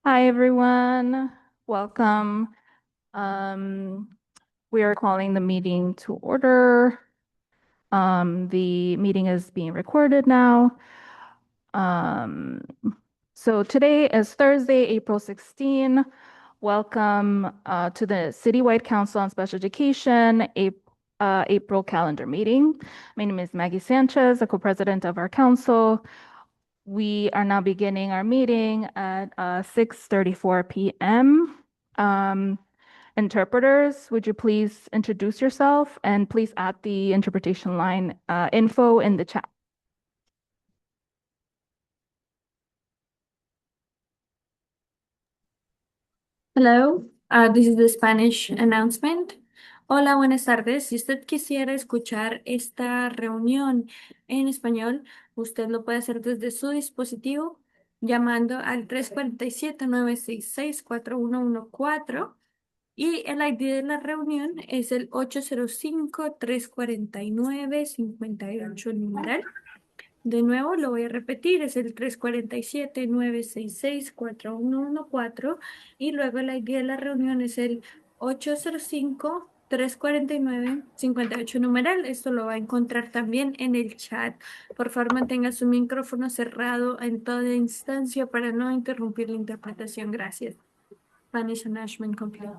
Hi, everyone. Welcome. We are calling the meeting to order. The meeting is being recorded now. Um, so today is Thursday, April 16. Welcome to the Citywide Council on Special Education April calendar meeting. My name is Maggie Sanchez, the co-president of our council. We are now beginning our meeting at 6:34 p.m. Interpreters, would you please introduce yourself and please add the interpretation line info in the chat. Hello, this is the Spanish announcement. Hola, buenas tardes. Si usted quisiera escuchar esta reunión en español, usted lo puede hacer desde su dispositivo llamando al 347-966-4114 y el ID de la reunión es el 805-349-58 numeral. De nuevo, lo voy a repetir, es el 347-966-4114 y luego el ID de la reunión es el 805-349-58 numeral. Esto lo va a encontrar también en el chat. Por favor, mantenga su micrófono cerrado en toda instancia para no interrumpir la interpretación. Gracias. Spanish announcement complete.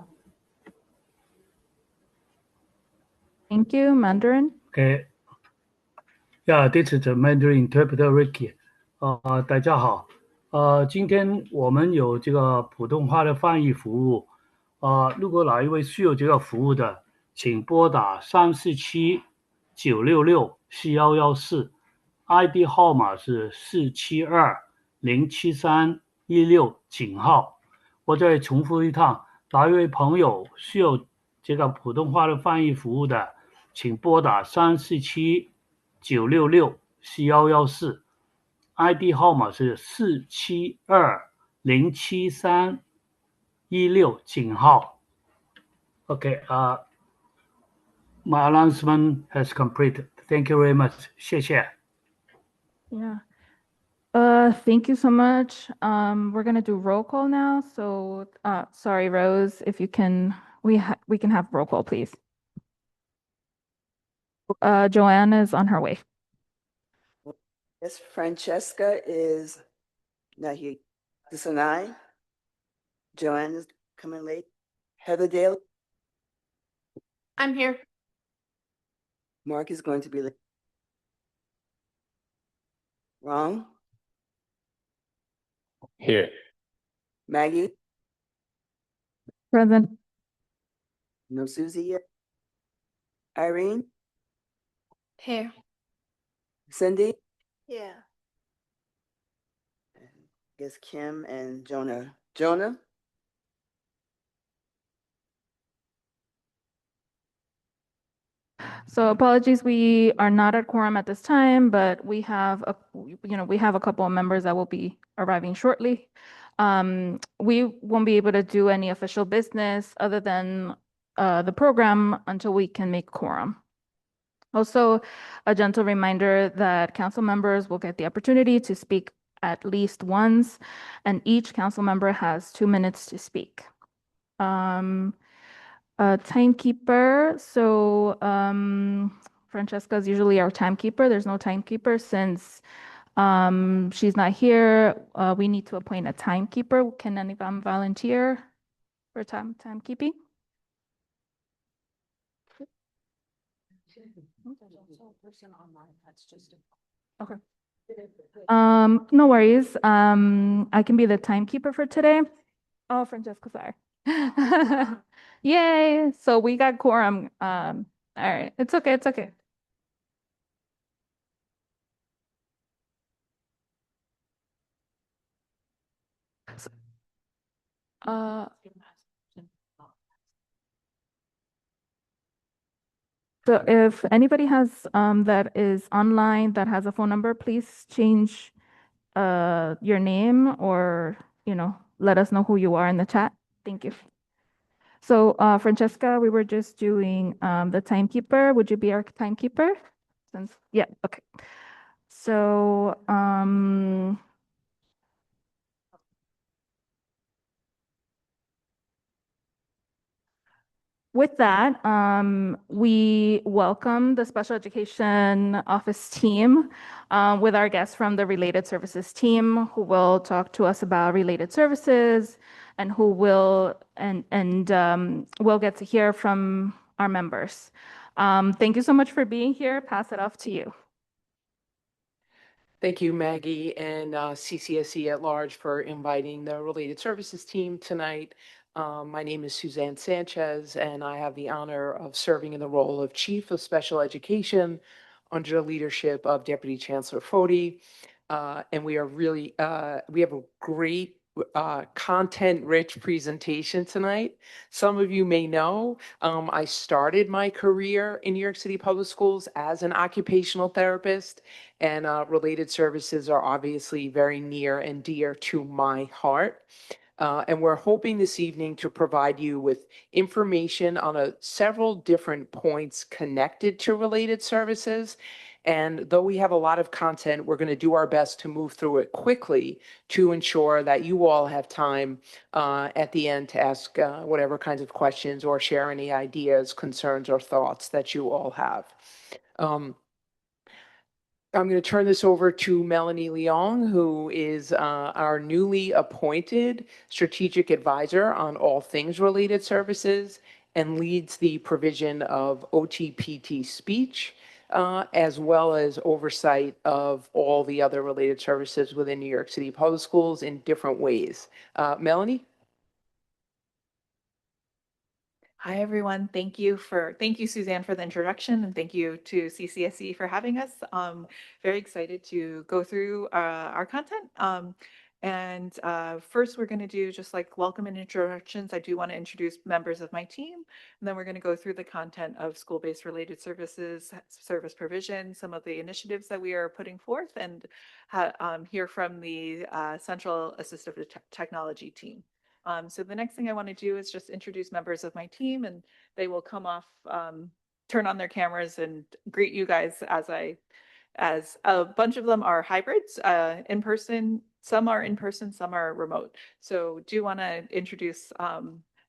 Thank you, Mandarin. Okay. Yeah, this is the Mandarin interpreter Ricky. 大家好。今天我们有这个普通话的翻译服务。如果哪一位需要这个服务的，请拨打347-966-4114，ID 号码是472-073-16井号。我再重复一趟，哪一位朋友需要这个普通话的翻译服务的，请拨打347-966-4114，ID 号码是472-073-16井号。Okay, my announcement has completed. Thank you very much. 谢谢。 Yeah. Thank you so much. We're gonna do roll call now. So, sorry, Rose, if you can, we can have roll call, please. Joanna is on her way. Yes, Francesca is not here. This and I. Joanne is coming late. Heather Dale. I'm here. Mark is going to be late. Wrong. Here. Maggie. Present. No Susie yet. Irene. Here. Cindy. Yeah. And I guess Kim and Jonah. Jonah. So apologies, we are not at quorum at this time, but we have a couple of members that will be arriving shortly. We won't be able to do any official business other than the program until we can make quorum. Also, a gentle reminder that council members will get the opportunity to speak at least once, and each council member has 2 minutes to speak. Timekeeper. So Francesca is usually our timekeeper. There's no timekeeper since she's not here. We need to appoint a timekeeper. Can anyone volunteer for timekeeping? Okay. No worries. I can be the timekeeper for today. Oh, Francesca, sorry. Yay. So we got quorum. All right. It's okay. It's okay. So if anybody has that is online that has a phone number, please change your name or let us know who you are in the chat. Thank you. So Francesca, we were just doing the timekeeper. Would you be our timekeeper? Yeah, okay. So With that, we welcome the special education office team with our guests from the related services team who will talk to us about related services and who will we'll get to hear from our members. Thank you so much for being here. Pass it off to you. Thank you, Maggie, and CCSE at large for inviting the Related Services team tonight. My name is Suzanne Sanchez, and I have the honor of serving in the role of Chief of Special Education under the leadership of Deputy Chancellor Foti. And we are really, we have a great content-rich presentation tonight. Some of you may know, I started my career in New York City Public Schools as an occupational therapist, and related services are obviously very near and dear to my heart. And we're hoping this evening to provide you with information on several different points connected to related services. And though we have a lot of content, we're going to do our best to move through it quickly to ensure that you all have time at the end to ask whatever kinds of questions or share any ideas, concerns, or thoughts that you all have. I'm going to turn this over to Melanie Leong, who is our newly appointed strategic advisor on all things related services and leads the provision of OTPT speech, as well as oversight of all the other related services within New York City Public Schools in different ways. Melanie? Hi, everyone. Thank you, Suzanne, for the introduction, and thank you to CCSE for having us. Very excited to go through our content. First, we're going to do just like welcome and introductions. I do want to introduce members of my team, and then we're going to go through the content of school-based related services, service provision, some of the initiatives that we are putting forth, and hear from the Central Assistive Technology team. So the next thing I want to do is just introduce members of my team, and they will come off, turn on their cameras and greet you guys as a bunch of them are hybrids, in person. Some are in person, some are remote. So do want to introduce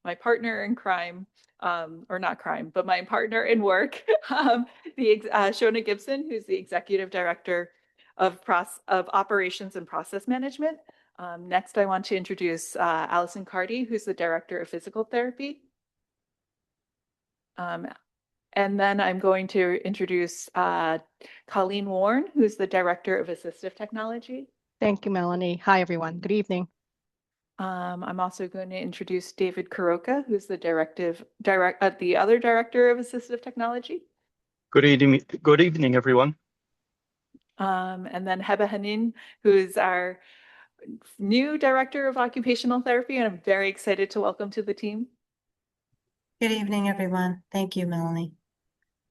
my partner in crime, or not crime, but my partner in work, Shona Gibson, who's the Executive Director of Operations and Process Management. Next, I want to introduce Allison Carty, who's the Director of Physical Therapy. And then I'm going to introduce Colleen Warren, who's the Director of Assistive Technology. Thank you, Melanie. Hi, everyone. Good evening. I'm also going to introduce David Kuroka, who's the the other Director of Assistive Technology. Good evening, everyone. And then Heba Hanin, who's our new Director of Occupational Therapy, and I'm very excited to welcome to the team. Good evening, everyone. Thank you, Melanie.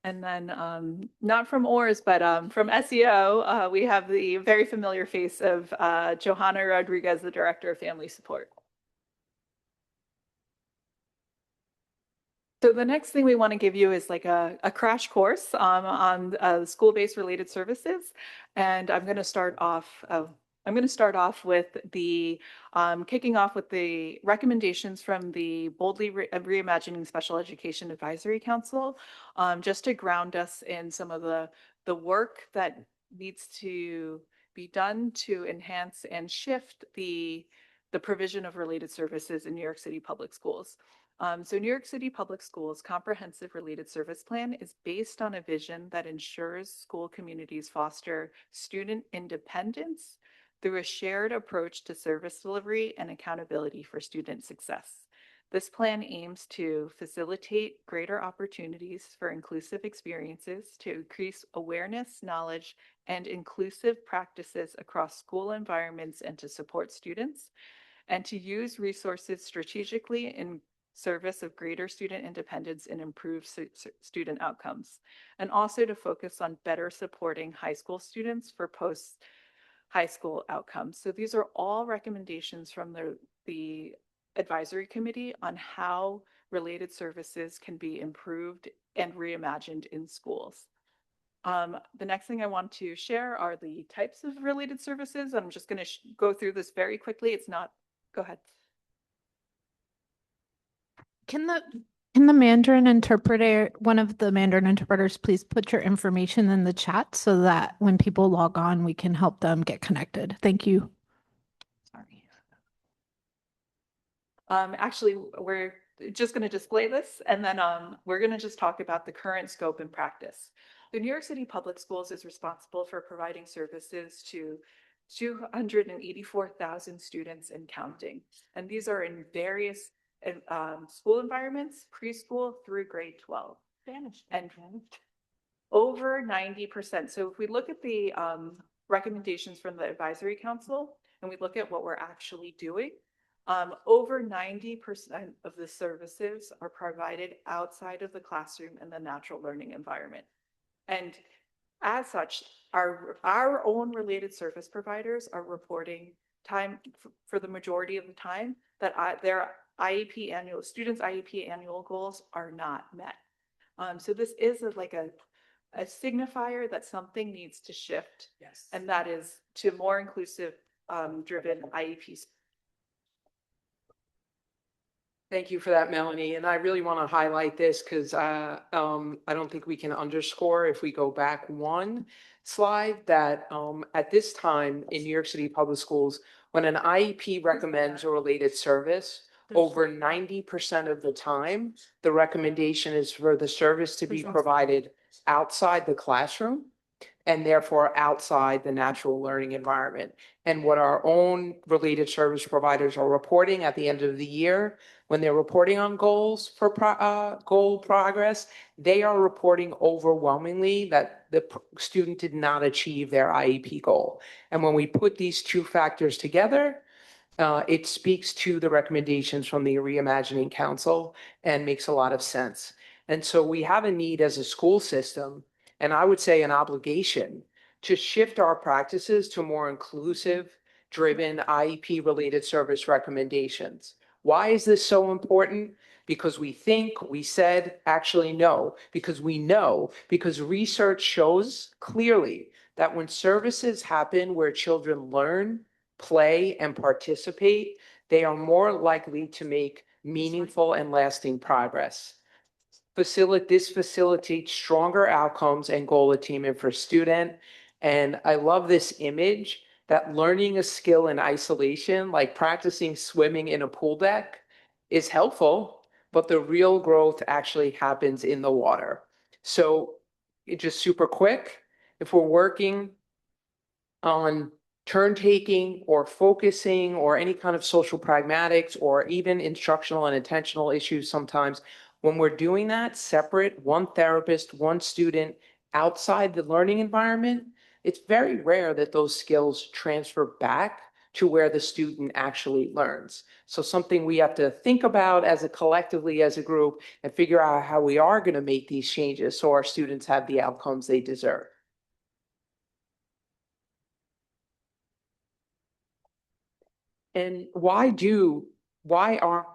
And then not from ORS, but from SEO, we have the very familiar face of Johanna Rodriguez, the Director of Family Support. So the next thing we want to give you is like a crash course on school-based related services. And I'm going to start off with the kicking off with the recommendations from the Boldly Reimagining Special Education Advisory Council, just to ground us in some of the work that needs to be done to enhance and shift the provision of related services in New York City Public Schools. So New York City Public Schools Comprehensive Related Service Plan is based on a vision that ensures school communities foster student independence through a shared approach to service delivery and accountability for student success. This plan aims to facilitate greater opportunities for inclusive experiences to increase awareness, knowledge, and inclusive practices across school environments and to support students, and to use resources strategically in service of greater student independence and improved student outcomes, and also to focus on better supporting high school students for post-high school outcomes. So these are all recommendations from the advisory committee on how related services can be improved and reimagined in schools. The next thing I want to share are the types of related services. I'm just going to go through this very quickly. Go ahead. Can the Can the Mandarin interpreter, one of the Mandarin interpreters, please put your information in the chat so that when people log on, we can help them get connected. Thank you. Sorry. Actually, we're just going to display this, and then we're going to just talk about the current scope and practice. The New York City Public Schools is responsible for providing services to 284,000 students and counting. And these are in various school environments, preschool through grade 12. Spanish. And over 90%. So if we look at the recommendations from the advisory council and we look at what we're actually doing, over 90% of the services are provided outside of the classroom and the natural learning environment. And as such, our own related service providers are reporting time for the majority of the time that their students' IEP annual goals are not met. So this is like a signifier that something needs to shift. Yes. And that is to more inclusive driven IEPs. Thank you for that, Melanie. And I really want to highlight this because I don't think we can underscore, if we go back one slide, that at this time in New York City Public Schools, when an IEP recommends a related service, over 90% of the time, the recommendation is for the service to be provided outside the classroom and therefore outside the natural learning environment. And what our own related service providers are reporting at the end of the year, when they're reporting on goals for goal progress, they are reporting overwhelmingly that the student did not achieve their IEP goal. And when we put these two factors together, it speaks to the recommendations from the Reimagining Council and makes a lot of sense. And so we have a need as a school system, and I would say an obligation, to shift our practices to more inclusive, driven IEP-related service recommendations. Why is this so important? Because we think, we said, actually no, because we know, because research shows clearly that when services happen where children learn, play, and participate, they are more likely to make meaningful and lasting progress. This facilitates stronger outcomes and goal attainment for student. And I love this image that learning a skill in isolation, like practicing swimming in a pool deck, is helpful, but the real growth actually happens in the water. So it just super quick, if we're working on turn taking or focusing or any kind of social pragmatics or even instructional and intentional issues sometimes, when we're doing that separate, one therapist, one student outside the learning environment, it's very rare that those skills transfer back to where the student actually learns. So something we have to think about as a collectively, as a group, and figure out how we are going to make these changes so our students have the outcomes they deserve. And why are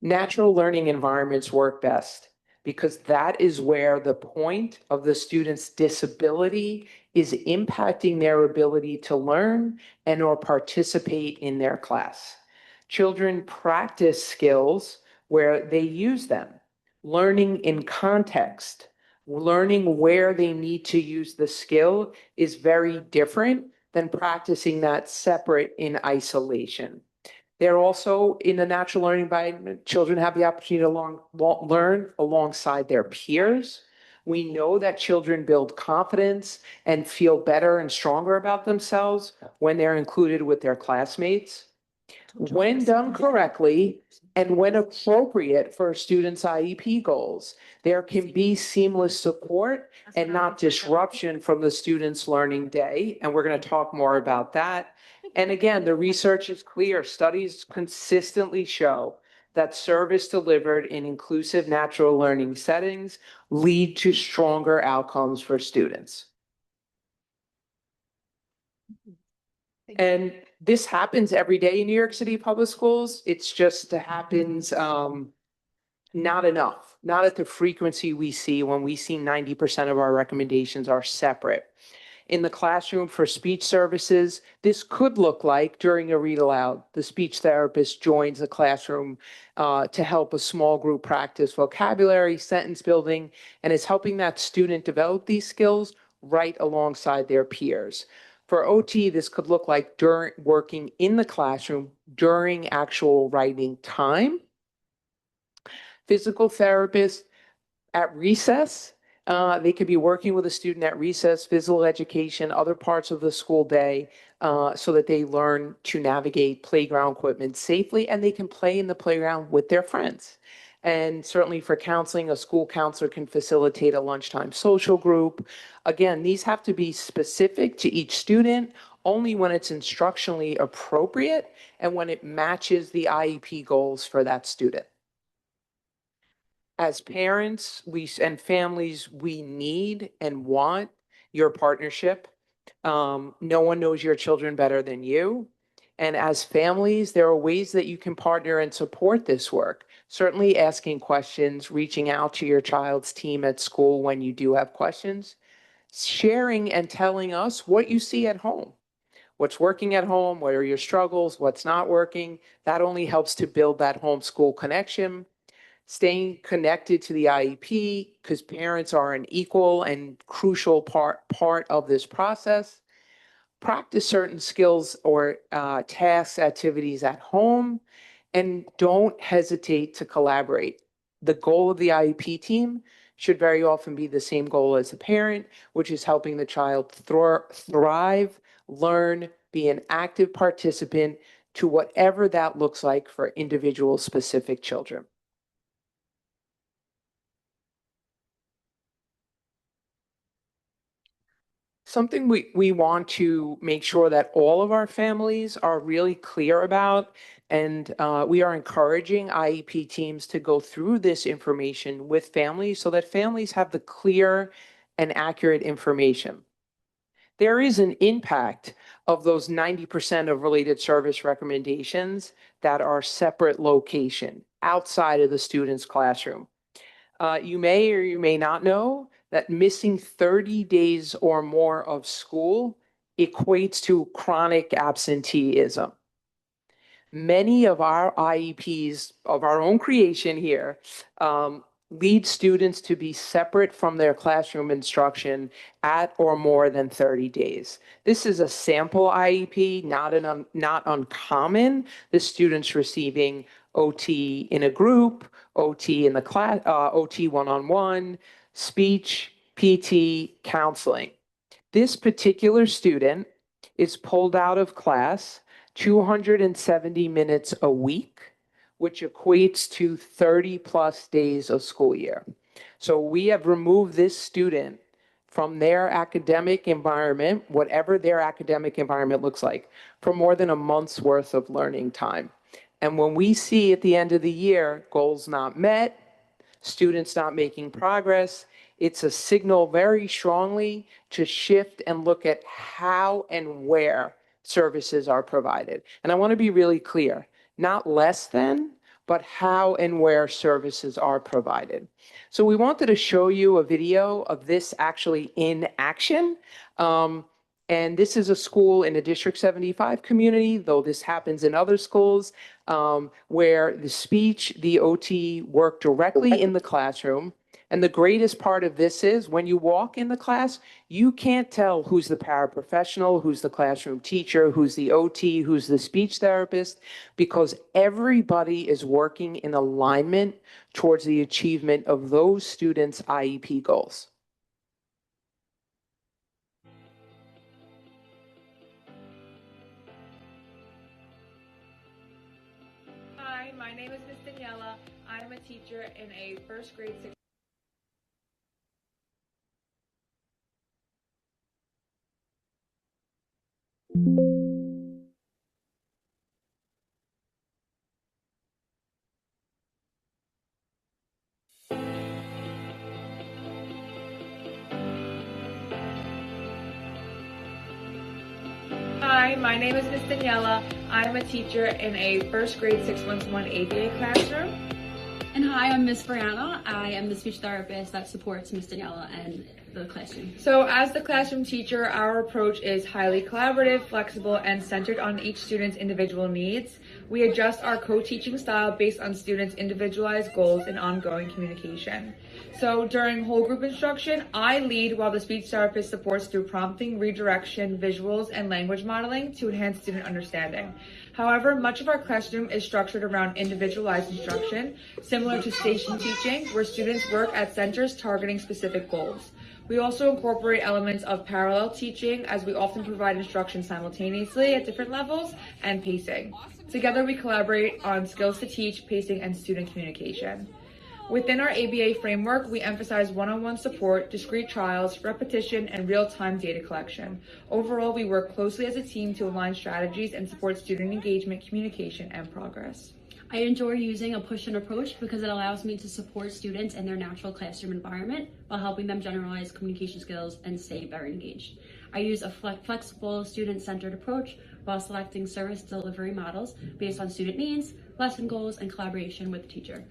natural learning environments work best? Because that is where the point of the student's disability is impacting their ability to learn and or participate in their class. Children practice skills where they use them, learning in context. Learning where they need to use the skill is very different than practicing that separate in isolation. They're also in a natural learning environment. Children have the opportunity to learn alongside their peers. We know that children build confidence and feel better and stronger about themselves when they're included with their classmates. When done correctly and when appropriate for a student's IEP goals, there can be seamless support and not disruption from the student's learning day. And we're going to talk more about that. And again, the research is clear. Studies consistently show that service delivered in inclusive natural learning settings lead to stronger outcomes for students. And this happens every day in New York City public schools. It's just happens not enough, not at the frequency we see when we see 90% of our recommendations are separate. In the classroom for speech services, this could look like during a read aloud, the speech therapist joins the classroom to help a small group practice vocabulary, sentence building, and is helping that student develop these skills right alongside their peers. For OT, this could look like during working in the classroom during actual writing time. Physical therapists at recess, they could be working with a student at recess, physical education, other parts of the school day, so that they learn to navigate playground equipment safely and they can play in the playground with their friends. And certainly for counseling, a school counselor can facilitate a lunchtime social group. Again, these have to be specific to each student only when it's instructionally appropriate and when it matches the IEP goals for that student. As parents and families, we need and want your partnership. No one knows your children better than you. And as families, there are ways that you can partner and support this work. Certainly asking questions, reaching out to your child's team at school when you do have questions, sharing and telling us what you see at home. What's working at home, what are your struggles, what's not working. That only helps to build that homeschool connection. Staying connected to the IEP, because parents are an equal and crucial part of this process. Practice certain skills or tasks, activities at home, and don't hesitate to collaborate. The goal of the IEP team should very often be the same goal as a parent, which is helping the child thrive, learn, be an active participant to whatever that looks like for individual specific children. Something we want to make sure that all of our families are really clear about, and we are encouraging IEP teams to go through this information with families so that families have the clear and accurate information. There is an impact of those 90% of related service recommendations that are separate location outside of the student's classroom. You may or you may not know that missing 30 days or more of school equates to chronic absenteeism. Many of our IEPs of our own creation here lead students to be separate from their classroom instruction at or more than 30 days. This is a sample IEP, not uncommon. The students receiving OT in a group, OT in the class, OT one-on-one, speech, PT, counseling. This particular student is pulled out of class 270 minutes a week, which equates to 30 plus days of school year. So we have removed this student from their academic environment, whatever their academic environment looks like, for more than a month's worth of learning time. And when we see at the end of the year, goals not met, students not making progress, it's a signal very strongly to shift and look at how and where services are provided. And I want to be really clear, not less than, but how and where services are provided. So we wanted to show you a video of this actually in action. And this is a school in a District 75 community, though this happens in other schools, where the speech, the OT work directly in the classroom. And the greatest part of this is when you walk in the class, you can't tell who's the paraprofessional, who's the classroom teacher, who's the OT, who's the speech therapist, because everybody is working in alignment towards the achievement of those students' IEP goals. Hi, my name is Miss Daniela. I'm a teacher in a first grade 6th. Hi, my name is Miss Daniela. I'm a teacher in a first grade 611 ABA classroom. And hi, I'm Miss Brianna. I am the speech therapist that supports Miss Daniela and the classroom? So as the classroom teacher, our approach is highly collaborative, flexible, and centered on each student's individual needs. We adjust our co-teaching style based on students' individualized goals and ongoing communication. So during whole group instruction, I lead while the speech therapist supports through prompting, redirection, visuals, and language modeling to enhance student understanding. However, much of our classroom is structured around individualized instruction, similar to station teaching, where students work at centers targeting specific goals. We also incorporate elements of parallel teaching, as we often provide instruction simultaneously at different levels and pacing. Together, we collaborate on skills to teach, pacing, and student communication. Within our ABA framework, we emphasize one-on-one support, discrete trials, repetition, and real-time data collection. Overall, we work closely as a team to align strategies and support student engagement, communication, and progress. I enjoy using a push-in approach because it allows me to support students in their natural classroom environment while helping them generalize communication skills and stay very engaged. I use a flexible, student-centered approach while selecting service delivery models based on student needs, lesson goals, and collaboration with the teacher.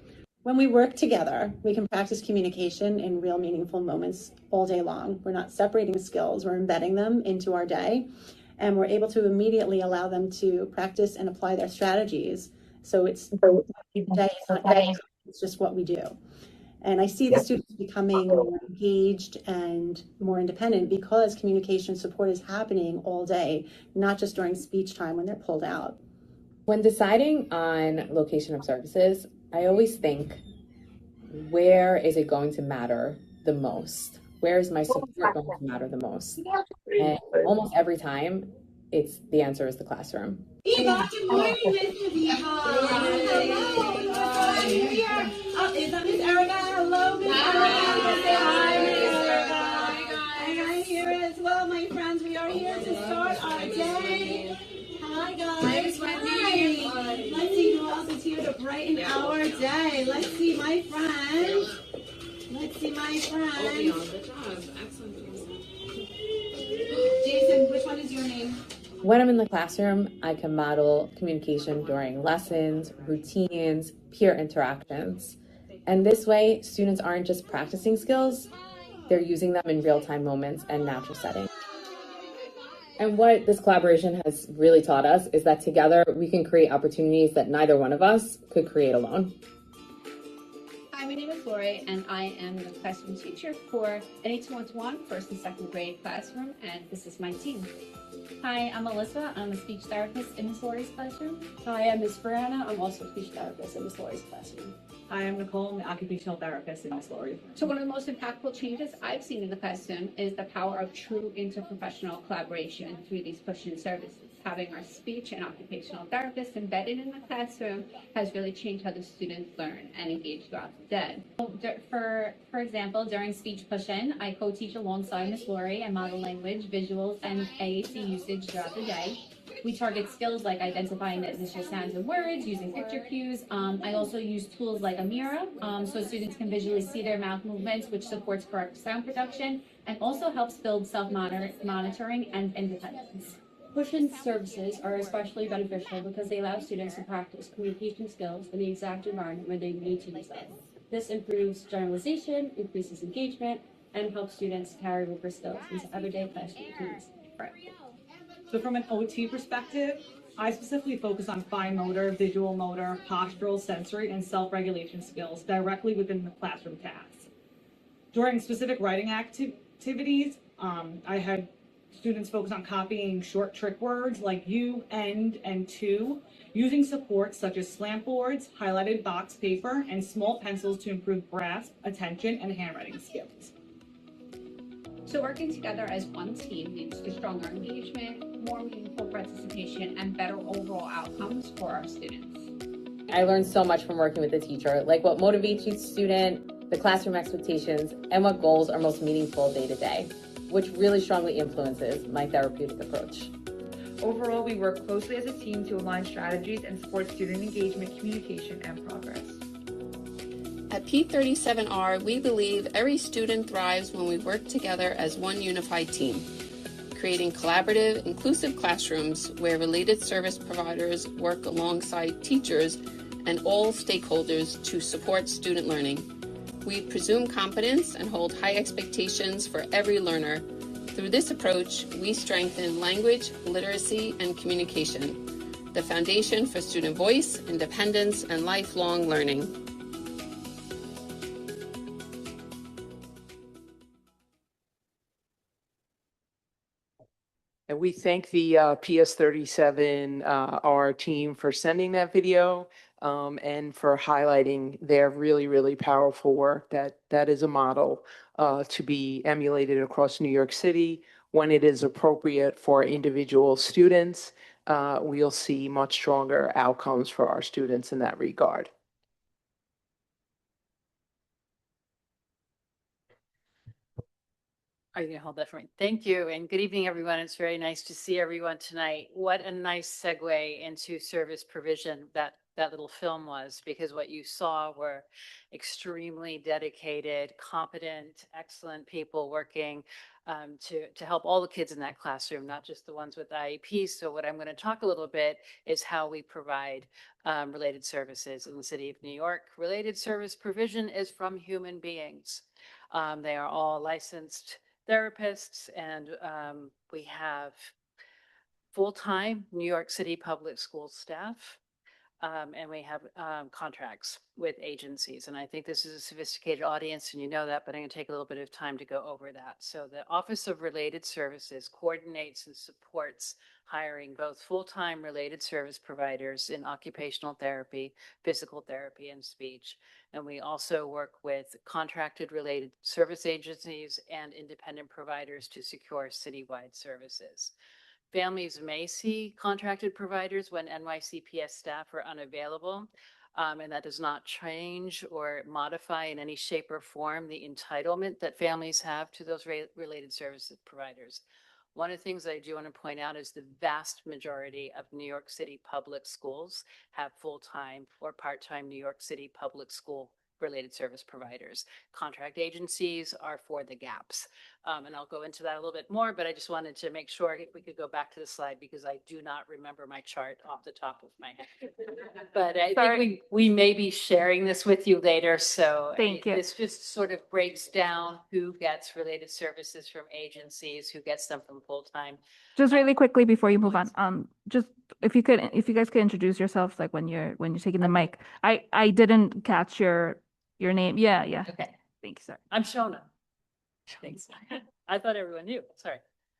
When we work together, we can practice communication in real meaningful moments all day long. We're not separating skills, we're embedding them into our day, and we're able to immediately allow them to practice and apply their strategies. So it's just what we do. And I see the students becoming more engaged and more independent because communication support is happening all day, not just during speech time when they're pulled out. When deciding on location of services, I always think, where is it going to matter the most? Where is my support going to matter the most? And almost every time, the answer is the classroom. Eva, good morning, Miss Eva. Oh, is that Miss Erica? Hello, Miss Erica. Say hi, Miss Erica. And I'm here as well, my friends. We are here to start our day. Hi, guys. Hi. Let's see who else is here to brighten our day. Let's see my friends. Let's see my friends. Good job. Excellent. Jason, which one is your name? When I'm in the classroom, I can model communication during lessons, routines, peer interactions. And this way, students aren't just practicing skills, they're using them in real-time moments and natural settings. And what this collaboration has really taught us is that together we can create opportunities that neither one of us could create alone. Hi, my name is Lori, and I am the classroom teacher for an 8-1-1 first and second grade classroom, and this is my team. Hi, I'm Alyssa. I'm a speech therapist in Miss Lori's classroom. Hi, I'm Miss Brianna. I'm also a speech therapist in Miss Lori's classroom. Hi, I'm Nicole. I'm the occupational therapist in Miss Lori's. So one of the most impactful changes I've seen in the classroom is the power of true interprofessional collaboration through these push-in services. Having our speech and occupational therapists embedded in the classroom has really changed how the students learn and engage throughout the day. For example, during speech push-in, I co-teach alongside Miss Lori and model language, visuals, and AAC usage throughout the day. We target skills like identifying the initial sounds of words, using picture cues. I also use tools like a mirror, so students can visually see their mouth movements, which supports correct sound production and also helps build self-monitoring and independence. Push-in services are especially beneficial because they allow students to practice communication skills in the exact environment where they need to use them. This improves generalization, increases engagement, and helps students carry over skills into everyday classroom routines. Right. So from an OT perspective, I specifically focus on fine motor, visual motor, postural, sensory, and self-regulation skills directly within the classroom tasks. During specific writing activities, I had students focus on copying short trick words like you, and to, using supports such as slant boards, highlighted box paper, and small pencils to improve grasp, attention, and handwriting skills. So working together as one team leads to stronger engagement, more meaningful participation, and better overall outcomes for our students. I learned so much from working with the teacher, like what motivates each student, the classroom expectations, and what goals are most meaningful day to day, which really strongly influences my therapeutic approach. Overall, we work closely as a team to align strategies and support student engagement, communication, and progress. At P37R, we believe every student thrives when we work together as one unified team, creating collaborative, inclusive classrooms where related service providers work alongside teachers and all stakeholders to support student learning. We presume competence and hold high expectations for every learner. Through this approach, we strengthen language, literacy, and communication, the foundation for student voice, independence, and lifelong learning. And we thank the PS37 our team for sending that video and for highlighting their really, really powerful work. That is a model to be emulated across New York City. When it is appropriate for individual students, we'll see much stronger outcomes for our students in that regard. Are you gonna hold that for me? Thank you, and good evening, everyone. It's very nice to see everyone tonight. What a nice segue into service provision that little film was, because what you saw were extremely dedicated, competent, excellent people working to help all the kids in that classroom, not just the ones with IEPs. So what I'm going to talk a little bit is how we provide related services in the city of New York. Related service provision is from human beings. They are all licensed therapists, and we have full-time New York City public school staff, and we have contracts with agencies. And I think this is a sophisticated audience, and you know that, but I'm going to take a little bit of time to go over that. So the Office of Related Services coordinates and supports hiring both full-time related service providers in occupational therapy, physical therapy, and speech. And we also work with contracted related service agencies and independent providers to secure citywide services. Families may see contracted providers when NYCPS staff are unavailable, and that does not change or modify in any shape or form the entitlement that families have to those related service providers. One of the things I do want to point out is the vast majority of New York City public schools have full-time or part-time New York City public school related service providers. Contract agencies are for the gaps. And I'll go into that a little bit more, but I just wanted to make sure if we could go back to the slide, because I do not remember my chart off the top of my head. But I think we may be sharing this with you later. So Thank you. This just sort of breaks down who gets related services from agencies, who gets them from full-time. Just really quickly before you move on, just if you guys could introduce yourselves, like when you're taking the mic. I didn't catch your name. Yeah. Okay. Thank you, sir. I'm Shona. Thanks. I thought everyone knew. Sorry.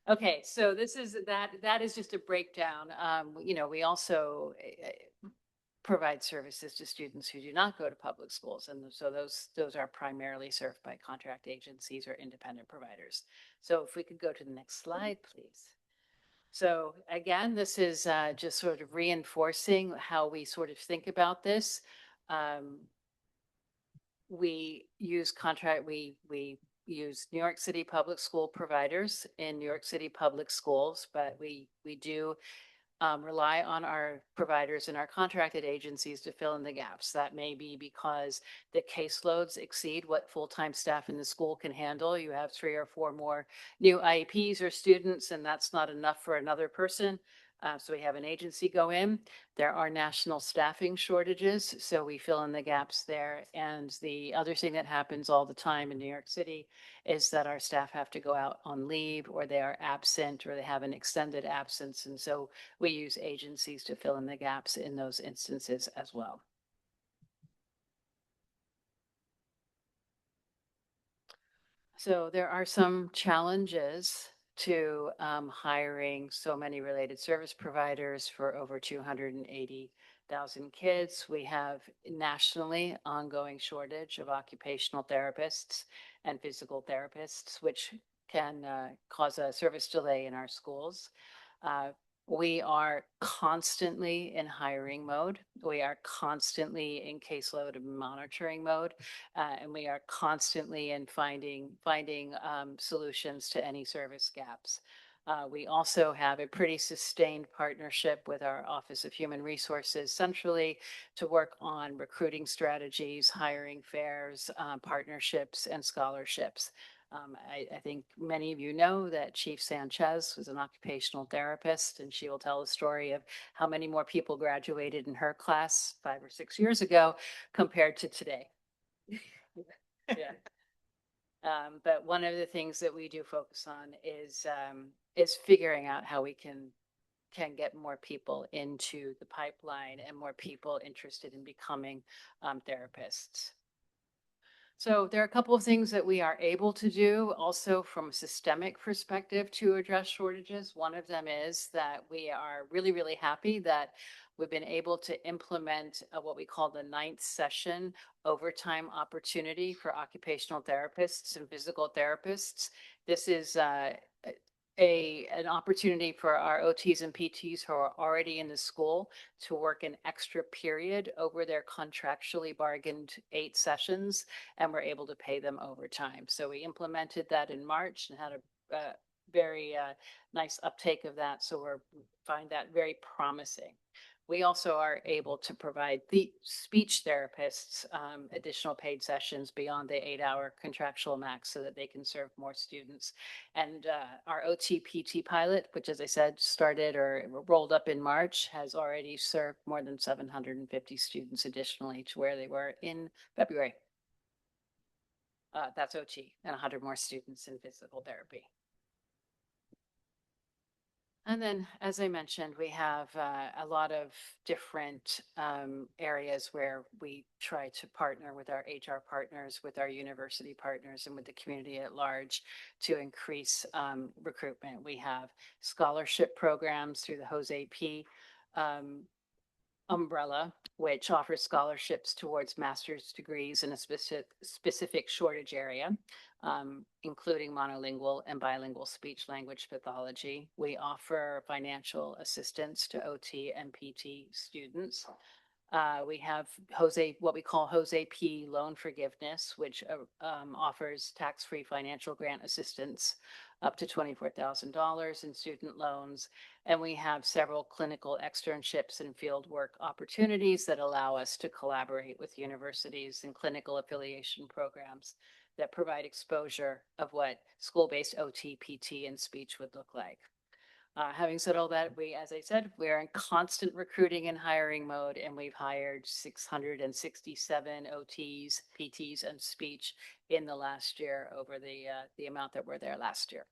Okay, so that is just a breakdown. We also provide services to students who do not go to public schools, and so those are primarily served by contract agencies or independent providers. So if we could go to the next slide, please. So again, this is just sort of reinforcing how we sort of think about this. We use we use New York City public school providers in New York City public schools, but we do rely on our providers and our contracted agencies to fill in the gaps. That may be because the caseloads exceed what full-time staff in the school can handle. You have 3 or 4 more new IEPs or students, and that's not enough for another person. So we have an agency go in. There are national staffing shortages, so we fill in the gaps there. And the other thing that happens all the time in New York City is that our staff have to go out on leave, or they are absent, or they have an extended absence. And so we use agencies to fill in the gaps in those instances as well. So there are some challenges to hiring so many related service providers for over 280,000 kids. We have nationally ongoing shortage of occupational therapists and physical therapists, which can cause a service delay in our schools. We are constantly in hiring mode. We are constantly in caseload and monitoring mode, and we are constantly in finding solutions to any service gaps. We also have a pretty sustained partnership with our Office of Human Resources centrally to work on recruiting strategies, hiring fairs, partnerships, and scholarships. I think many of you know that Chief Sanchez was an occupational therapist, and she will tell the story of how many more people graduated in her class 5 or 6 years ago compared to today. Yeah. But one of the things that we do focus on is figuring out how we can get more people into the pipeline and more people interested in becoming therapists. So there are a couple of things that we are able to do also from a systemic perspective to address shortages. One of them is that we are really, really happy that we've been able to implement what we call the 9th session overtime opportunity for occupational therapists and physical therapists. This is an opportunity for our OTs and PTs who are already in the school to work an extra period over their contractually bargained 8 sessions, and we're able to pay them overtime. So we implemented that in March and had a very nice uptake of that. So we find that very promising. We also are able to provide the speech therapists additional paid sessions beyond the 8-hour contractual max so that they can serve more students. And our OT-PT pilot, which, as I said, started or rolled up in March, has already served more than 750 students additionally to where they were in February. That's OT, and 100 more students in physical therapy. And then, as I mentioned, we have a lot of different areas where we try to partner with our HR partners, with our university partners, and with the community at large to increase recruitment. We have scholarship programs through the Jose P. Umbrella, which offers scholarships towards master's degrees in a specific shortage area, including monolingual and bilingual speech language pathology. We offer financial assistance to OT and PT students. We have what we call Jose P. Loan Forgiveness, which offers tax-free financial grant assistance up to $24,000 in student loans. And we have several clinical externships and fieldwork opportunities that allow us to collaborate with universities and clinical affiliation programs that provide exposure of what school-based OT, PT, and speech would look like. Having said all that, as I said, we're in constant recruiting and hiring mode, and we've hired 667 OTs, PTs, and speech in the last year over the amount that were there last year.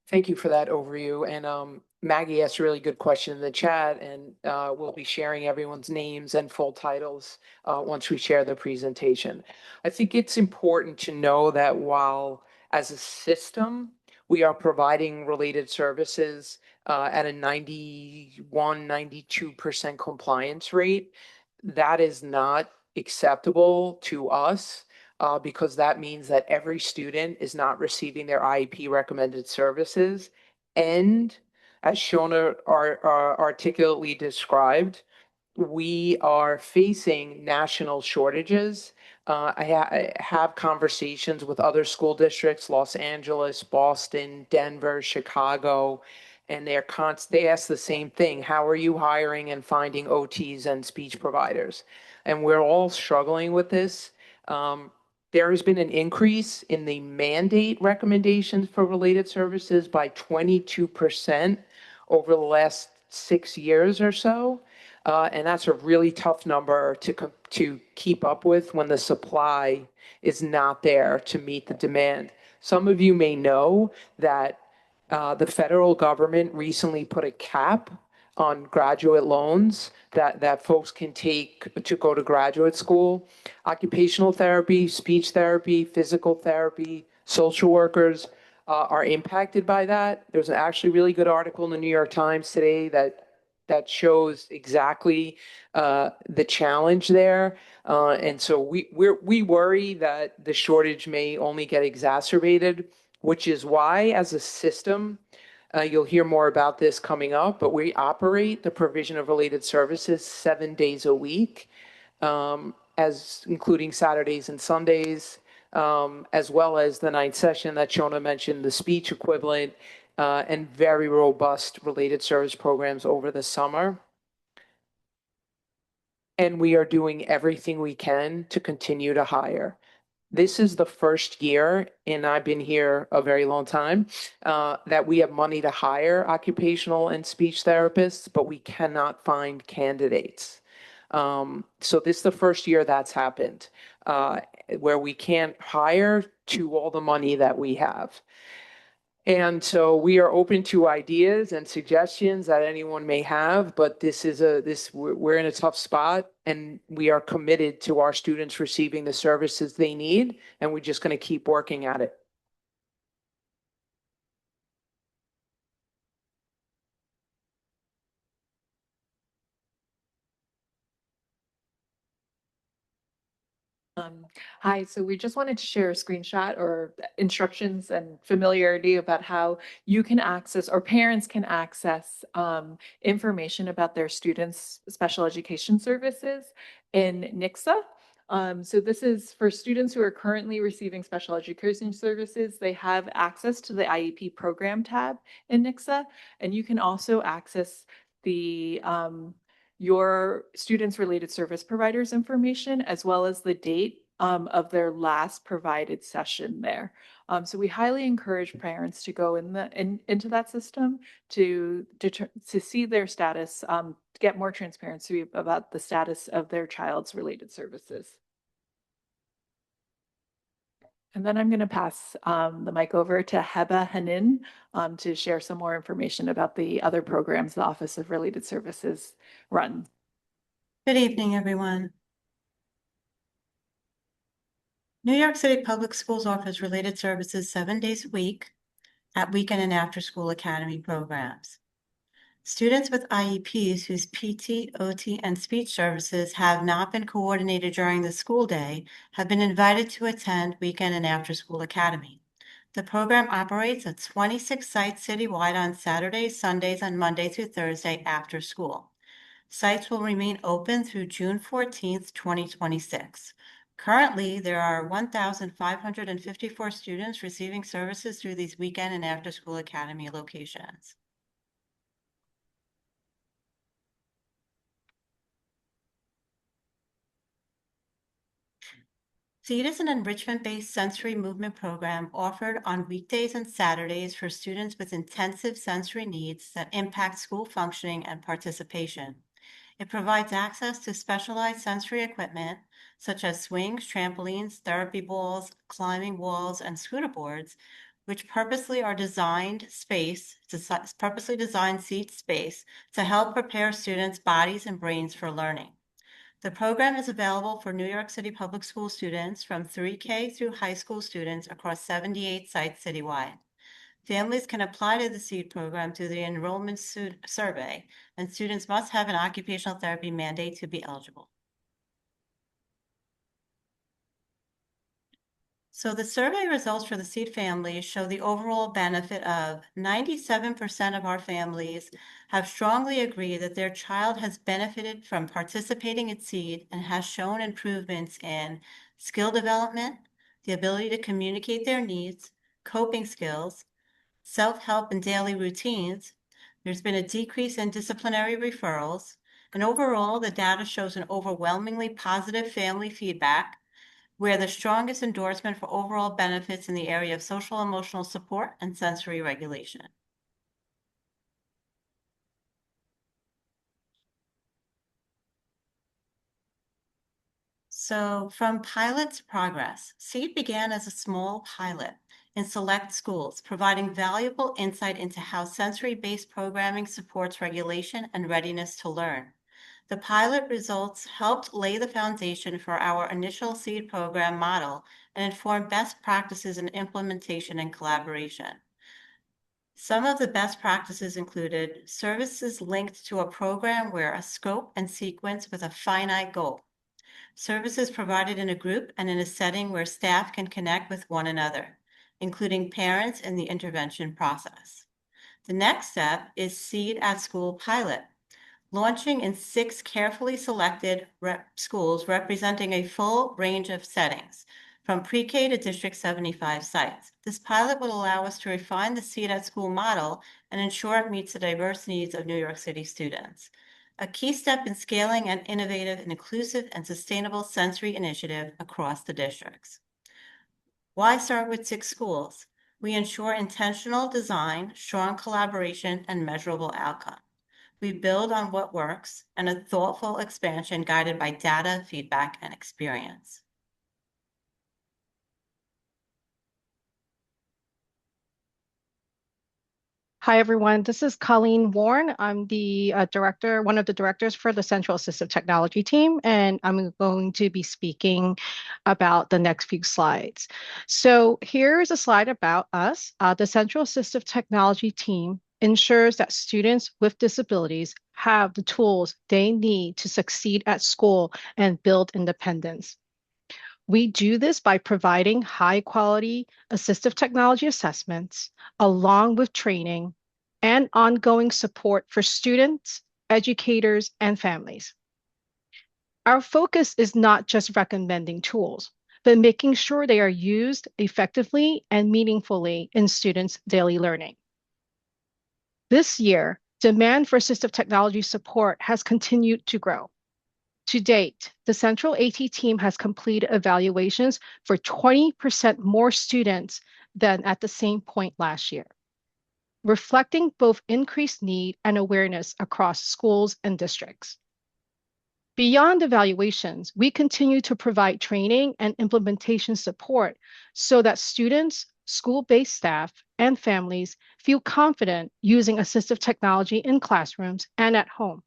Thank you for that overview. And Maggie asked a really good question in the chat, and we'll be sharing everyone's names and full titles once we share the presentation. I think it's important to know that while as a system, we are providing related services at a 92% compliance rate, that is not acceptable to us. Because that means that every student is not receiving their IEP recommended services. And as Shona articulately described, we are facing national shortages. I have conversations with other school districts, Los Angeles, Boston, Denver, Chicago, and they ask the same thing. How are you hiring and finding OTs and speech providers? And we're all struggling with this. There has been an increase in the mandate recommendations for related services by 22% over the last 6 years or so. And that's a really tough number to keep up with when the supply is not there to meet the demand. Some of you may know that the federal government recently put a cap on graduate loans that folks can take to go to graduate school. Occupational therapy, speech therapy, physical therapy, social workers are impacted by that. There's an actually really good article in the New York Times today that shows exactly the challenge there. And so we worry that the shortage may only get exacerbated, which is why, as a system, you'll hear more about this coming up, but we operate the provision of related services 7 days a week, as including Saturdays and Sundays, as well as the 9th session that Shona mentioned, the speech equivalent, and very robust related service programs over the summer. And we are doing everything we can to continue to hire. This is the first year, and I've been here a very long time, that we have money to hire occupational and speech therapists, but we cannot find candidates. So this is the first year that's happened, where we can't hire to all the money that we have. And so we are open to ideas and suggestions that anyone may have, but we're in a tough spot, and we are committed to our students receiving the services they need, and we're just going to keep working at it. Hi, so we just wanted to share a screenshot or instructions and familiarity about how you can access or parents can access information about their students' special education services in NICSA. So this is for students who are currently receiving special education services. They have access to the IEP program tab in NICSA, and you can also access the your students' related service providers information, as well as the date of their last provided session there. So we highly encourage parents to go into that system to see their status, to get more transparency about the status of their child's related services. And then I'm going to pass the mic over to Heba Hanin to share some more information about the other programs the Office of Related Services run. Good evening, everyone. New York City Public Schools offers related services 7 days a week at weekend and after-school academy programs. Students with IEPs whose PT, OT, and speech services have not been coordinated during the school day have been invited to attend weekend and after-school academy. The program operates at 26 sites citywide on Saturdays, Sundays, and Monday through Thursday after school. Sites will remain open through June 14th, 2026. Currently, there are 1,554 students receiving services through these weekend and after-school academy locations. SEED is an enrichment-based sensory movement program offered on weekdays and Saturdays for students with intensive sensory needs that impact school functioning and participation. It provides access to specialized sensory equipment, such as swings, trampolines, therapy balls, climbing walls, and scooter boards, which purposely designed seat space to help prepare students' bodies and brains for learning. The program is available for New York City Public School students from 3K through high school students across 78 sites citywide. Families can apply to the SEED program through the enrollment survey, and students must have an occupational therapy mandate to be eligible. So the survey results for the SEED families show the overall benefit of 97% of our families have strongly agreed that their child has benefited from participating at SEED and has shown improvements in skill development, the ability to communicate their needs, coping skills, self-help and daily routines. There's been a decrease in disciplinary referrals, and overall, the data shows an overwhelmingly positive family feedback, where the strongest endorsement for overall benefits in the area of social emotional support and sensory regulation. So from pilot to progress, SEED began as a small pilot in select schools, providing valuable insight into how sensory-based programming supports regulation and readiness to learn. The pilot results helped lay the foundation for our initial SEED program model and informed best practices in implementation and collaboration. Some of the best practices included services linked to a program where a scope and sequence with a finite goal. Services provided in a group and in a setting where staff can connect with one another, including parents in the intervention process. The next step is SEED at School pilot, launching in 6 carefully selected schools representing a full range of settings, from pre-K to District 75 sites. This pilot will allow us to refine the SEED at School model and ensure it meets the diverse needs of New York City students. A key step in scaling an innovative and inclusive and sustainable sensory initiative across the districts. Why start with 6 schools? We ensure intentional design, strong collaboration, and measurable outcome. We build on what works and a thoughtful expansion guided by data, feedback, and experience. Hi, everyone. This is Colleen Warren. I'm the director, one of the directors for the Central Assistive Technology team, and I'm going to be speaking about the next few slides. So here's a slide about us. The Central Assistive Technology team ensures that students with disabilities have the tools they need to succeed at school and build independence. We do this by providing high quality assistive technology assessments along with training and ongoing support for students, educators, and families. Our focus is not just recommending tools, but making sure they are used effectively and meaningfully in students' daily learning. This year, demand for assistive technology support has continued to grow. To date, the Central AT team has completed evaluations for 20% more students than at the same point last year, reflecting both increased need and awareness across schools and districts. Beyond evaluations, we continue to provide training and implementation support so that students, school-based staff, and families feel confident using assistive technology in classrooms and at home.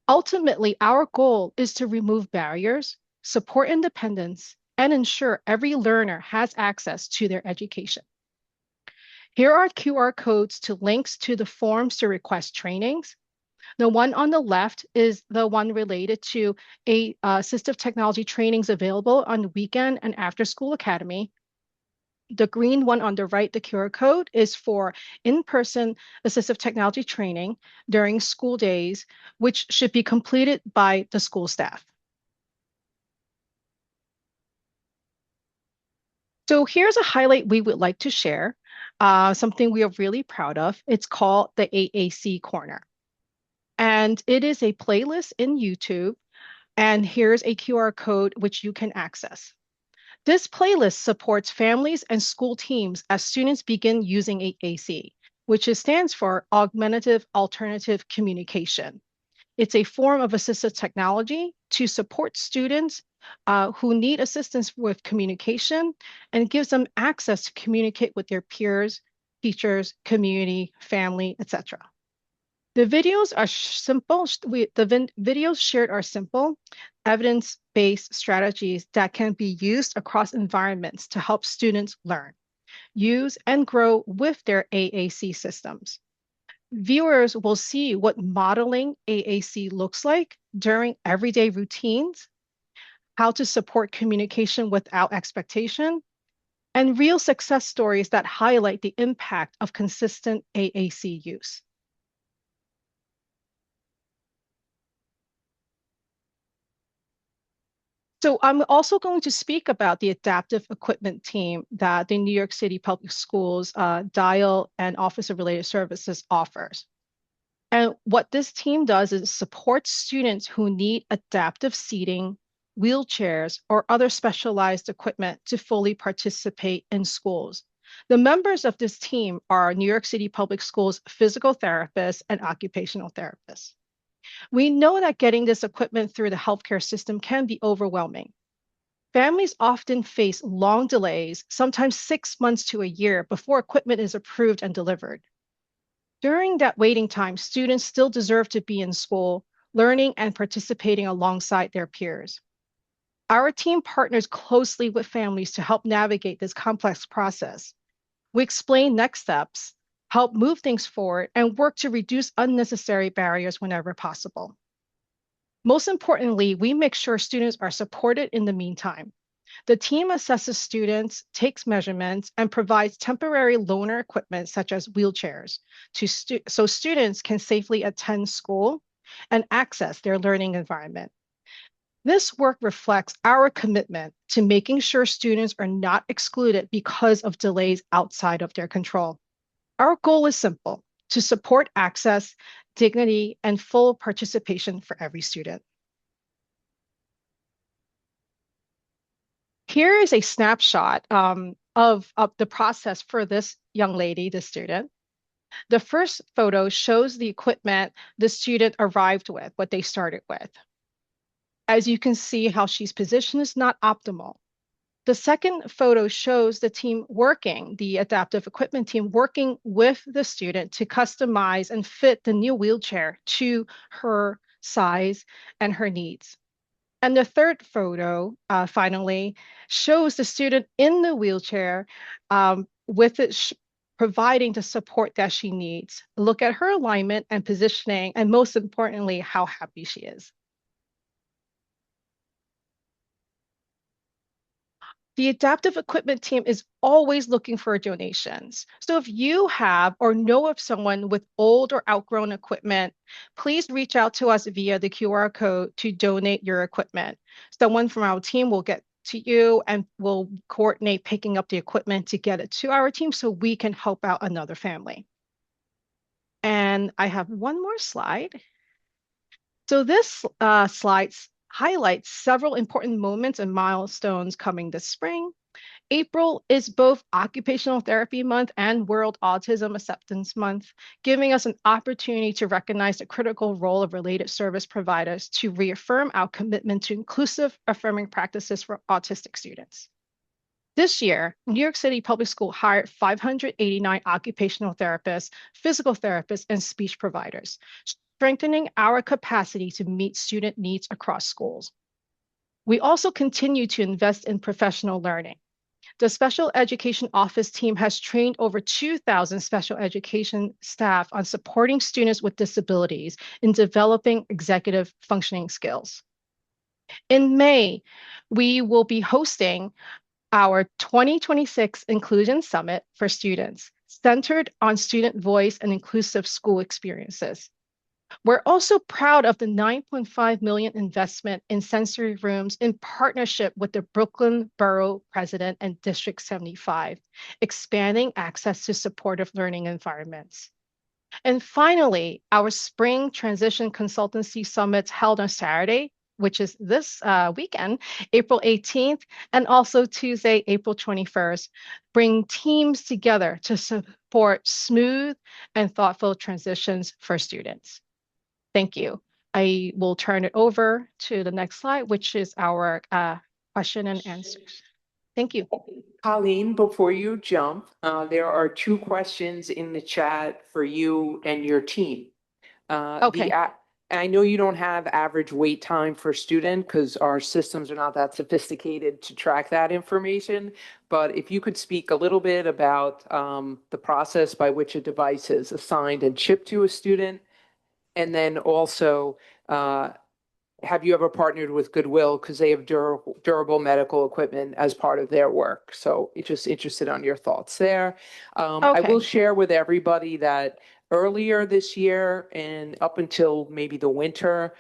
Ultimately, our goal is to remove barriers, support independence, and ensure every learner has access to their education. Here are QR codes to links to the forms to request trainings. The one on the left is the one related to assistive technology trainings available on the weekend and after school academy. The green one on the right, the QR code, is for in-person assistive technology training during school days, which should be completed by the school staff. So here's a highlight we would like to share, something we are really proud of. It's called the AAC Corner. And it is a playlist in YouTube. And here's a QR code which you can access. This playlist supports families and school teams as students begin using AAC, which stands for Augmentative Alternative Communication. It's a form of assistive technology to support students who need assistance with communication and gives them access to communicate with their peers, teachers, community, family, etc. The videos are simple. The videos shared are simple, evidence-based strategies that can be used across environments to help students learn, use, and grow with their AAC systems. Viewers will see what modeling AAC looks like during everyday routines, how to support communication without expectation, and real success stories that highlight the impact of consistent AAC use. So I'm also going to speak about the adaptive equipment team that the New York City Public Schools DIAL and Office of Related Services offers. And what this team does is support students who need adaptive seating, wheelchairs, or other specialized equipment to fully participate in schools. The members of this team are New York City Public Schools physical therapists and occupational therapists. We know that getting this equipment through the healthcare system can be overwhelming. Families often face long delays, sometimes 6 months to a year before equipment is approved and delivered. During that waiting time, students still deserve to be in school, learning and participating alongside their peers. Our team partners closely with families to help navigate this complex process. We explain next steps, help move things forward, and work to reduce unnecessary barriers whenever possible. Most importantly, we make sure students are supported in the meantime. The team assesses students, takes measurements, and provides temporary loaner equipment such as wheelchairs so students can safely attend school and access their learning environment. This work reflects our commitment to making sure students are not excluded because of delays outside of their control. Our goal is simple: to support access, dignity, and full participation for every student. Here is a snapshot of the process for this young lady, the student. The first photo shows the equipment the student arrived with, what they started with. As you can see, how she's positioned is not optimal. The second photo shows the team working, the adaptive equipment team working with the student to customize and fit the new wheelchair to her size and her needs. And the third photo, finally, shows the student in the wheelchair with it providing the support that she needs. Look at her alignment and positioning, and most importantly, how happy she is. The adaptive equipment team is always looking for donations. So if you have or know of someone with old or outgrown equipment, please reach out to us via the QR code to donate your equipment. Someone from our team will get to you and will coordinate picking up the equipment to get it to our team so we can help out another family. And I have one more slide. So this slide highlights several important moments and milestones coming this spring. April is both Occupational Therapy Month and World Autism Acceptance Month, giving us an opportunity to recognize the critical role of related service providers to reaffirm our commitment to inclusive, affirming practices for autistic students. This year, New York City Public School hired 589 occupational therapists, physical therapists, and speech providers, strengthening our capacity to meet student needs across schools. We also continue to invest in professional learning. The Special Education Office team has trained over 2,000 special education staff on supporting students with disabilities in developing executive functioning skills. In May, we will be hosting our 2026 Inclusion Summit for students, centered on student voice and inclusive school experiences. We're also proud of the $9.5 million investment in sensory rooms in partnership with the Brooklyn Borough President and District 75, expanding access to supportive learning environments. And finally, our Spring Transition Consultancy Summit held on Saturday, which is this weekend, April 18th, and also Tuesday, April 21st, bring teams together to support smooth and thoughtful transitions for students. Thank you. I will turn it over to the next slide, which is our question and answers. Thank you. Colleen, before you jump, there are two questions in the chat for you and your team. Okay. I know you don't have average wait time for student because our systems are not that sophisticated to track that information. But if you could speak a little bit about the process by which a device is assigned and shipped to a student, and then also have you ever partnered with Goodwill because they have durable medical equipment as part of their work? So just interested on your thoughts there. I will share with everybody that earlier this year and up until maybe the winter,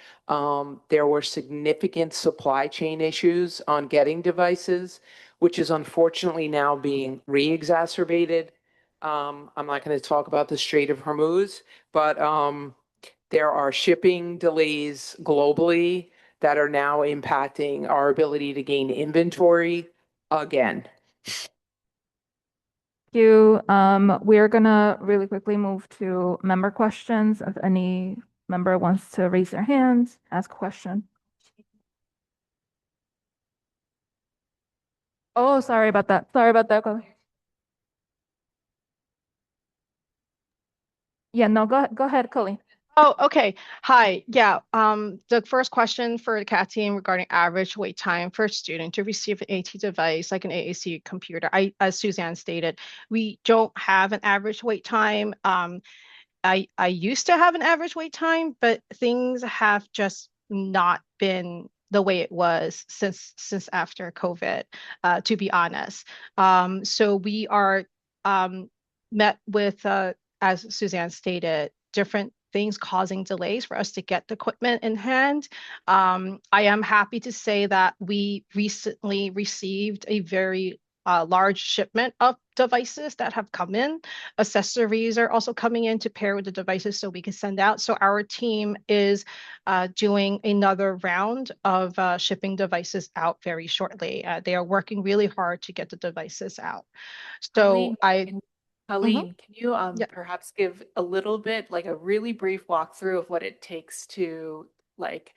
there were significant supply chain issues on getting devices, which is unfortunately now being re-exacerbated. I'm not going to talk about the Strait of Hormuz, but there are shipping delays globally that are now impacting our ability to gain inventory again. Thank you. We're gonna really quickly move to member questions. If any member wants to raise their hands, ask a question. Oh, sorry about that. Sorry about that. Yeah, no, go ahead, Colleen. Oh, okay. Hi. Yeah. The first question for the CAT team regarding average wait time for a student to receive an AT device like an AAC computer. As Suzanne stated, we don't have an average wait time. I used to have an average wait time, but things have just not been the way it was since after COVID, to be honest. So we are met with, as Suzanne stated, different things causing delays for us to get the equipment in hand. I am happy to say that we recently received a very large shipment of devices that have come in. Accessories are also coming in to pair with the devices so we can send out. So our team is doing another round of shipping devices out very shortly. They are working really hard to get the devices out. So Colleen, can you Yeah. perhaps give a little bit, like a really brief walkthrough of what it takes to like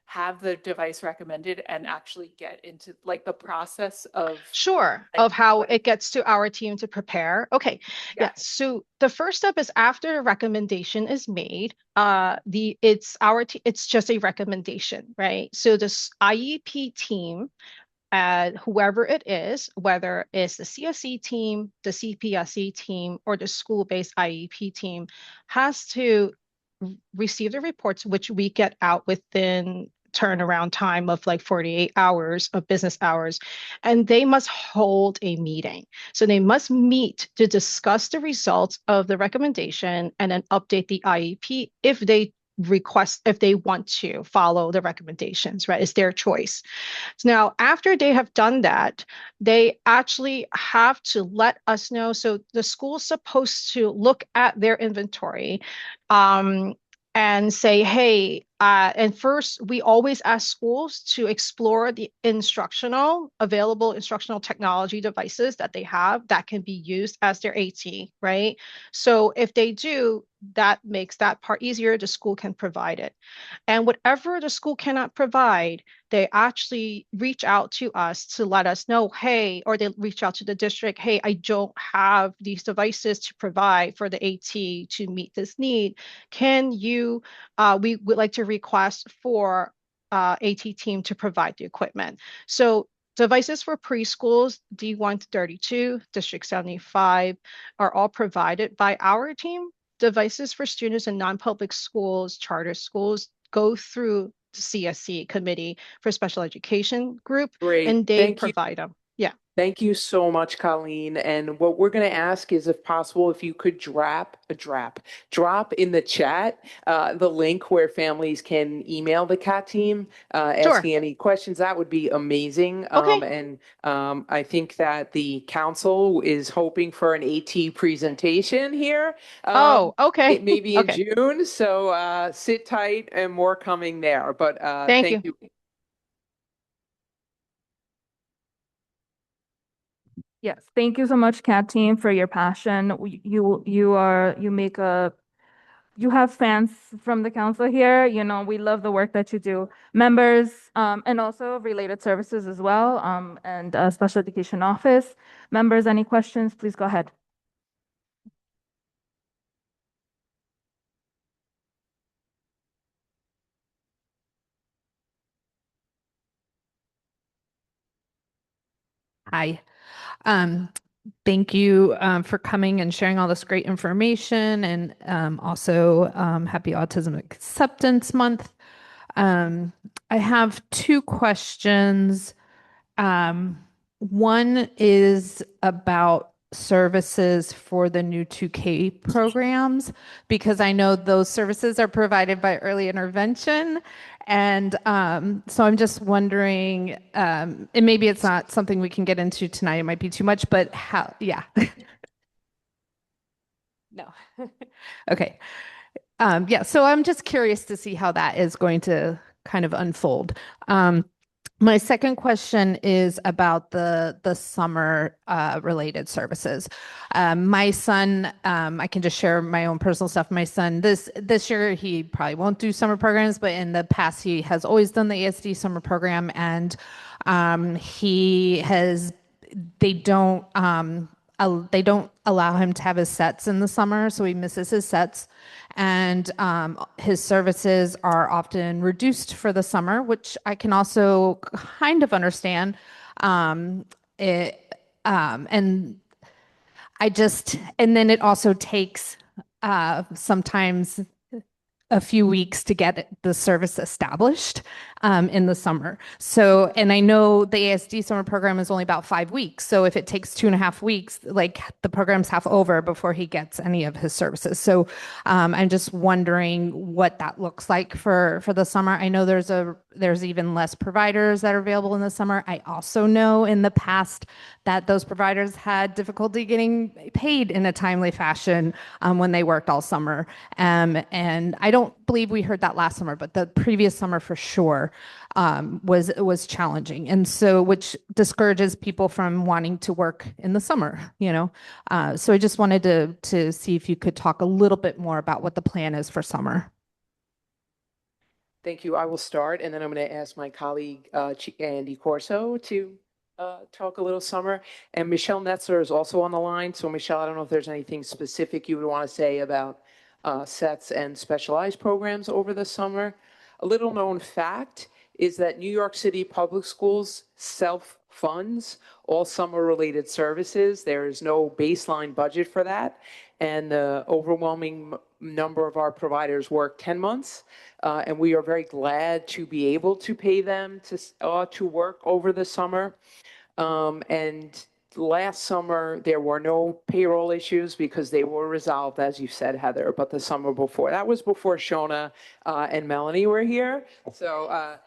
have the device recommended and actually get into like the process of Sure, like, of how it gets to our team to prepare. Okay. Yeah. Yeah. So the first step is after a recommendation is made, it's just a recommendation, right? So this IEP team, whoever it is, whether it's the CSE team, the CPSE team, or the school-based IEP team, has to receive the reports, which we get out within turnaround time of like 48 hours of business hours, and they must hold a meeting. So they must meet to discuss the results of the recommendation and then update the IEP if they want to follow the recommendations, right? It's their choice. Now, after they have done that, they actually have to let us know. So the school's supposed to look at their inventory and say, hey, and first, we always ask schools to explore the available instructional technology devices that they have that can be used as their AT, right? So if they do, that makes that part easier. The school can provide it. And whatever the school cannot provide, they actually reach out to us to let us know, hey, or they reach out to the district, hey, I don't have these devices to provide for the AT to meet this need. Can you, we would like to request for AT team to provide the equipment. So devices for preschools, D1 to 32, District 75, are all provided by our team. Devices for students in non-public schools, charter schools, go through the CSE committee for special education group, Great. and they Thank you. provide them. Yeah. Thank you so much, Colleen. And what we're going to ask is, if possible, if you could drop in the chat the link where families can email the CAT team asking any questions. That would be amazing. Okay. I think that the council is hoping for an AT presentation here. Okay. It may be in Okay. June, so sit tight and more coming there. But Thank you. Yes, thank you so much, CAT team, for your passion. You have fans from the council here. You know, we love the work that you do. Members, and also related services as well, and special education office. Members, any questions, please go ahead. Hi. Thank you for coming and sharing all this great information, and also happy Autism Acceptance Month. I have two questions. One is about services for the new 2K programs, because I know those services are provided by early intervention. And so I'm just wondering, and maybe it's not something we can get into tonight, it might be too much, but how, yeah. No. Okay. Yeah, so I'm just curious to see how that is going to kind of unfold. My second question is about the summer related services. My son, I can just share my own personal stuff. My son, this year, he probably won't do summer programs, but in the past, he has always done the ASD summer program, and they don't allow him to have his sets in the summer, so he misses his sets. And his services are often reduced for the summer, which I can also kind of understand. And then it also takes sometimes a few weeks to get the service established. in the summer. So, and I know the ASD summer program is only about 5 weeks. So if it takes 2.5 weeks, like the program's half over before he gets any of his services. So I'm just wondering what that looks like for the summer. I know there's even less providers that are available in the summer. I also know in the past that those providers had difficulty getting paid in a timely fashion when they worked all summer. And I don't believe we heard that last summer, but the previous summer for sure was challenging, and so which discourages people from wanting to work in the summer. So I just wanted to see if you could talk a little bit more about what the plan is for summer. Thank you. I will start, and then I'm going to ask my colleague Andy Corso to talk a little summer. And Michelle Netzler is also on the line. So Michelle, I don't know if there's anything specific you would want to say about sets and specialized programs over the summer. A little known fact is that New York City Public Schools self-funds all summer-related services. There is no baseline budget for that. And the overwhelming number of our providers work 10 months. And we are very glad to be able to pay them to work over the summer. And last summer, there were no payroll issues because they were resolved, as you said, Heather, but the summer before, that was before Shona and Melanie were here. So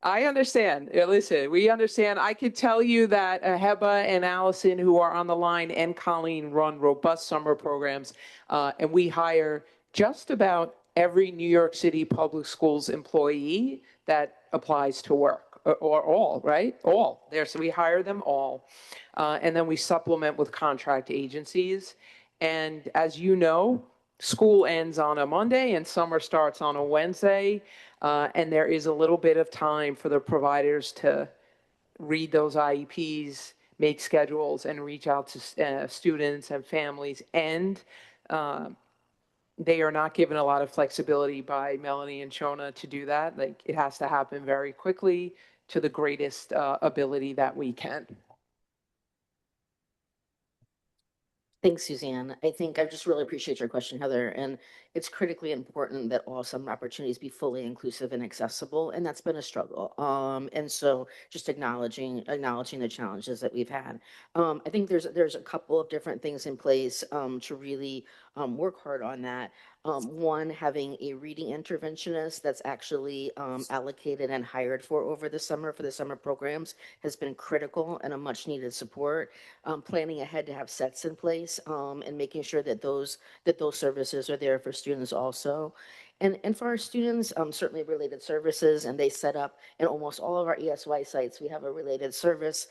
I understand. Listen, we understand. I could tell you that Heba and Allison, who are on the line, and Colleen run robust summer programs, and we hire just about every New York City Public Schools employee that applies to work, or all, right? All. There, so we hire them all, and then we supplement with contract agencies. And as you know, school ends on a Monday and summer starts on a Wednesday. And there is a little bit of time for the providers to read those IEPs, make schedules, and reach out to students and families. And they are not given a lot of flexibility by Melanie and Shona to do that. Like, it has to happen very quickly to the greatest ability that we can. Thanks, Suzanne. I think I just really appreciate your question, Heather. And it's critically important that all summer opportunities be fully inclusive and accessible. And that's been a struggle. And so just acknowledging the challenges that we've had. I think there's a couple of different things in place to really work hard on that. One, having a reading interventionist that's actually allocated and hired for over the summer for the summer programs has been critical and a much needed support. Planning ahead to have sets in place and making sure that those services are there for students also. And for our students, certainly related services, and they set up in almost all of our ESY sites, we have a related service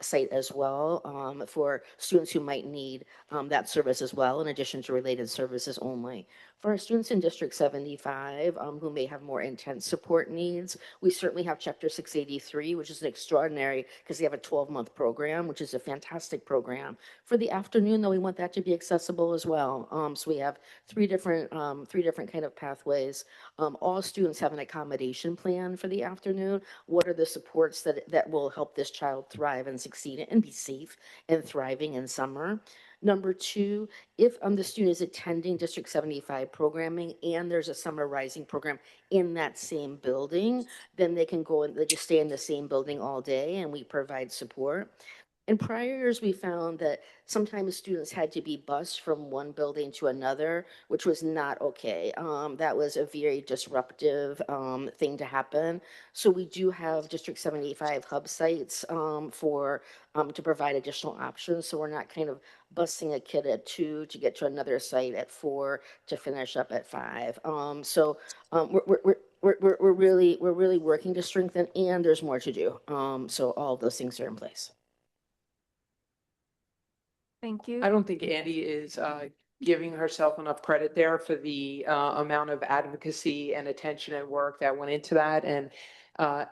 site as well for students who might need that service as well, in addition to related services only. For our students in District 75 who may have more intense support needs, we certainly have Chapter 683, which is an extraordinary, because they have a 12-month program, which is a fantastic program. For the afternoon, though, we want that to be accessible as well. So we have three different kind of pathways. All students have an accommodation plan for the afternoon. What are the supports that will help this child thrive and succeed and be safe and thriving in summer? Number two, if the student is attending District 75 programming and there's a summer rising program in that same building, then they can go and they just stay in the same building all day and we provide support. In prior years, we found that sometimes students had to be bused from one building to another, which was not okay. That was a very disruptive thing to happen. So we do have District 75 hub sites to provide additional options. So we're not kind of busing a kid at 2 to get to another site at 4 to finish up at 5. We're really working to strengthen, and there's more to do. So all of those things are in place. Thank you. I don't think Andy is giving herself enough credit there for the amount of advocacy and attention and work that went into that. And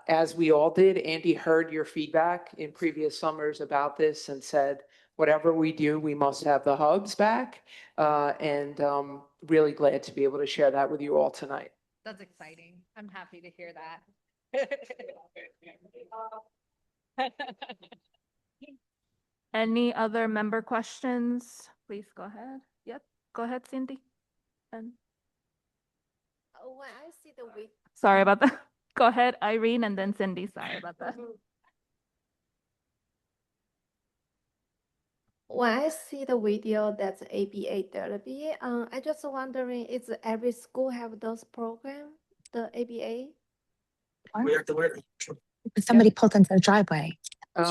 as we all did, Andy heard your feedback in previous summers about this and said, whatever we do, we must have the hubs back. And really glad to be able to share that with you all tonight. That's exciting. I'm happy to hear that. Any other member questions? Please go ahead. Yep, go ahead, Cindy. And When I see the week, sorry about that. Go ahead, Irene, and then Cindy. Sorry about that. When I see the video that's ABA therapy, I just wondering, is every school have those programs, the ABA? Somebody pulled into the driveway.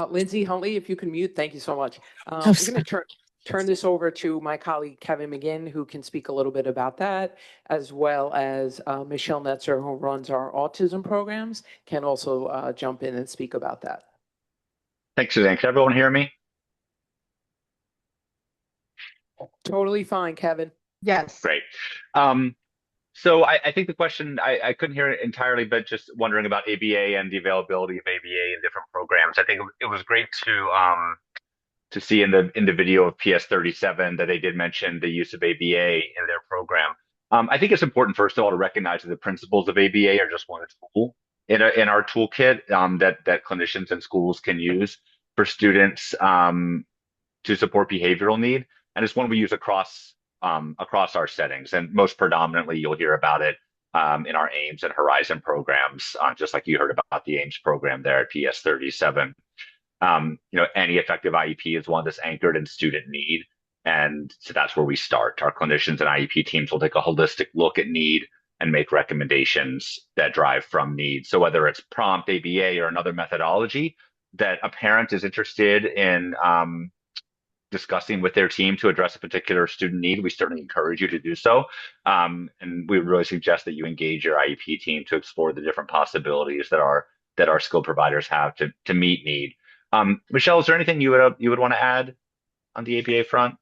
Lindsay Huntley, if you can mute, thank you so much. Oh, I'm sorry. going to turn this over to my colleague Kevin McGinn, who can speak a little bit about that, as well as Michelle Netzer, who runs our autism programs, can also jump in and speak about that. Thanks, Suzanne. Can everyone hear me? Totally fine, Kevin. Yes. Great. So I think the question, I couldn't hear it entirely, but just wondering about ABA and the availability of ABA in different programs. I think it was great to see in the video of PS37 that they did mention the use of ABA in their program. I think it's important, first of all, to recognize that the principles of ABA are just one tool in our toolkit that clinicians and schools can use for students to support behavioral need, and it's one we use across our settings. And most predominantly, you'll hear about it in our AIMS and Horizon programs, just like you heard about the AIMS program there at PS37. Any effective IEP is one that's anchored in student need. And so that's where we start. Our clinicians and IEP teams will take a holistic look at need and make recommendations that drive from need. So whether it's prompt, ABA, or another methodology that a parent is interested in discussing with their team to address a particular student need, we certainly encourage you to do so. And we would really suggest that you engage your IEP team to explore the different possibilities that our skill providers have to meet need. Michelle, is there anything you would want to add on the ABA front?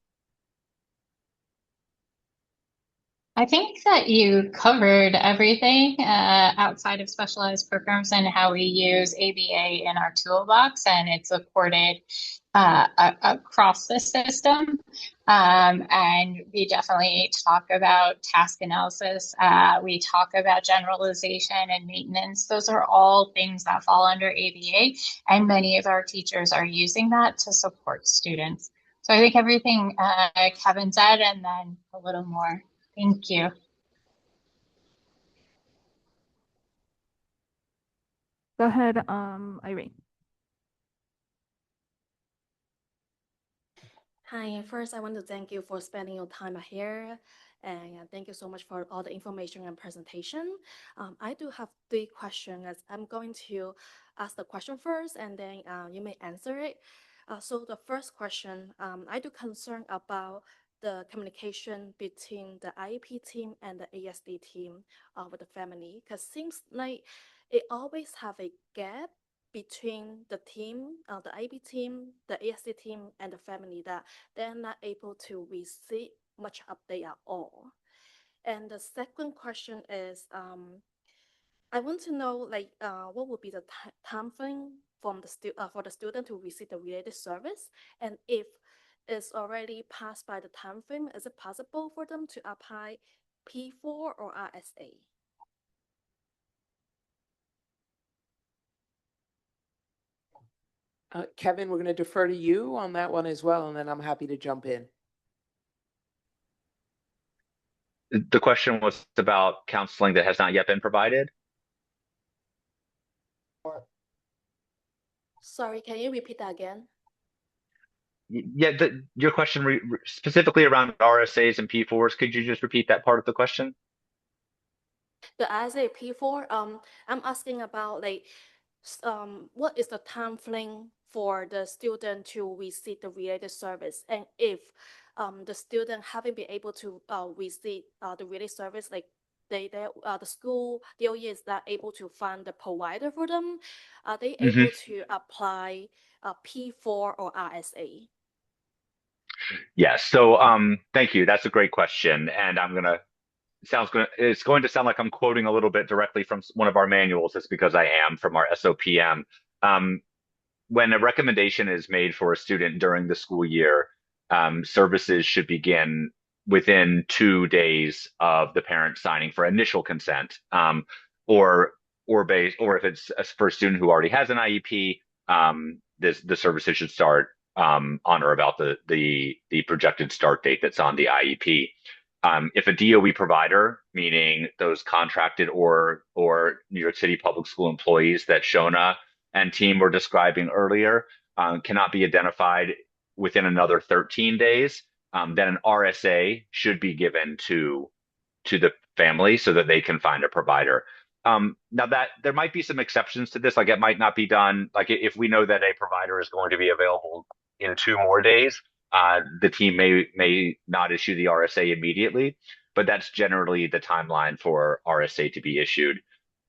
I think that you covered everything outside of specialized programs and how we use ABA in our toolbox, and it's supported across the system. And we definitely talk about task analysis. We talk about generalization and maintenance. Those are all things that fall under ABA, and many of our teachers are using that to support students. So I think everything Kevin said, and then a little more. Thank you. Go ahead, Irene. Hi, first I want to thank you for spending your time here, and thank you so much for all the information and presentation. I do have 3 questions. I'm going to ask the question first, and then you may answer it. So the first question, I do concern about the communication between the IEP team and the ASD team with the family, because seems like it always have a gap between the team, the IB team, the ASD team, and the family, that they're not able to receive much update at all. And the second question is, I want to know, like, what would be the time frame from for the student to receive the related service, and if it's already passed by the time frame, is it possible for them to apply P4 or RSA? Kevin, we're going to defer to you on that one as well, and then I'm happy to jump in. The question was about counseling that has not yet been provided. Sorry, can you repeat that again? Yeah, your question specifically around RSAs and P4s, could you just repeat that part of the question? The RSA P4, I'm asking about, like, what is the time frame for the student to receive the related service, and if the student haven't been able to receive the related service, like the school, the OE is not able to find the provider for them, are they able to apply P4 or RSA? Yes. So thank you. That's a great question, and it's going to sound like I'm quoting a little bit directly from one of our manuals. It's because I am from our SOPM. When a recommendation is made for a student during the school year, services should begin within 2 days of the parent signing for initial consent, or if it's for a student who already has an IEP, the services should start on or about the projected start date that's on the IEP. If a DOE provider, meaning those contracted or New York City public school employees that Shona and team were describing earlier, cannot be identified within another 13 days, then an RSA should be given to the family so that they can find a provider. Now that there might be some exceptions to this, like it might not be done, like if we know that a provider is going to be available in 2 more days, the team may not issue the RSA immediately, but that's generally the timeline for RSA to be issued.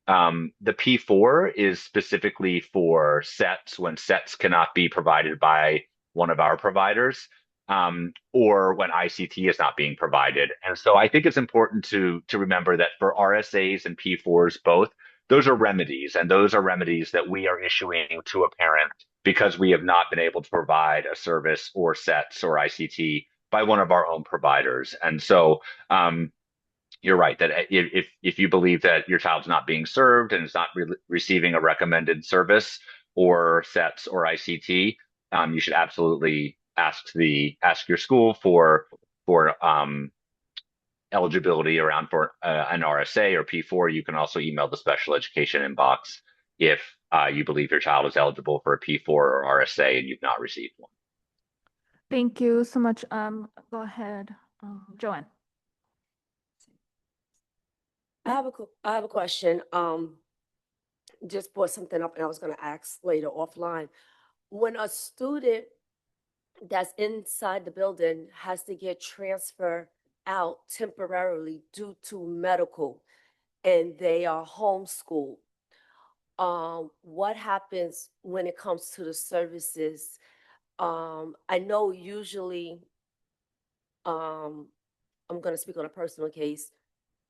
The P4 is specifically for sets when sets cannot be provided by one of our providers, or when ICT is not being provided. And so I think it's important to remember that for RSAs and P4s both, those are remedies, and those are remedies that we are issuing to a parent because we have not been able to provide a service or sets or ICT by one of our own providers. And so you're right that if you believe that your child's not being served and is not receiving a recommended service or sets or ICT, you should absolutely ask your school for eligibility around for an RSA or P4. You can also email the special education inbox if you believe your child is eligible for a P4 or RSA and you've not received one. Thank you so much. Go ahead, Joanne. I have a question. Just brought something up and I was going to ask later offline. When a student that's inside the building has to get transferred out temporarily due to medical and they are homeschooled, what happens when it comes to the services? I know usually, I'm going to speak on a personal case.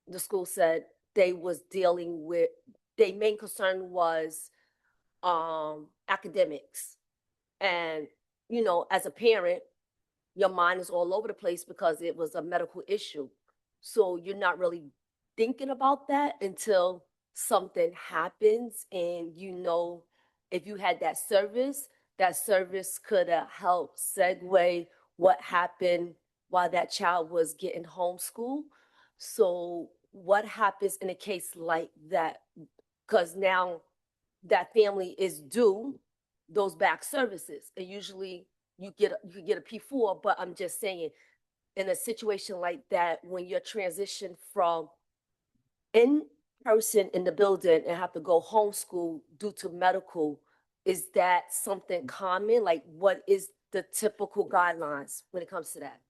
The school said they was dealing with, their main concern was academics. And, you know, as a parent, your mind is all over the place because it was a medical issue. So you're not really thinking about that until something happens. And, you know, if you had that service could have helped segue what happened while that child was getting homeschooled. So what happens in a case like that? Because now that family is due those back services. And usually you get a P4, but I'm just saying in a situation like that, when you're transitioned from in person in the building and have to go homeschool due to medical, is that something common? Like what is the typical guidelines when it comes to that?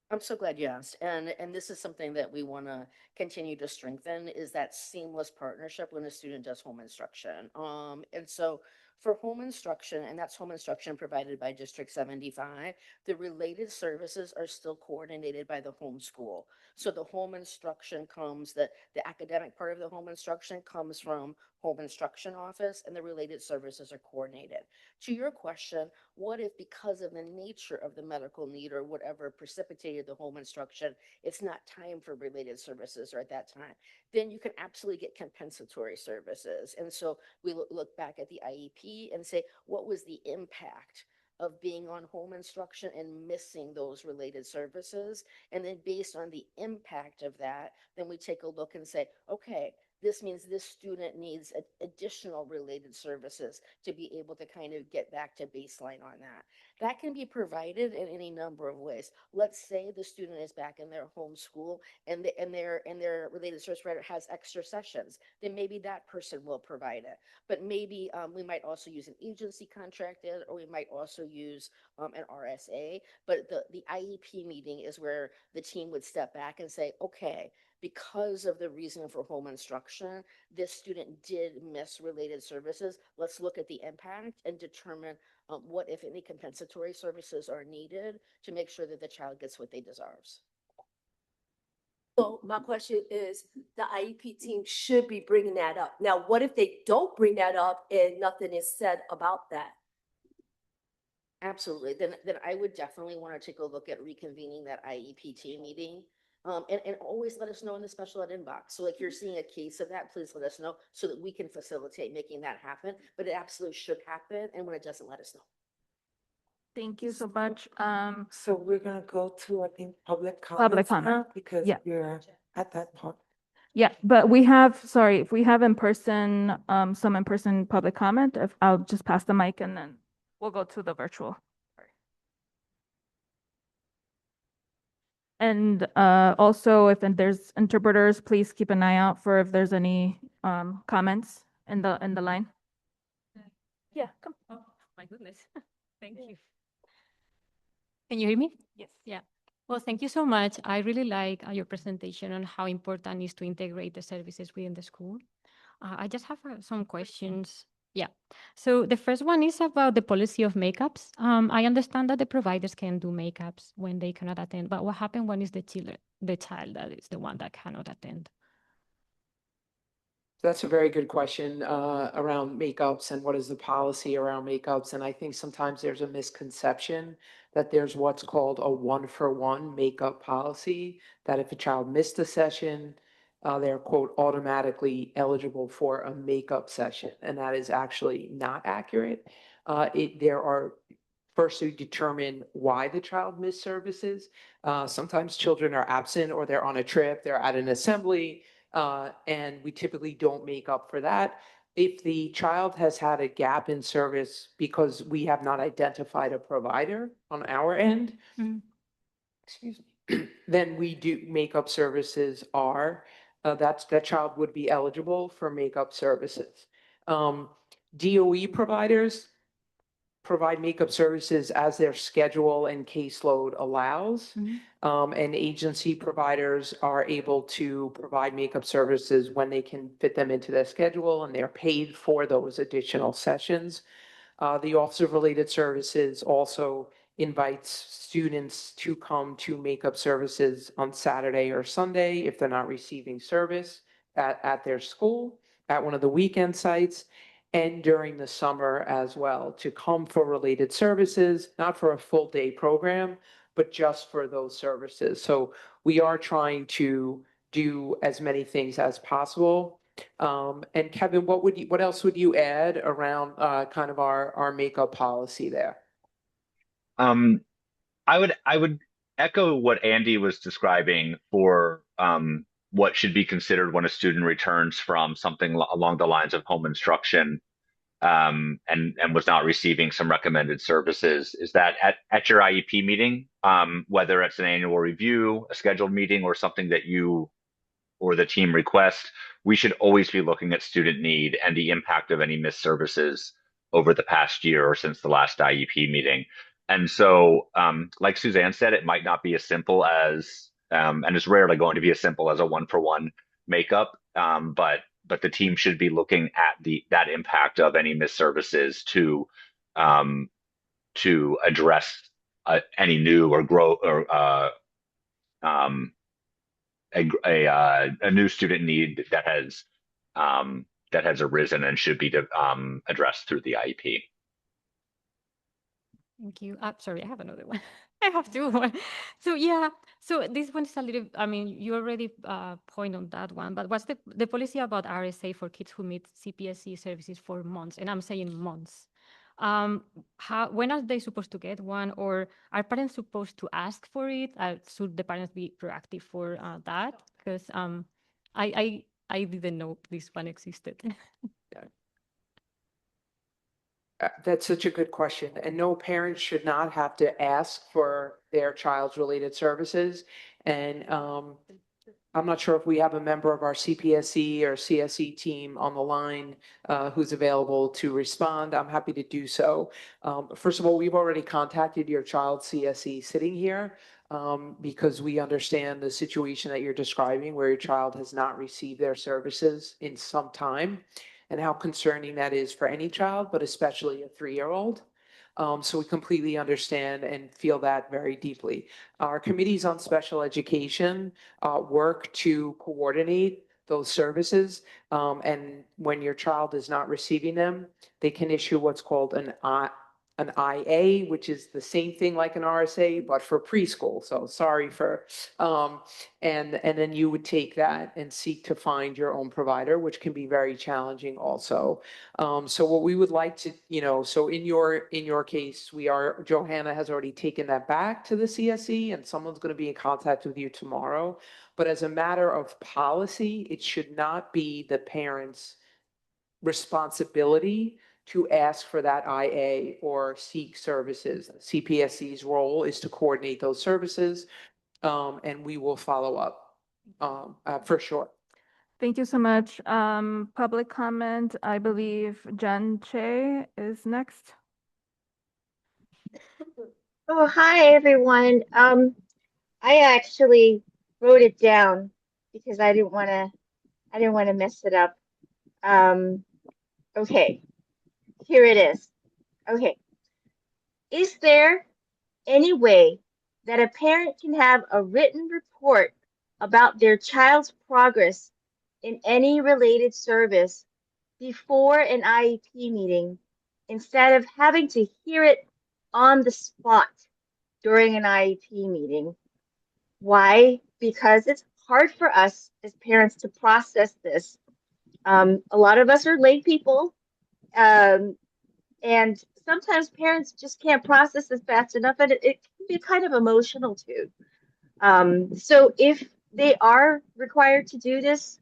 I'm so glad you asked. And this is something that we want to continue to strengthen is that seamless partnership when a student does home instruction. And so for home instruction, and that's home instruction provided by District 75, the related services are still coordinated by the home school. So the home instruction comes, the academic part of the home instruction comes from home instruction office, and the related services are coordinated. To your question, what if because of the nature of the medical need or whatever precipitated the home instruction, it's not time for related services or at that time? Then you can absolutely get compensatory services. And so we look back at the IEP and say, what was the impact of being on home instruction and missing those related services? And then based on the impact of that, then we take a look and say, okay, this means this student needs additional related services to be able to kind of get back to baseline on that. That can be provided in any number of ways. Let's say the student is back in their home school and their related service provider has extra sessions, then maybe that person will provide it. But maybe we might also use an agency contracted, or we might also use an RSA. But the IEP meeting is where the team would step back and say, okay, because of the reason for home instruction, this student did miss related services. Let's look at the impact and determine what, if any, compensatory services are needed to make sure that the child gets what they deserves. So my question is, the IEP team should be bringing that up. Now, what if they don't bring that up and nothing is said about that? Absolutely. Then I would definitely want to take a look at reconvening that IEP team meeting. And always let us know in the special ed inbox. So if you're seeing a case of that, please let us know so that we can facilitate making that happen. But it absolutely should happen. And when it doesn't, let us know. Thank you so much. So we're gonna go to, I think, public Public comments comment. now because Yeah. we're at that part. Yeah, but we have, sorry, if we have in person, some in-person public comment, if I'll just pass the mic and then we'll go to the virtual. And also, if there's interpreters, please keep an eye out for if there's any comments in the line. Yeah, come. Oh, my goodness. Thank you. Can you hear me? Yes. Yeah. Well, thank you so much. I really like your presentation on how important it is to integrate the services within the school. I just have some questions. Yeah. So the first one is about the policy of makeups. I understand that the providers can do makeups when they cannot attend, but what happens when it's the child that is the one that cannot attend? That's a very good question around makeups and what is the policy around makeups. And I think sometimes there's a misconception that there's what's called a one-for-one makeup policy, that if a child missed a session, they're quote automatically eligible for a makeup session. And that is actually not accurate. There are first to determine why the child missed services. Sometimes children are absent or they're on a trip, they're at an assembly, and we typically don't make up for that. If the child has had a gap in service because we have not identified a provider on our end, excuse me, then we do makeup services are, that child would be eligible for makeup services. DOE providers provide makeup services as their schedule and caseload allows. And agency providers are able to provide makeup services when they can fit them into their schedule and they're paid for those additional sessions. The Office of Related Services also invites students to come to makeup services on Saturday or Sunday if they're not receiving service at their school, at one of the weekend sites, and during the summer as well, to come for related services, not for a full day program, but just for those services. So we are trying to do as many things as possible. And Kevin, what else would you add around kind of our makeup policy there? I would echo what Andy was describing for what should be considered when a student returns from something along the lines of home instruction and was not receiving some recommended services. Is that at your IEP meeting, whether it's an annual review, a scheduled meeting, or something that you or the team request, we should always be looking at student need and the impact of any missed services over the past year or since the last IEP meeting. And so, like Suzanne said, it might not be as simple as, and it's rarely going to be as simple as a one-for-one makeup, but the team should be looking at that impact of any missed services to address any new or grow or a new student need that has arisen and should be addressed through the IEP. Thank you. Sorry, I have another one. I have two. So yeah, so this one is a little, I mean, you already point on that one, but what's the policy about RSA for kids who meet CPSE services for months? And I'm saying months. When are they supposed to get one, or are parents supposed to ask for it? Should the parents be proactive for that? Because I didn't know this one existed. That's such a good question. And no parent should not have to ask for their child's related services. And I'm not sure if we have a member of our CPSE or CSE team on the line who's available to respond. I'm happy to do so. First of all, we've already contacted your child's CSE sitting here because we understand the situation that you're describing where your child has not received their services in some time and how concerning that is for any child, but especially a 3-year-old. So we completely understand and feel that very deeply. Our committees on special education work to coordinate those services. And when your child is not receiving them, they can issue what's called an an IA, which is the same thing like an RSA, but for preschool. So sorry for, and then you would take that and seek to find your own provider, which can be very challenging also. So what we would like to, so in your case, Johanna has already taken that back to the CSE, and someone's going to be in contact with you tomorrow. But as a matter of policy, it should not be the parents' responsibility to ask for that IA or seek services. CPSC's role is to coordinate those services, and we will follow up for sure. Thank you so much. Public comment, I believe Jen Che is next. Oh, hi everyone. I actually wrote it down because I didn't want to mess it up. Okay, here it is. Okay. Is there any way that a parent can have a written report about their child's progress in any related service before an IEP meeting instead of having to hear it on the spot during an IEP meeting? Why? Because it's hard for us as parents to process this. A lot of us are lay people, and sometimes parents just can't process this fast enough, and it can be kind of emotional too. So if they are required to do this,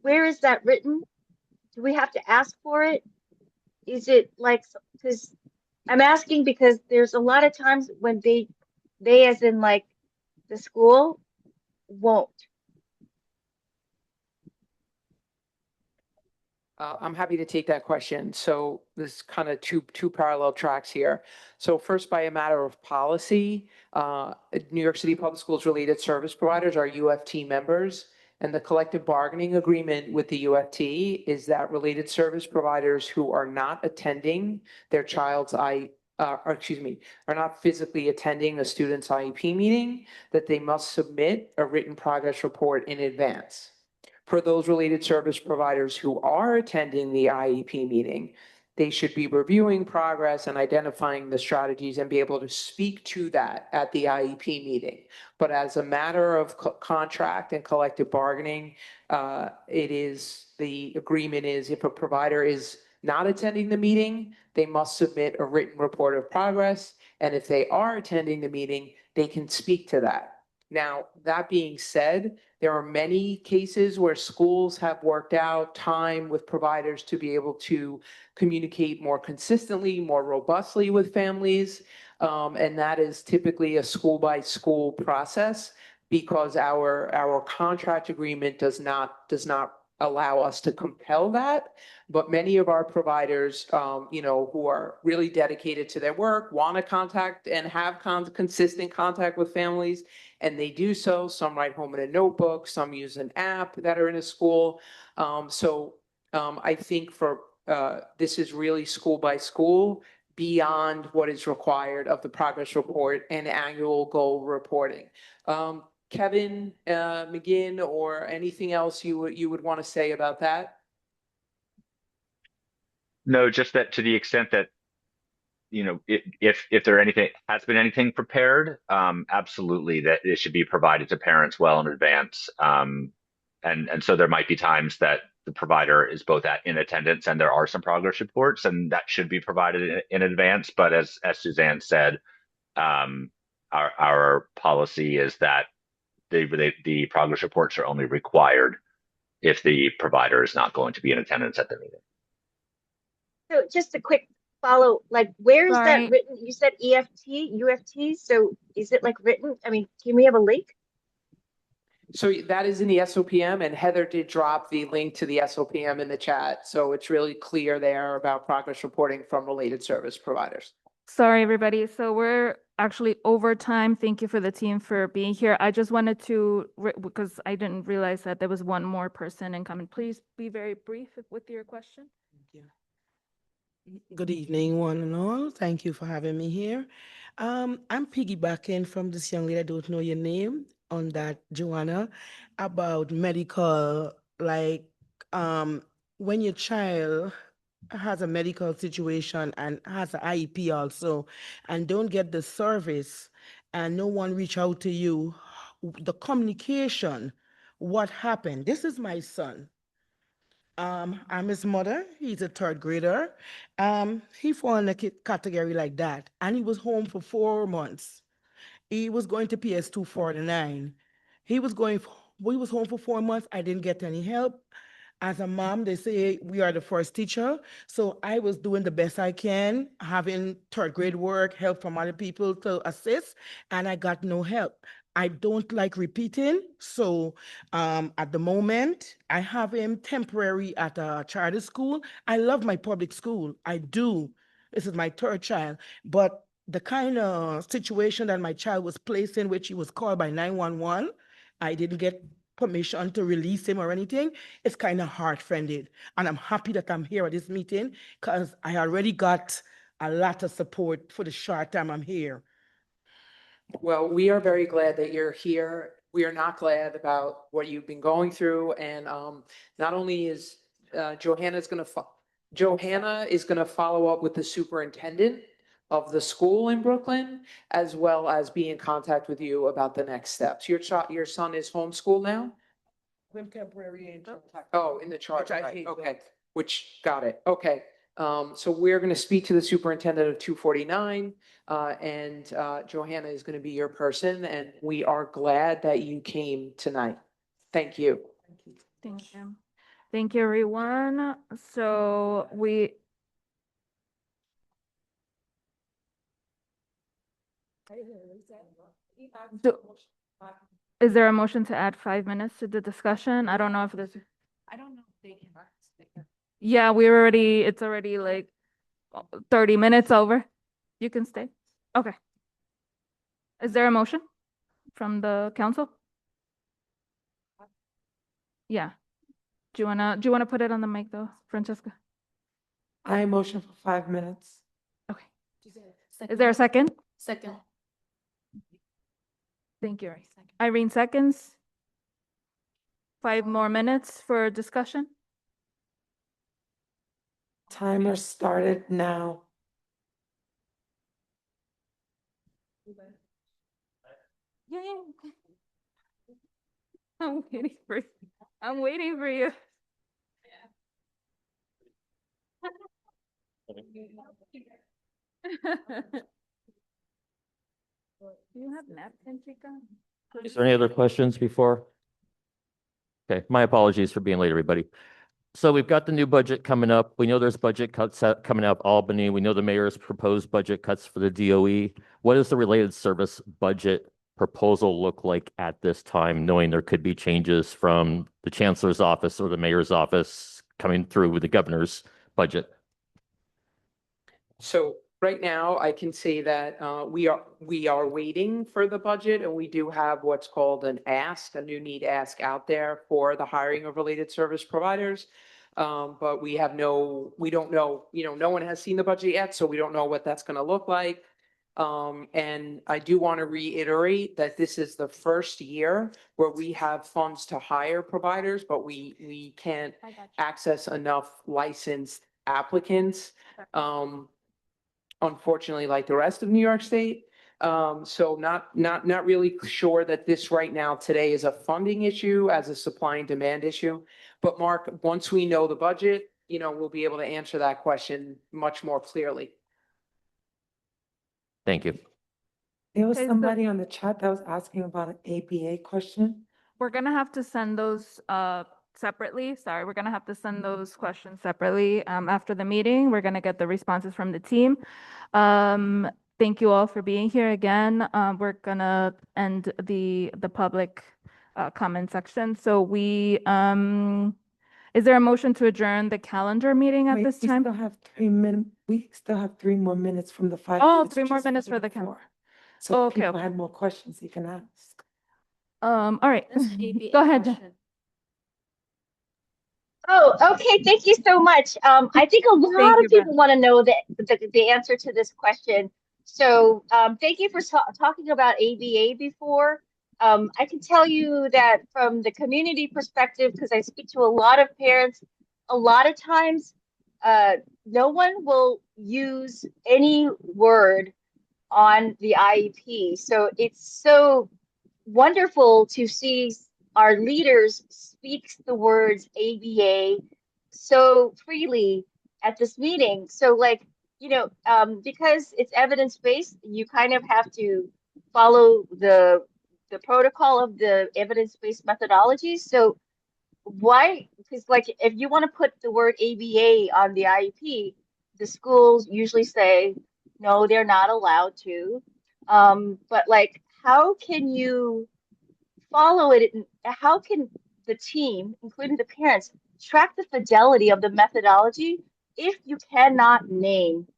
where is that written? Do we have to ask for it? Is it like, because I'm asking because there's a lot of times when they as in like the school won't. I'm happy to take that question. So there's kind of two parallel tracks here. So first, by a matter of policy, New York City Public Schools related service providers are UFT members, and the collective bargaining agreement with the UFT is that related service providers who are not attending their child's are not physically attending a student's IEP meeting, that they must submit a written progress report in advance. For those related service providers who are attending the IEP meeting, they should be reviewing progress and identifying the strategies and be able to speak to that at the IEP meeting. But as a matter of contract and collective bargaining, the agreement is if a provider is not attending the meeting, they must submit a written report of progress. And if they are attending the meeting, they can speak to that. Now, that being said, there are many cases where schools have worked out time with providers to be able to communicate more consistently, more robustly with families. And that is typically a school by school process because our contract agreement does not allow us to compel that. But many of our providers, who are really dedicated to their work, want to contact and have consistent contact with families, and they do so. Some write home in a notebook, some use an app that are in a school. I think this is really school by school beyond what is required of the progress report and annual goal reporting. Kevin, McGinn, or anything else you would want to say about that? No, just that to the extent that, if there has been anything prepared, absolutely that it should be provided to parents well in advance. And so there might be times that the provider is both in attendance and there are some progress reports, and that should be provided in advance. But as Suzanne said, our policy is that the progress reports are only required if the provider is not going to be in attendance at the meeting. So just a quick follow, like where is that Sorry. written? You said EFT, UFT. So is it like written? I mean, can we have a link? So that is in the SOPM, and Heather did drop the link to the SOPM in the chat. So it's really clear there about progress reporting from related service providers. Sorry, everybody. So we're actually over time. Thank you for the team for being here. I just wanted to, because I didn't realize that there was one more person in comment. Please be very brief with your question. Good evening, one and all. Thank you for having me here. I'm piggybacking from this young lady, I don't know your name, on that, Joanna, about medical, like when your child has a medical situation and has an IEP also, and don't get the service, and no one reach out to you, the communication, what happened? This is my son. I'm his mother. He's a third grader. He fall in a category like that, and he was home for 4 months. He was going to PS 249. He was going. We was home for 4 months. I didn't get any help. As a mom, they say we are the first teacher. So I was doing the best I can, having third grade work, help from other people to assist, and I got no help. I don't like repeating. So at the moment, I have him temporary at a charter school. I love my public school. I do. This is my third child. But the kind of situation that my child was placed in, which he was called by 911, I didn't get permission to release him or anything. It's kind of heart-friended. And I'm happy that I'm here at this meeting because I already got a lot of support for the short time I'm here. Well, we are very glad that you're here. We are not glad about what you've been going through. And not only is Johanna is going to follow up with the superintendent of the school in Brooklyn, as well as be in contact with you about the next steps. Your son is homeschooled now? I'm temporary in Oh, in the charge, Which I right, hate, okay, got it, okay. So we're gonna speak to the superintendent of 249, and Johanna is gonna be your person, and we are glad that you came tonight. Thank you. Thank you. Thank you, everyone. So is there a motion to add 5 minutes to the discussion? I don't know if there's. I don't know if they can. Yeah, it's already like 30 minutes over. You can stay. Okay. Is there a motion from the council? Yeah. Do you wanna put it on the mic though, Francesca? I motion for 5 minutes. Okay. Is there a second? Second. Thank you. Irene seconds. 5 more minutes for discussion. Timer started now. Yeah. I'm waiting for you. I'm waiting for you. Do you have napkins, Chica? Is there any other questions before? Okay, my apologies for being late, everybody. So we've got the new budget coming up. We know there's budget cuts coming up Albany. We know the mayor's proposed budget cuts for the DOE. What does the related service budget proposal look like at this time, knowing there could be changes from the chancellor's office or the mayor's office coming through with the governor's budget? So right now, I can say that we are waiting for the budget, and we do have what's called a new need ask out there for the hiring of related service providers. But we don't know, no one has seen the budget yet, so we don't know what that's going to look like. And I do want to reiterate that this is the first year where we have funds to hire providers, but we can't access enough licensed applicants. Unfortunately, like the rest of New York State. So not really sure that this right now today is a funding issue as a supply and demand issue. But Mark, once we know the budget, we'll be able to answer that question much more clearly. Thank you. There was Okay, somebody on the chat that was asking about an ABA question. We're gonna have to send those separately. Sorry, we're gonna have to send those questions separately after the meeting. We're gonna get the responses from the team. Thank you all for being here again. We're gonna end the public comment section. So is there a motion to adjourn the calendar meeting at this time? We still have 3 more minutes from the 5 Oh, minutes 3 more just minutes for the before. calendar. So Okay, people okay. had more questions you can ask. All right. That's ABA Go ahead. question. Oh, okay. Thank you so much. I think a lot you, of people want to know the answer to this question. So thank you for talking about ABA before. I can tell you that from the community perspective, because I speak to a lot of parents, a lot of times no one will use any word on the IEP. So it's so wonderful to see our leaders speak the words ABA so freely at this meeting. So like, because it's evidence-based, you kind of have to follow the protocol of the evidence-based methodology. So why? Because like if you want to put the word ABA on the IEP, the schools usually say no, they're not allowed to. But like, how can you follow it? How can the team, including the parents, track the fidelity of the methodology if you cannot name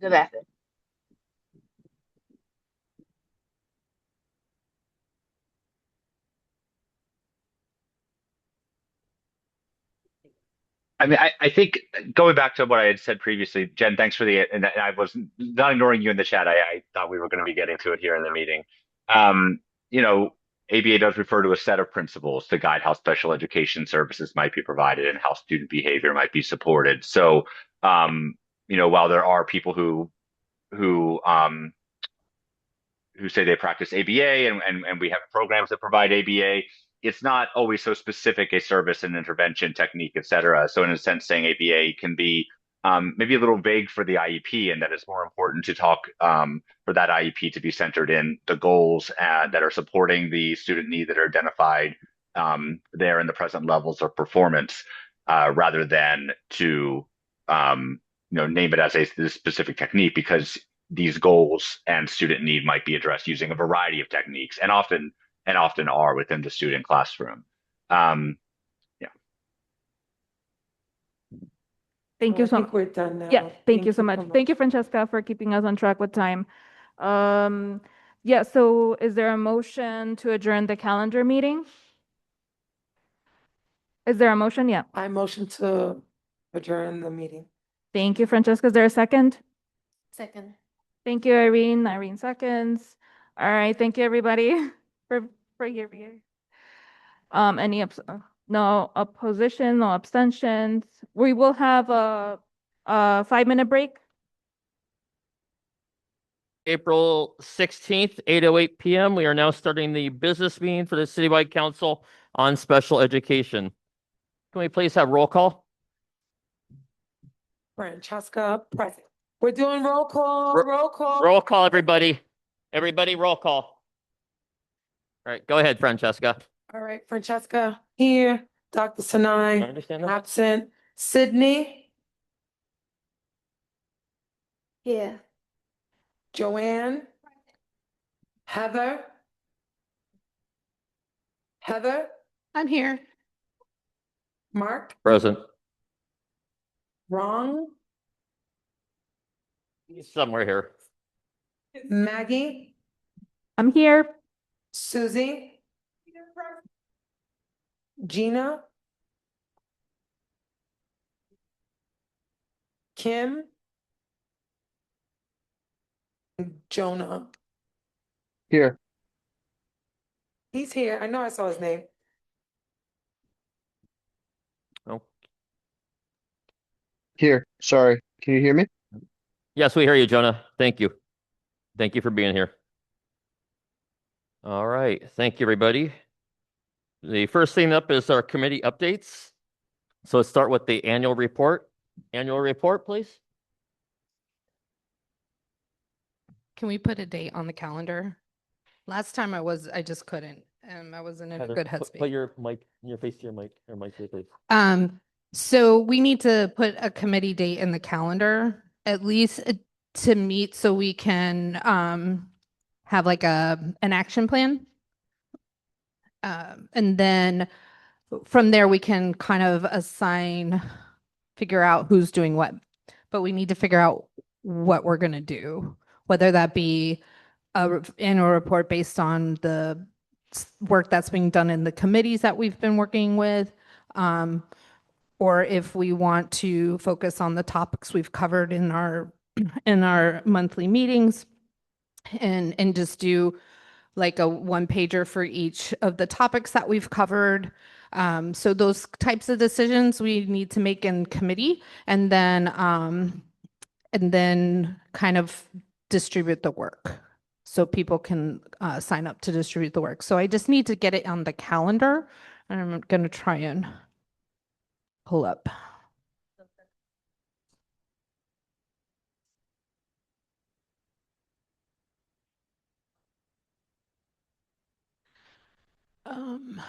the method? I mean, I think going back to what I had said previously, Jen, thanks for and I was not ignoring you in the chat. I thought we were going to be getting to it here in the meeting. Um, you know, ABA does refer to a set of principles to guide how special education services might be provided and how student behavior might be supported. So, while there are people who who say they practice ABA and we have programs that provide ABA, it's not always so specific a service and intervention technique, et cetera. So in a sense, saying ABA can be maybe a little vague for the IEP, and that it's more important to talk for that IEP to be centered in the goals that are supporting the student need that are identified there in the present levels of performance, rather than to name it as a specific technique, because these goals and student need might be addressed using a variety of techniques, and often are within the student classroom. Yeah. Thank you I so think we're done now. Yeah, thank you so much. Thank you, Francesca, for keeping us on track with time. Yeah, so is there a motion to adjourn the calendar meeting? Is there a motion? Yeah. I motion to adjourn the meeting. Thank you, Francesca. Is there a second? Second. Thank you, Irene. Irene seconds. All right, thank you, everybody, for your view. No opposition, no abstentions. We will have a 5-minute break. April 16th, 8:08 p.m. We are now starting the business meeting for the Citywide Council on Special Education. Can we please have roll call? Francesca, present. We're doing roll call, roll call. Roll call, everybody. Everybody, roll call. All right, go ahead, Francesca. All right, Francesca, here. Dr. Sinai, absent. Sydney? Here. Joanne? Heather? Heather? I'm here. Mark? Present. Wrong? He's somewhere here. Maggie? I'm here. Susie? Gina? Kim? Jonah? Here. He's here. I know I saw his name. Oh. Here. Sorry. Can you hear me? Yes, we hear you, Jonah. Thank you. Thank you for being here. All right. Thank you, everybody. The first thing up is our committee updates. So let's start with the annual report. Annual report, please. Can we put a date on the calendar? Last time I just couldn't. I wasn't in a Heather, good put headspace. your mic, your face to your mic, or mic to your face. So we need to put a committee date in the calendar, at least to meet so we can have like an action plan. And then from there we can kind of figure out who's doing what. But we need to figure out what we're going to do, whether that be an annual report based on the work that's being done in the committees that we've been working with, or if we want to focus on the topics we've covered in our monthly meetings, and just do like a 1-pager for each of the topics that we've covered. So those types of decisions we need to make in committee and then kind of distribute the work so people can sign up to distribute the work. So I just need to get it on the calendar, and I'm going to try and pull up. Um,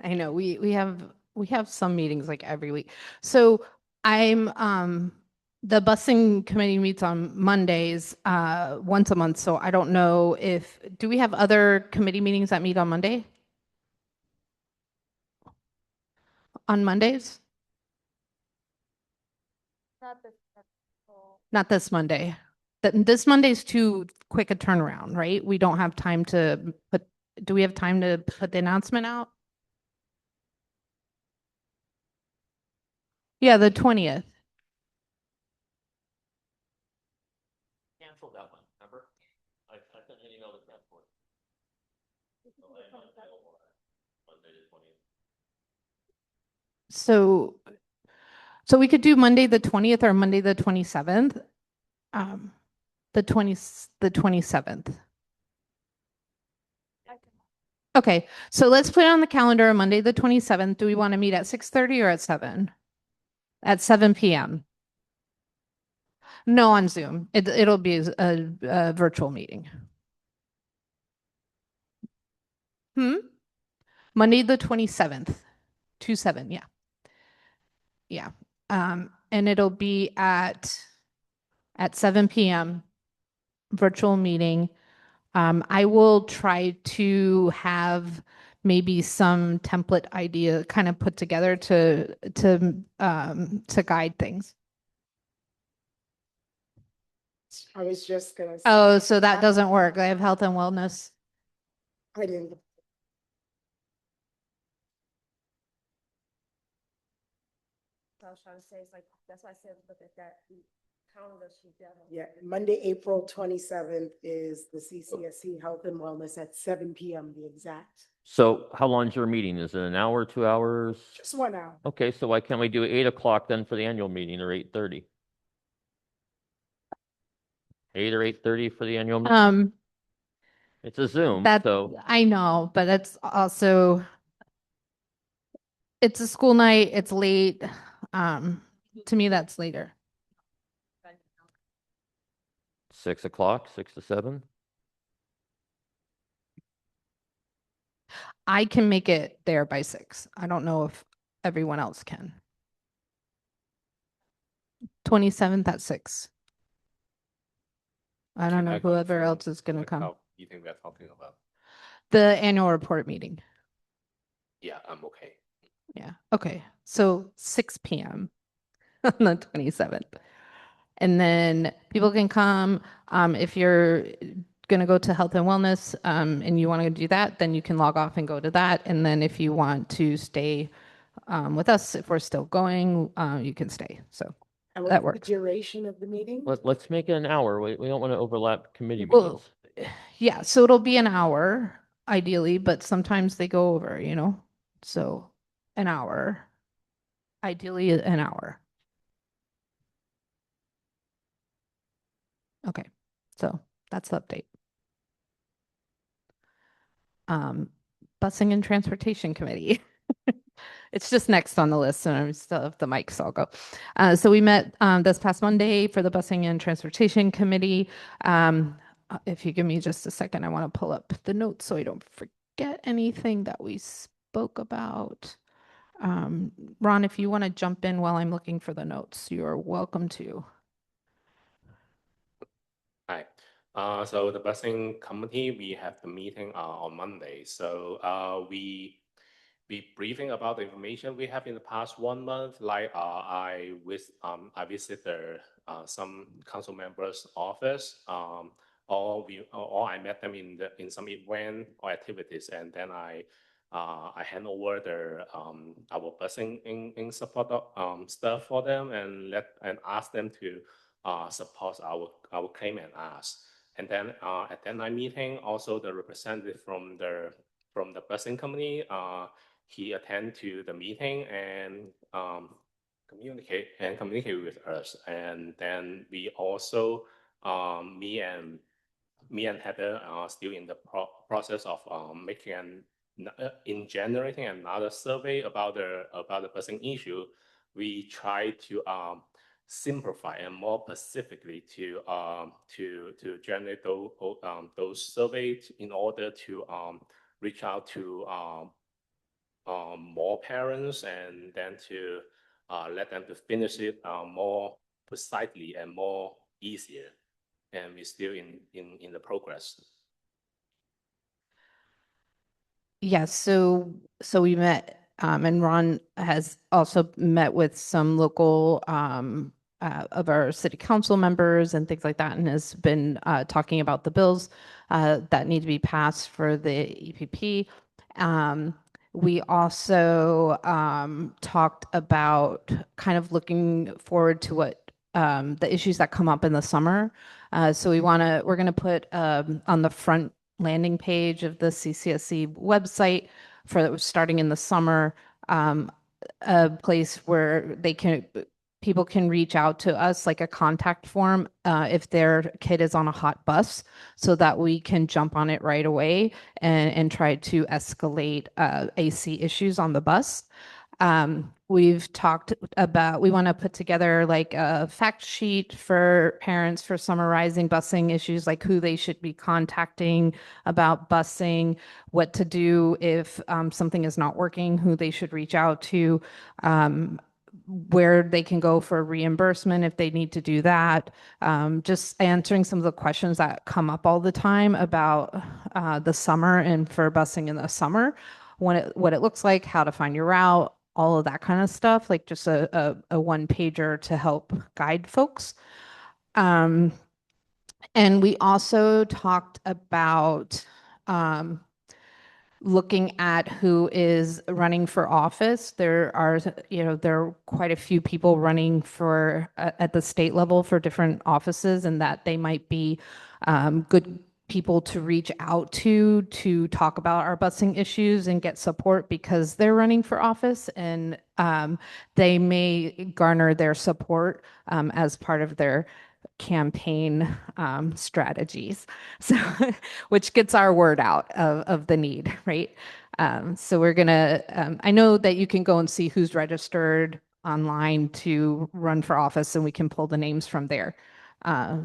I know we have some meetings like every week. So I'm the busing committee meets on Mondays once a month. So I don't know if do we have other committee meetings that meet on Monday? On Mondays? Not this Monday. This Monday's too quick a turnaround, right? We don't have time to put, do we have time to put the announcement out? Yeah, the 20th. Cancel that one, remember? I sent an email to transport. Monday the 20th. So we could do Monday the 20th or Monday the 27th. The 27th. Okay, so let's put it on the calendar Monday the 27th. Do we want to meet at 6:30 or at 7? At 7 p.m. No, on Zoom. It'll be a virtual meeting. Monday the 27th. 27, yeah. Yeah. And it'll be at 7 p.m. virtual meeting. I will try to have maybe some template idea kind of put together to guide things. I was just gonna say. Oh, so that doesn't work. I have health and wellness. I didn't. I was trying to say, it's like, that's why I said, look at that calendar sheet there. Yeah, Monday, April 27th is the CCSE Health and Wellness at 7 p.m. the exact. So how long is your meeting? Is it an hour, 2 hours? Just 1 hour. Okay, so why can't we do 8 o'clock then for the annual meeting or 8:30? 8 or 8:30 for the annual meeting? It's a Zoom, so I know, but it's a school night, it's late. To me, that's later. 6 o'clock, 6 to 7. I can make it there by 6. I don't know if everyone else can. 27th at 6. I don't know whoever else is going to come. You think we're talking about? The annual report meeting. Yeah, I'm okay. Yeah. Okay. So 6 p.m. on the 27th. And then people can come. If you're going to go to health and wellness and you want to do that, then you can log off and go to that. And then if you want to stay with us, if we're still going, you can stay. So And that what's works. the duration of the meeting? Let's make it an hour. We don't want to overlap committee Well, meetings. yeah, so it'll be an hour ideally, but sometimes they go over, you know? So an hour, ideally an hour. Okay, so that's the update. Busing and Transportation Committee. It's just next on the list, and I still have the mic, so I'll go. So we met this past Monday for the Busing and Transportation Committee. If you give me just a second, I want to pull up the notes so I don't forget anything that we spoke about. Ron, if you want to jump in while I'm looking for the notes, you're welcome to. Hi. So the busing committee, we have the meeting on Monday. So we briefing about the information we have in the past 1 month. Like I visit some council members' office. Or I met them in some event or activities, and then I hand over our busing in support of, stuff for them and ask them to support our claim and ask. And then at that night meeting, also the representative from the busing company, he attend to the meeting and communicate with us. And then we also me and Heather are still in the process of in generating another survey about the busing issue. We try to simplify and more specifically to generate those surveys in order to reach out to more parents and then to let them to finish it more precisely and more easier. And we're still in the progress. Yes, so we met, and Ron has also met with some local of our city council members and things like that, and has been talking about the bills that need to be passed for the EPP. We also talked about kind of looking forward to what the issues that come up in the summer. So we're gonna put on the front landing page of the CCSE website for starting in the summer, a place where people can reach out to us, like a contact form, if their kid is on a hot bus, so that we can jump on it right away and try to escalate AC issues on the bus. We've talked about, we want to put together like a fact sheet for parents for summarizing busing issues, like who they should be contacting about busing, what to do if something is not working, who they should reach out to, where they can go for reimbursement if they need to do that. Just answering some of the questions that come up all the time about the summer and for busing in the summer, what it looks like, how to find your route, all of that kind of stuff, like just a one pager to help guide folks. And we also talked about looking at who is running for office. There are quite a few people running for at the state level for different offices, and that they might be good people to reach out to talk about our busing issues and get support because they're running for office, and they may garner their support as part of their campaign strategies. So, which gets our word out of the need, right? So we're gonna, I know that you can go and see who's registered online to run for office, and we can pull the names from there.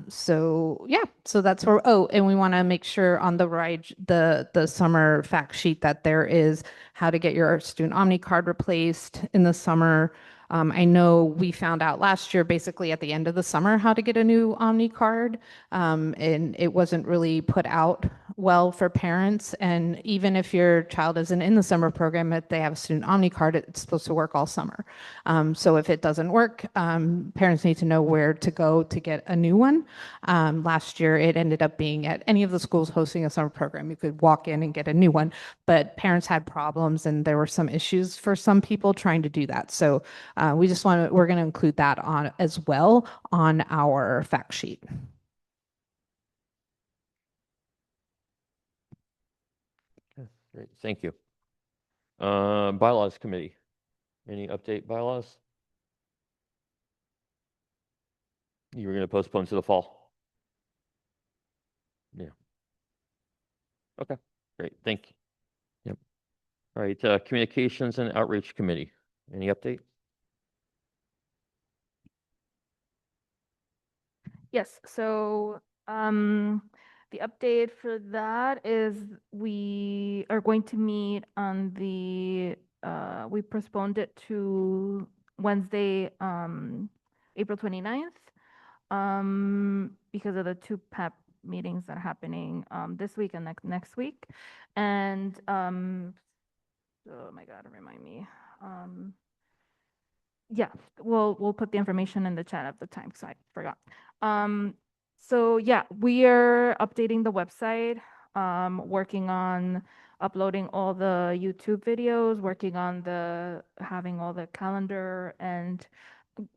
So yeah, so that's where, oh, and we want to make sure on the summer fact sheet that there is how to get your student Omni card replaced in the summer. I know we found out last year, basically at the end of the summer, how to get a new Omni card, and it wasn't really put out well for parents. And even if your child isn't in the summer program, if they have a student Omni card, it's supposed to work all summer. So if it doesn't work, parents need to know where to go to get a new one. Last year, it ended up being at any of the schools hosting a summer program. You could walk in and get a new one, but parents had problems and there were some issues for some people trying to do that. So we're going to include that on as well on our fact sheet. Okay, great, thank you. Bylaws committee, any update bylaws? You were going to postpone to the fall? Yeah. Okay, great, thank you. Yep. All right, communications and outreach committee, any update? Yes, so the update for that is we are going to meet on we postponed it to Wednesday, April 29th, because of the two PEP meetings that are happening this week and next week. And oh my God, remind me. Yeah, we'll put the information in the chat at the time because I forgot. So yeah, we are updating the website, working on uploading all the YouTube videos, working on having all the calendar and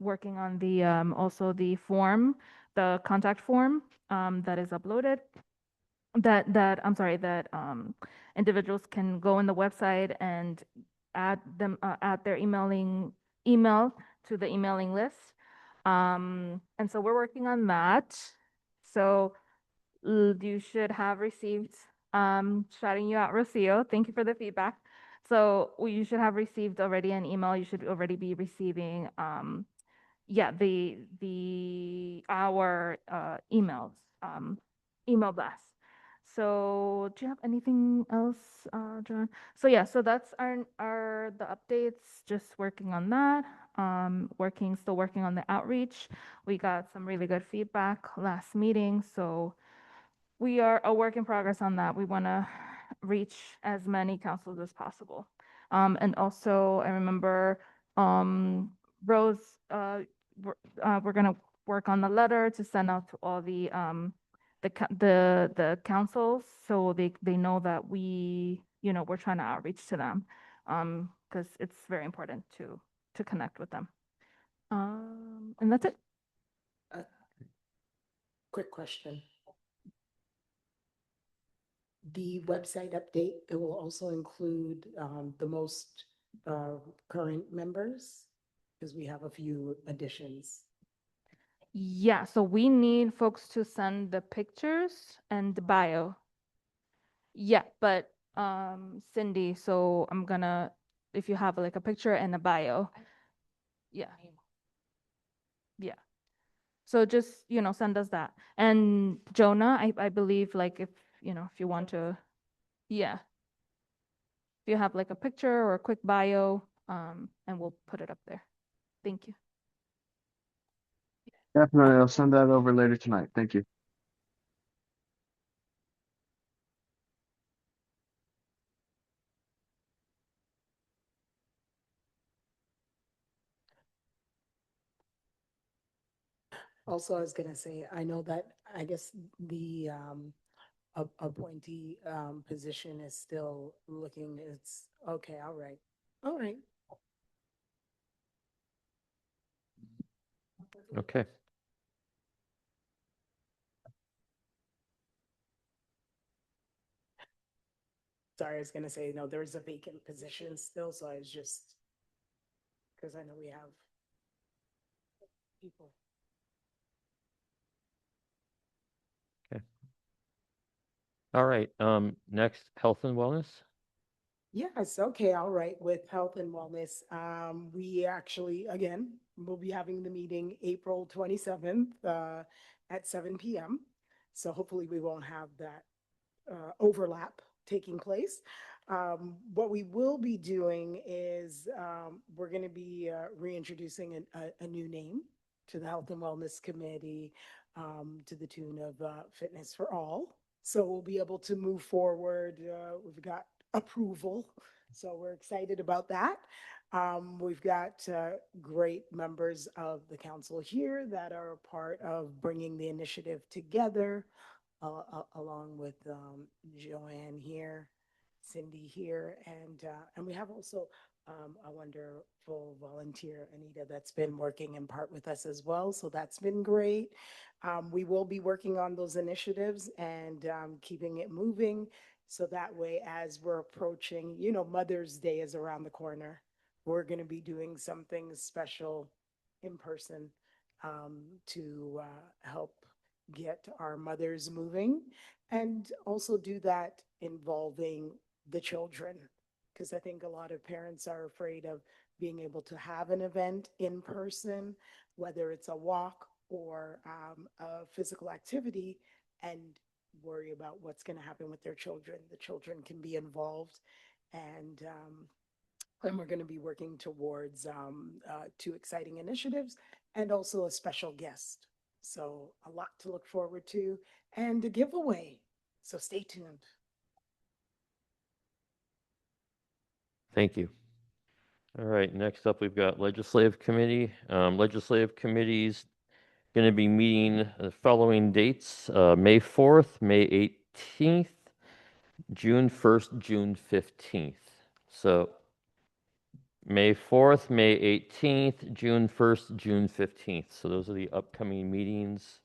working on the also the form, the contact form that is uploaded. That I'm sorry, that individuals can go on the website and add their email to the emailing list. And so we're working on that. So you should have received, shouting you out, Rocio. Thank you for the feedback. So you should have received already an email. You should already be receiving, yeah, our emails, email blast. So do you have anything else, John? So yeah, so that's the updates. Just working on that. Still working on the outreach. We got some really good feedback last meeting, so we are a work in progress on that. We want to reach as many councils as possible. And also, I remember Rose, we're gonna work on the letter to send out to all the councils, so they know that we're trying to outreach to them, because it's very important to connect with them. And that's it. Quick question. The website update, it will also include the most current members, because we have a few additions. Yeah, so we need folks to send the pictures and the bio. Yeah, but Cindy, so if you have like a picture and a bio. Yeah. Yeah. So just, send us that. And Jonah, I believe like if you want to, yeah. If you have like a picture or a quick bio, and we'll put it up there. Thank you. Definitely, I'll send that over later tonight. Thank you. Also, I was gonna say, I know that, I guess the appointee position is still looking, it's, okay, all right. All right. Okay. Sorry, I was gonna say, no, there is a vacant position still, so I was just, because I know we have people. All right. Next, health and wellness. Yes, okay, all right. With health and wellness, we actually, again, we'll be having the meeting April 27th at 7 p.m. So hopefully we won't have that overlap taking place. What we will be doing is we're going to be reintroducing a new name to the Health and Wellness Committee to the tune of Fitness for All. So we'll be able to move forward. We've got approval. So we're excited about that. We've got great members of the council here that are a part of bringing the initiative together, along with Joanne here, Cindy here, and we have also a wonderful volunteer, Anita, that's been working in part with us as well. So that's been great. We will be working on those initiatives and keeping it moving. So that way, as we're approaching, Mother's Day is around the corner. We're going to be doing something special in person to help get our mothers moving, and also do that involving the children, because I think a lot of parents are afraid of being able to have an event in person, whether it's a walk or a physical activity, and worry about what's going to happen with their children. The children can be involved, and we're going to be working towards two exciting initiatives and also a special guest. So a lot to look forward to, and a giveaway. So stay tuned. Thank you. All right, next up, we've got Legislative Committee. Legislative Committee's going to be meeting the following dates, May 4th, May 18th, June 1st, June 15th. So May 4th, May 18th, June 1st, June 15th. So those are the upcoming meetings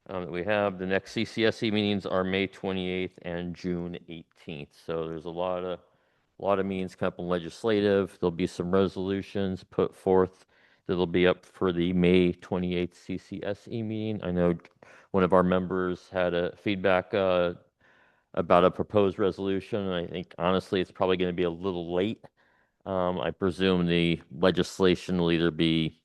that we have. The next CCSE meetings are May 28th and June 18th. So there's a lot of meetings coming up in legislative. There'll be some resolutions put forth that'll be up for the May 28th CCSE meeting. I know one of our members had a feedback about a proposed resolution, and I think honestly it's probably going to be a little late. I presume the legislation will either be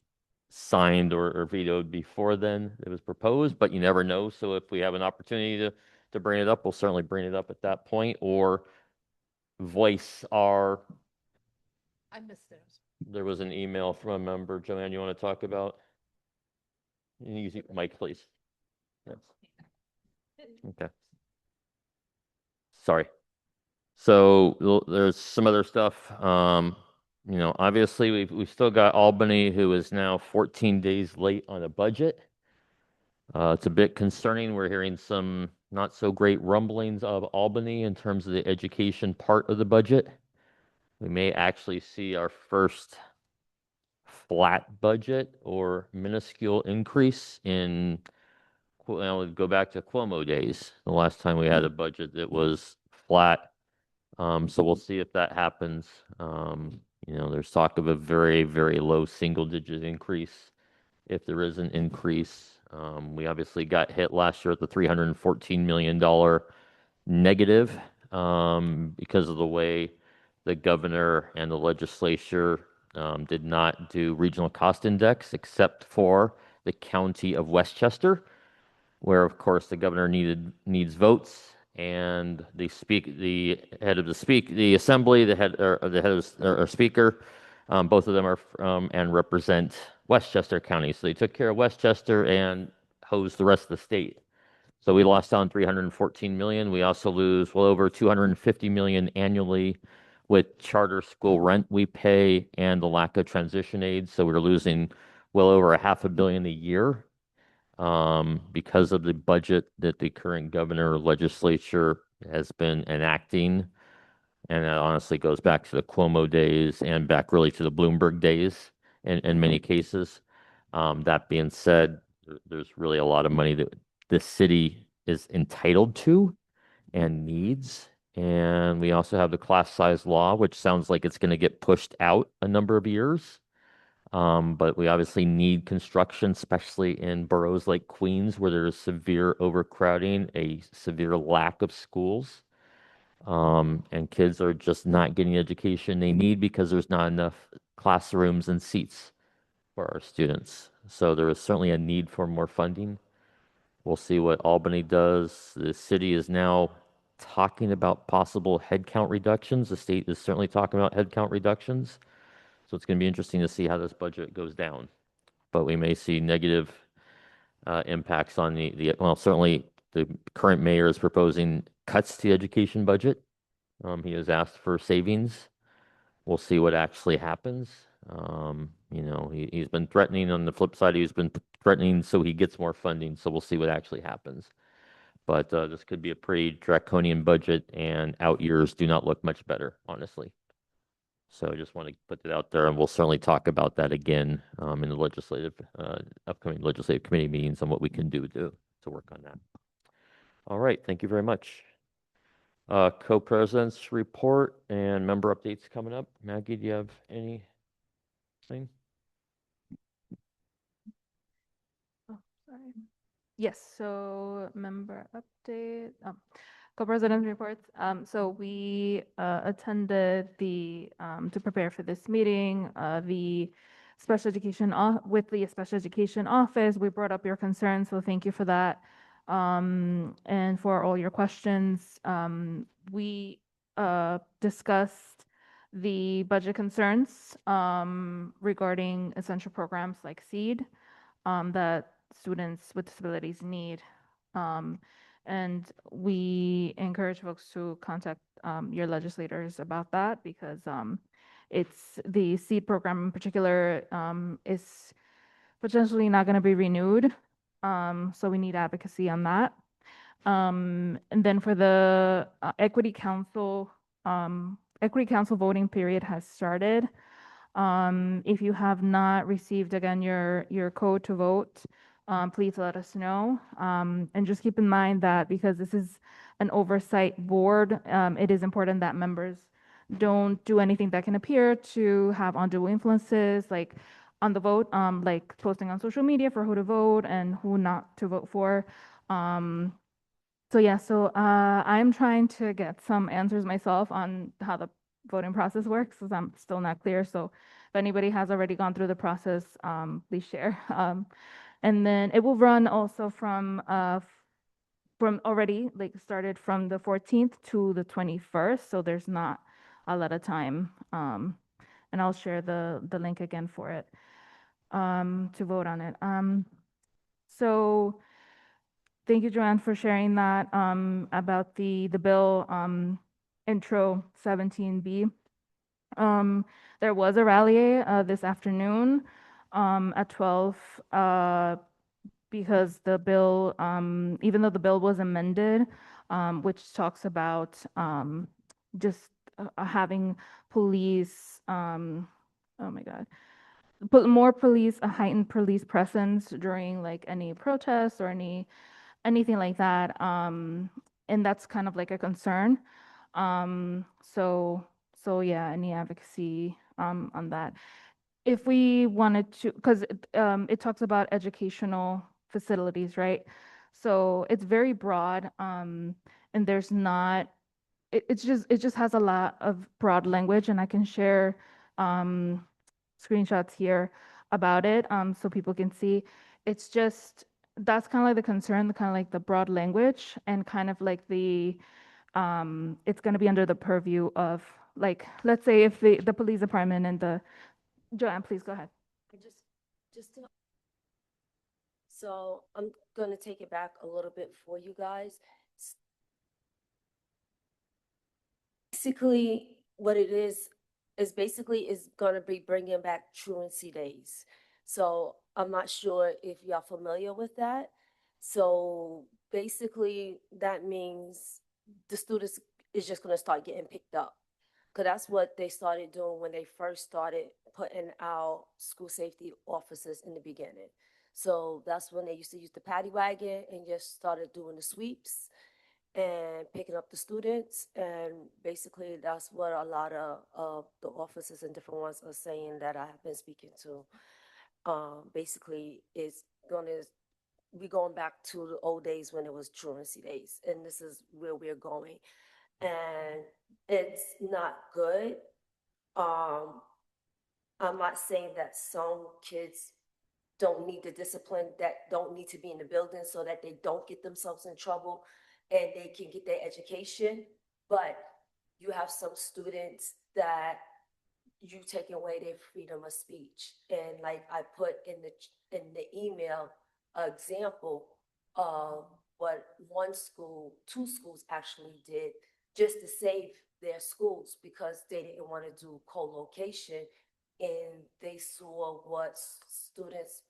signed or vetoed before then it was proposed, but you never know. So if we have an opportunity to bring it up, we'll certainly bring it up at that point, or voice our. I missed it. There was an email from a member. Joanne, you want to talk about? You use your mic, please. Yes. Okay. Sorry. So there's some other stuff. Obviously we've still got Albany, who is now 14 days late on a budget. It's a bit concerning. We're hearing some not so great rumblings of Albany in terms of the education part of the budget. We may actually see our first flat budget or minuscule increase in, well, go back to Cuomo days, the last time we had a budget that was flat. So we'll see if that happens. There's talk of a very, very low single-digit increase if there is an increase. We obviously got hit last year at the $314 million negative because of the way the governor and the legislature did not do regional cost index except for the county of Westchester, where of course the governor needs votes, and the head of the assembly, the head or speaker, both of them are and represent Westchester County. So they took care of Westchester and hosed the rest of the state. So we lost on 314 million. We also lose well over 250 million annually with charter school rent we pay and the lack of transition aid. So we're losing well over $500 million a year because of the budget that the current governor or legislature has been enacting. And that honestly goes back to the Cuomo days and back really to the Bloomberg days in many cases. That being said, there's really a lot of money that the city is entitled to and needs. And we also have the class size law, which sounds like it's going to get pushed out a number of years. But we obviously need construction, especially in boroughs like Queens, where there is severe overcrowding, a severe lack of schools. And kids are just not getting the education they need because there's not enough classrooms and seats for our students. So there is certainly a need for more funding. We'll see what Albany does. The city is now talking about possible headcount reductions. The state is certainly talking about headcount reductions. So it's going to be interesting to see how this budget goes down. But we may see negative impacts on well, certainly the current mayor is proposing cuts to the education budget. He has asked for savings. We'll see what actually happens. He's been threatening. On the flip side, he's been threatening so he gets more funding. So we'll see what actually happens. But this could be a pretty draconian budget, and out years do not look much better, honestly. So I just want to put that out there, and we'll certainly talk about that again in the upcoming legislative committee meetings on what we can do to work on that. All right, thank you very much. Co-president's report and member updates coming up. Maggie, do you have anything? Oh, sorry. Yes, so member update. Co-president reports. So we attended to prepare for this meeting, the special education with the special education office. We brought up your concerns, so thank you for that. And for all your questions. We discussed the budget concerns regarding essential programs like SEED that students with disabilities need. And we encourage folks to contact your legislators about that because it's the SEED program in particular is potentially not going to be renewed. So we need advocacy on that. And then for the Equity Council voting period has started. If you have not received again your code to vote, please let us know. And just keep in mind that because this is an oversight board, it is important that members don't do anything that can appear to have undue influences, like on the vote, like posting on social media for who to vote and who not to vote for. So yeah, I'm trying to get some answers myself on how the voting process works, because I'm still not clear. So if anybody has already gone through the process, please share. And then it will run also from already, like started from the 14th to the 21st, so there's not a lot of time. And I'll share the link again for it to vote on it. So thank you, Joanne, for sharing that about the bill intro 17B. There was a rally this afternoon at 12 because the bill, even though the bill was amended, which talks about just having police, oh my God, put more police, a heightened police presence during like any protests or anything like that. And that's kind of like a concern. Um, so so yeah, any advocacy on that. If we wanted to, because it talks about educational facilities, right? So it's very broad, and there's not, it just has a lot of broad language, and I can share um, screenshots here about it, so people can see. It's just, that's kind of like the concern, kind of like the broad language, and kind of like it's going to be under the purview of, like, let's say if the police department and the, Joanne, please go ahead. I just to, so I'm gonna take it back a little bit for you guys. Basically, what it is basically is gonna be bringing back truancy days. So I'm not sure if y'all familiar with that. So basically, that means the students is just gonna start getting picked up. Cause that's what they started doing when they first started putting out school safety officers in the beginning. So that's when they used to use the paddy wagon and just started doing the sweeps and picking up the students. And basically, that's what a lot of the officers and different ones are saying that I have been speaking to. Basically, it's gonna be going back to the old days when it was truancy days, and this is where we're going, and it's not good. Um, I'm not saying that some kids don't need the discipline, that don't need to be in the building so that they don't get themselves in trouble and they can get their education. But you have some students that you taking away their freedom of speech. And like I put in the email, example of what one school, two schools actually did just to save their schools because they didn't want to do co-location, and they saw what students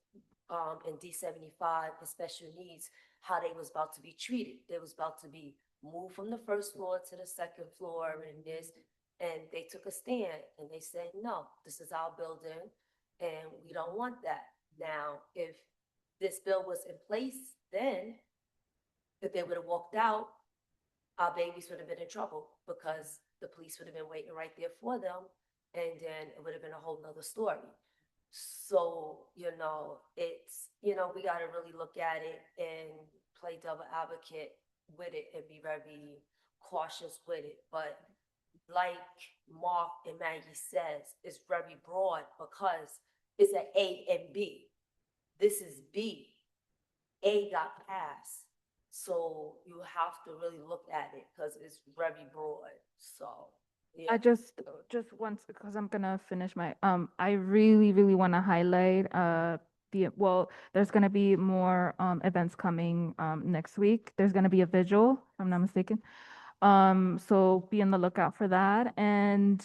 in D75 and special needs, how they was about to be treated. They was about to be moved from the first floor to the second floor and this, and they took a stand and they said, no, this is our building and we don't want that. Now, if this bill was in place then, if they would have walked out, our babies would have been in trouble because the police would have been waiting right there for them, and then it would have been a whole nother story. So, we got to really look at it and play devil advocate with it and be very cautious with it. But like Mark and Maggie says, it's very broad because it's an A and B. This is B. A got passed. So you have to really look at it because it's very broad. So, yeah. I just once, because I'm gonna finish my I really want to highlight there's gonna be more events coming next week. There's gonna be a vigil, if I'm not mistaken. So be on the lookout for that. And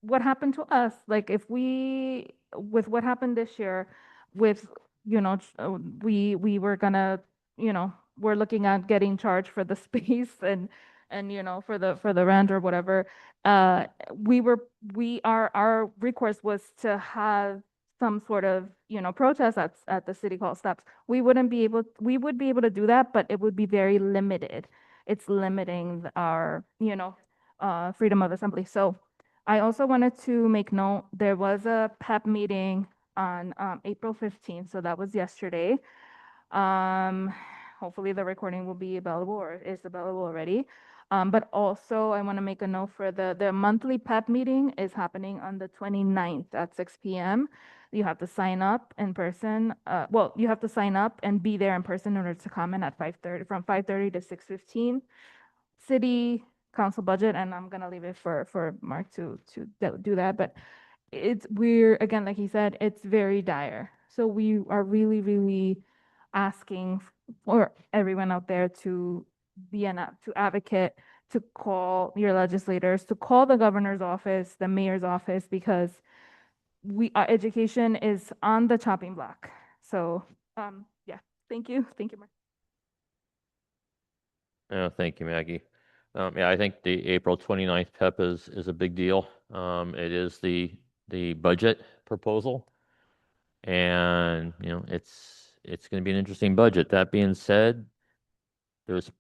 what happened to us? Like, if we, with what happened this year, with, we were gonna, we're looking at getting charged for the space, and and for the rent or whatever, our recourse was to have some sort of protest at the city hall steps. We would be able to do that, but it would be very limited. It's limiting our freedom of assembly. So I also wanted to make note, there was a PEP meeting on April 15th, so that was yesterday. Um, Hopefully the recording will be available or is available already. But also I want to make a note for the monthly PEP meeting is happening on the 29th at 6 p.m. You have to sign up in person. Well, you have to sign up and be there in person in order to comment at 5:30, from 5:30 to 6:15. City council budget, and I'm gonna leave it for Mark to do that. But we're again, like he said, it's very dire. So we are really, really asking for everyone out there to to advocate, to call your legislators, to call the governor's office, the mayor's office, because our education is on the chopping block. So yeah, thank you, Mark. Thank you, Maggie. Yeah, I think the April 29th PEP is a big deal. It is the budget proposal, and it's going to be an interesting budget. That being said, there's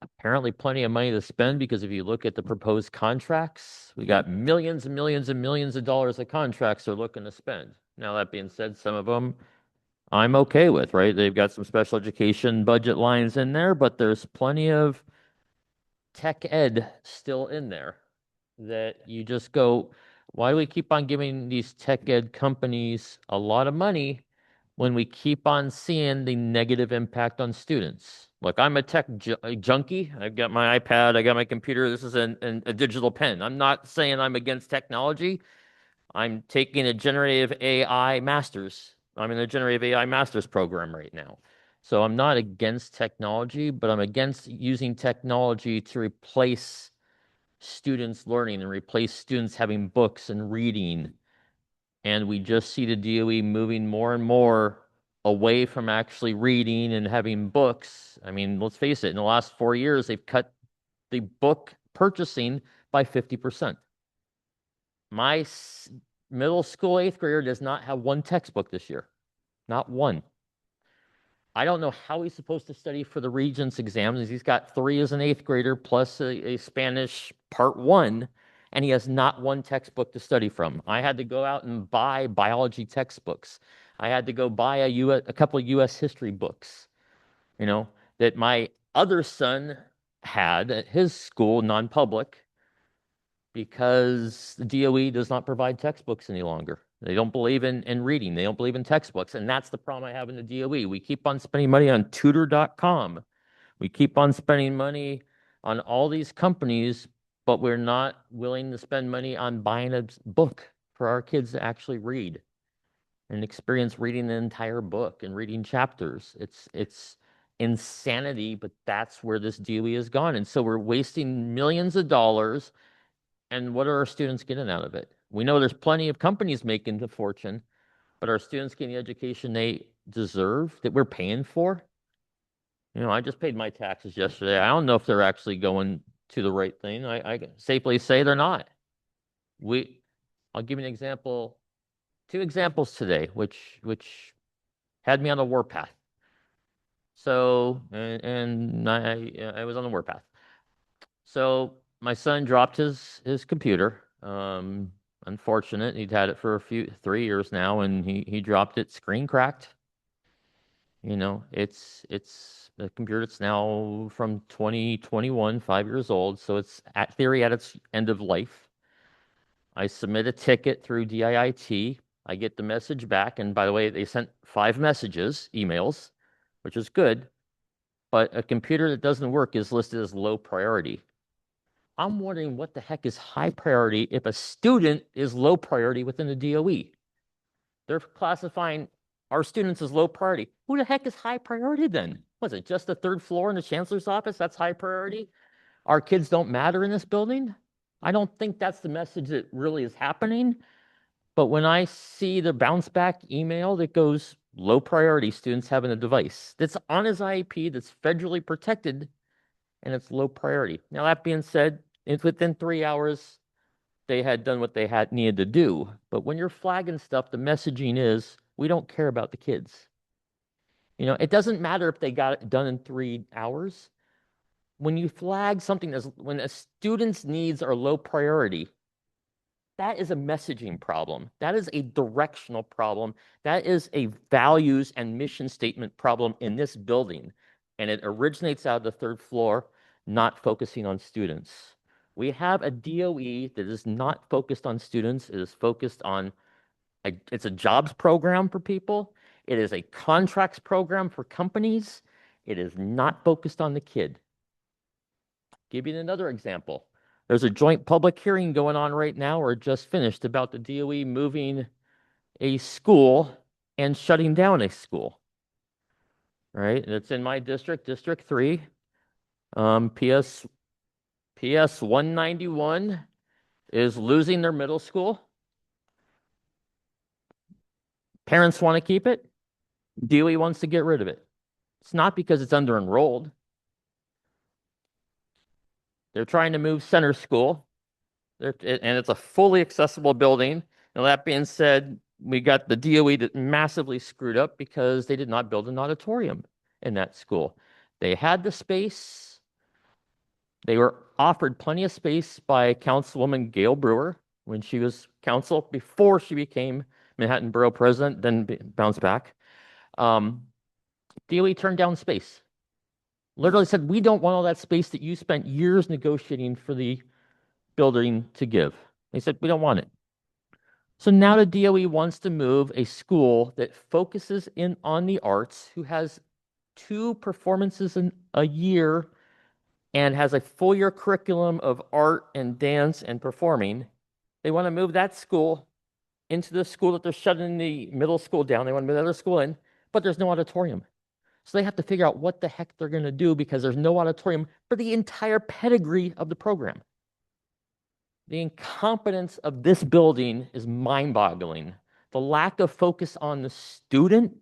apparently plenty of money to spend, because if you look at the proposed contracts, we got millions and millions and millions of dollars of contracts they're looking to spend. Now, that being said, some of them I'm okay with, right? They've got some special education budget lines in there, but there's plenty of tech ed still in there that you just go, why do we keep on giving these tech ed companies a lot of money when we keep on seeing the negative impact on students? Look, I'm a tech junkie. I've got my iPad, I got my computer. This is a digital pen. I'm not saying I'm against technology. I'm taking a generative AI master's. I'm in a generative AI master's program right now. So I'm not against technology, but I'm against using technology to replace students learning and replace students having books and reading. And we just see the DOE moving more and more away from actually reading and having books. I mean, let's face it, in the last 4 years, they've cut the book purchasing by 50%. My middle school 8th grader does not have one textbook this year. Not one. I don't know how he's supposed to study for the Regents exams. He's got 3 as an 8th grader plus a Spanish part 1, and he has not one textbook to study from. I had to go out and buy biology textbooks. I had to go buy a couple of U.S. history books, that my other son had at his school, non-public, because the DOE does not provide textbooks any longer. They don't believe in reading. They don't believe in textbooks. And that's the problem I have in the DOE. We keep on spending money on tutor.com. We keep on spending money on all these companies, but we're not willing to spend money on buying a book for our kids to actually read and experience reading the entire book and reading chapters. It's insanity, but that's where this DOE has gone. And so we're wasting millions of dollars. And what are our students getting out of it? We know there's plenty of companies making the fortune, but are students getting the education they deserve, that we're paying for? I just paid my taxes yesterday. I don't know if they're actually going to the right thing. I can safely say they're not. I'll give you an example, 2 examples today, which had me on the warpath. So, and I was on the warpath. So my son dropped his computer. Unfortunate. He'd had it for 3 years now, and he dropped it, screen cracked. It's the computer. It's now from 2021, 5 years old. So it's at its end of life. I submit a ticket through DIIT. I get the message back. And by the way, they sent 5 emails, which is good. But a computer that doesn't work is listed as low priority. I'm wondering what the heck is high priority if a student is low priority within the DOE. They're classifying our students as low priority. Who the heck is high priority then? Was it just the 3rd floor in the chancellor's office? That's high priority? Our kids don't matter in this building? I don't think that's the message that really is happening. But when I see the bounce back email that goes low priority students having a device that's on his IEP, that's federally protected, and it's low priority. Now, that being said, it's within 3 hours, they had done what they had needed to do. But when you're flagging stuff, the messaging is, we don't care about the kids. It doesn't matter if they got it done in 3 hours. When you flag something when a student's needs are low priority, that is a messaging problem. That is a directional problem. That is a values and mission statement problem in this building. And it originates out of the third floor, not focusing on students. We have a DOE that is not focused on students. It is focused on, it's a jobs program for people. It is a contracts program for companies. It is not focused on the kid. Give you another example. There's a joint public hearing going on right now, or just finished, about the DOE moving a school and shutting down a school. Right? And it's in my district, District 3. PS 191 is losing their middle school. Parents want to keep it. DOE wants to get rid of it. It's not because it's under enrolled. They're trying to move center school. And it's a fully accessible building. Now, that being said, we got the DOE that massively screwed up because they did not build an auditorium in that school. They had the space. They were offered plenty of space by Councilwoman Gail Brewer when she was council, before she became Manhattan Borough President, then bounced back. DOE turned down space. Literally said, we don't want all that space that you spent years negotiating for the building to give. They said, we don't want it. So now the DOE wants to move a school that focuses in on the arts, who has 2 performances in a year and has a full year curriculum of art and dance and performing. They want to move that school into the school that they're shutting the middle school down. They want to move the other school in, but there's no auditorium. So they have to figure out what the heck they're going to do, because there's no auditorium for the entire pedigree of the program. The incompetence of this building is mind-boggling. The lack of focus on the student,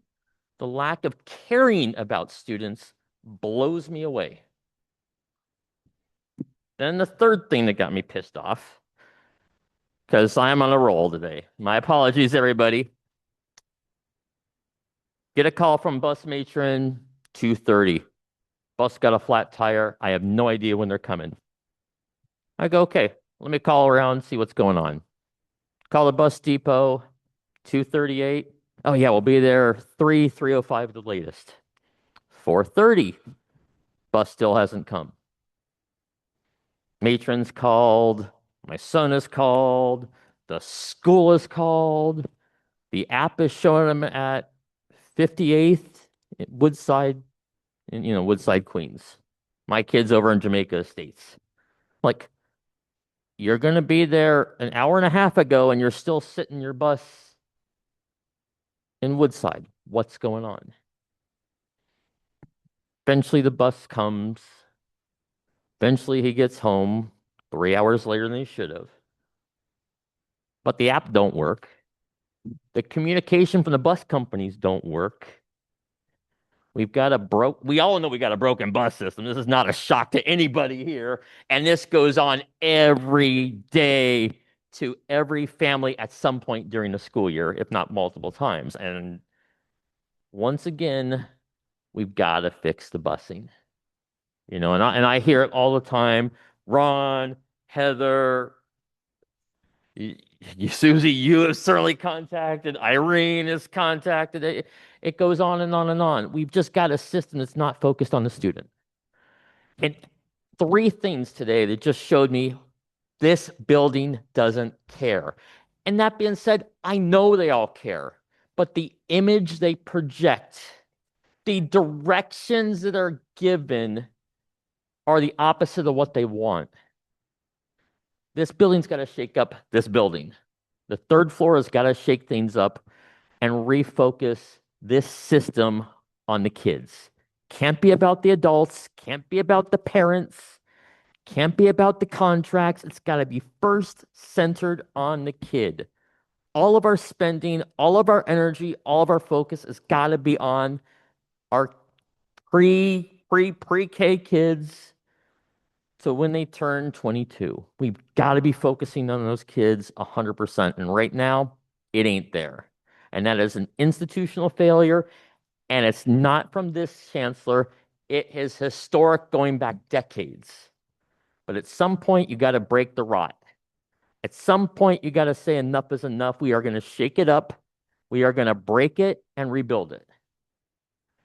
the lack of caring about students blows me away. Then the third thing that got me pissed off, because I'm on a roll today. My apologies, everybody. Get a call from bus matron, 2:30. Bus got a flat tire. I have no idea when they're coming. I go, okay, let me call around, see what's going on. Call the bus depot, 2:38. Oh yeah, we'll be there 3:05 at the latest. 4:30. Bus still hasn't come. Matron's called. My son is called. The school is called. The app is showing them at 58th Woodside, Woodside, Queens. My kid's over in Jamaica Estates. Like, you're going to be there an hour and a half ago and you're still sitting your bus in Woodside. What's going on? Eventually the bus comes. Eventually he gets home 3 hours later than he should have. But the app don't work. The communication from the bus companies don't work. We all know we got a broken bus system. This is not a shock to anybody here. And this goes on every day to every family at some point during the school year, if not multiple times. And once again, we've got to fix the busing. And I hear it all the time. Ron, Heather, Susie, you have certainly contacted. Irene is contacted. It goes on and on and on. We've just got a system that's not focused on the student. And 3 things today that just showed me this building doesn't care. And that being said, I know they all care, but the image they project, the directions that are given, are the opposite of what they want. This building's got to shake up this building. The third floor has got to shake things up and refocus this system on the kids. Can't be about the adults, can't be about the parents, can't be about the contracts. It's got to be first centered on the kid. All of our spending, all of our energy, all of our focus has got to be on our pre-K kids So when they turn 22, we've got to be focusing on those kids 100%. And right now, it ain't there. And that is an institutional failure. And it's not from this chancellor. It is historic going back decades. But at some point, you got to break the rot. At some point, you got to say enough is enough. We are going to shake it up. We are going to break it and rebuild it.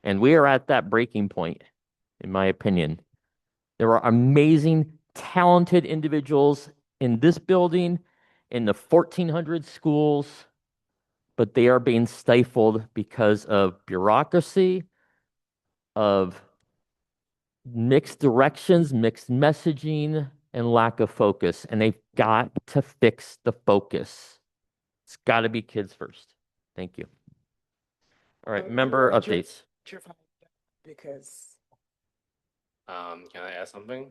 And we are at that breaking point, in my opinion. There are amazing, talented individuals in this building, in the 1,400 schools, but they are being stifled because of bureaucracy, of mixed directions, mixed messaging, and lack of focus. And they've got to fix the focus. It's got to be kids first. Thank you. All right, member updates. Because Can I add something?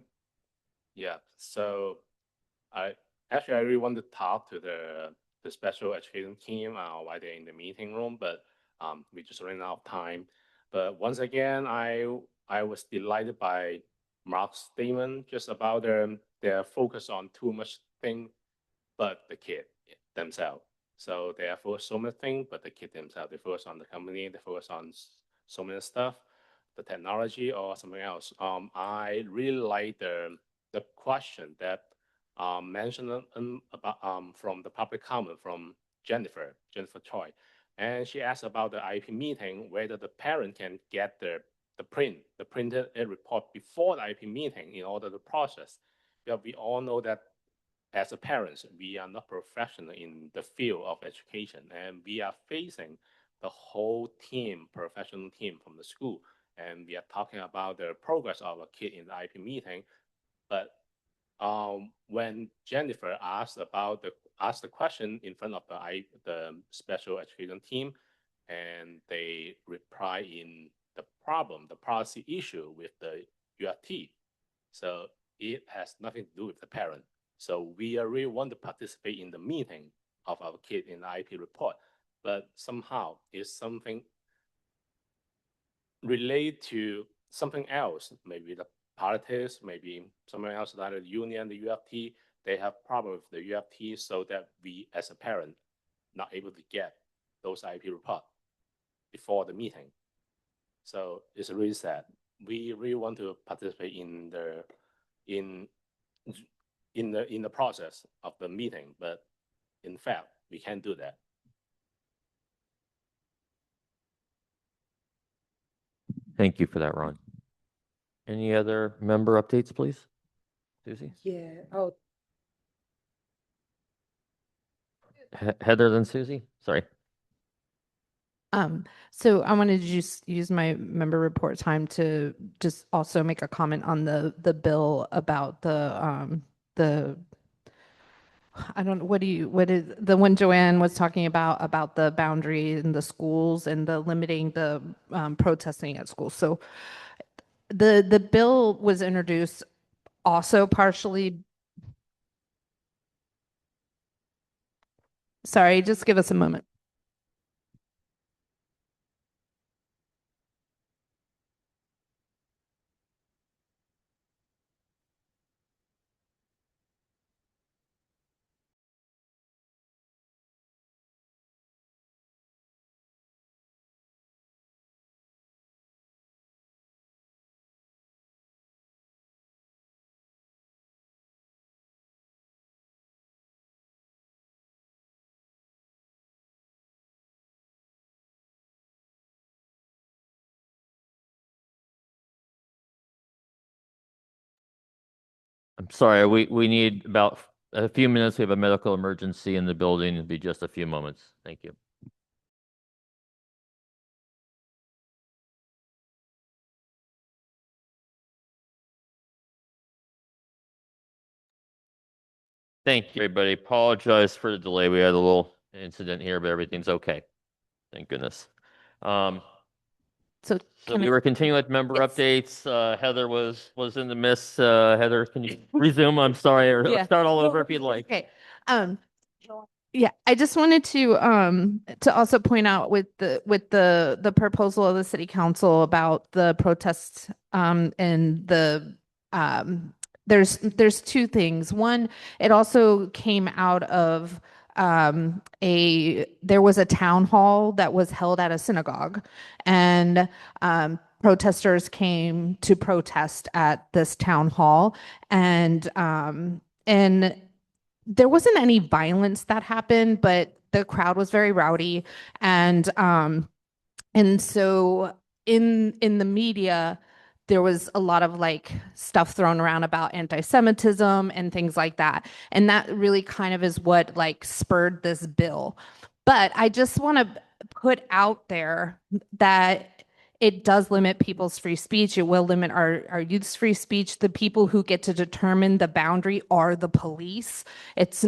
Yeah. So I really want to talk to the special education team while they're in the meeting room, but we just ran out of time. But once again, I was delighted by Mark's statement just about their focus on too much thing, but the kid themselves. So they are focused so many things, but the kid themselves, they focus on the company, they focus on so many stuff, the technology or something else. I really like the question that mentioned about from the public comment from Jennifer Choi, and she asked about the IP meeting whether the parent can get the printed report before the IP meeting in order to process. Yeah, we all know that as a parents, we are not professional in the field of education, and we are facing the whole team, professional team from the school, and we are talking about the progress of a kid in the IP meeting. But when Jennifer asked the question in front of the special education team, and they reply in the problem, the policy issue with the UFT. So it has nothing to do with the parent. So we really want to participate in the meeting of our kid in the IP report, but somehow it's something related to something else, maybe the politics, maybe something else like the union, the UFT, they have problem with the UFT so that we as a parent not able to get those IP report before the meeting. So it's really sad. We really want to participate in the process of the meeting, but in fact, we can't do that. Thank you for that, Ron. Any other member updates, please? Susie? yeah, oh, Heather, then Susie? Sorry. So I wanted to just use my member report time to just also make a comment on the bill about the I don't know, what is the one Joanne was talking about the boundary in the schools and the limiting the protesting at schools. So the bill was introduced also partially. Sorry, just give us a moment. I'm sorry, we need about a few minutes. We have a medical emergency in the building. It'll be just a few moments. Thank you. Thank you, everybody. Apologize for the delay. We had a little incident here, but everything's okay. Thank goodness. So So we were continuing with member updates. Heather was in the midst. Heather, can you resume? I'm sorry, or Yeah. start all over if you'd like. Okay. Yeah, I just wanted to also point out with the proposal of the city council about the protests and the there's two things. One, it also came out of there was a town hall that was held at a synagogue, and protesters came to protest at this town hall, and there wasn't any violence that happened, but the crowd was very rowdy, and so in the media, there was a lot of like stuff thrown around about anti-Semitism and things like that. And that really kind of is what like spurred this bill. But I just want to put out there that it does limit people's free speech. It will limit our youth's free speech. The people who get to determine the boundary are the police. It's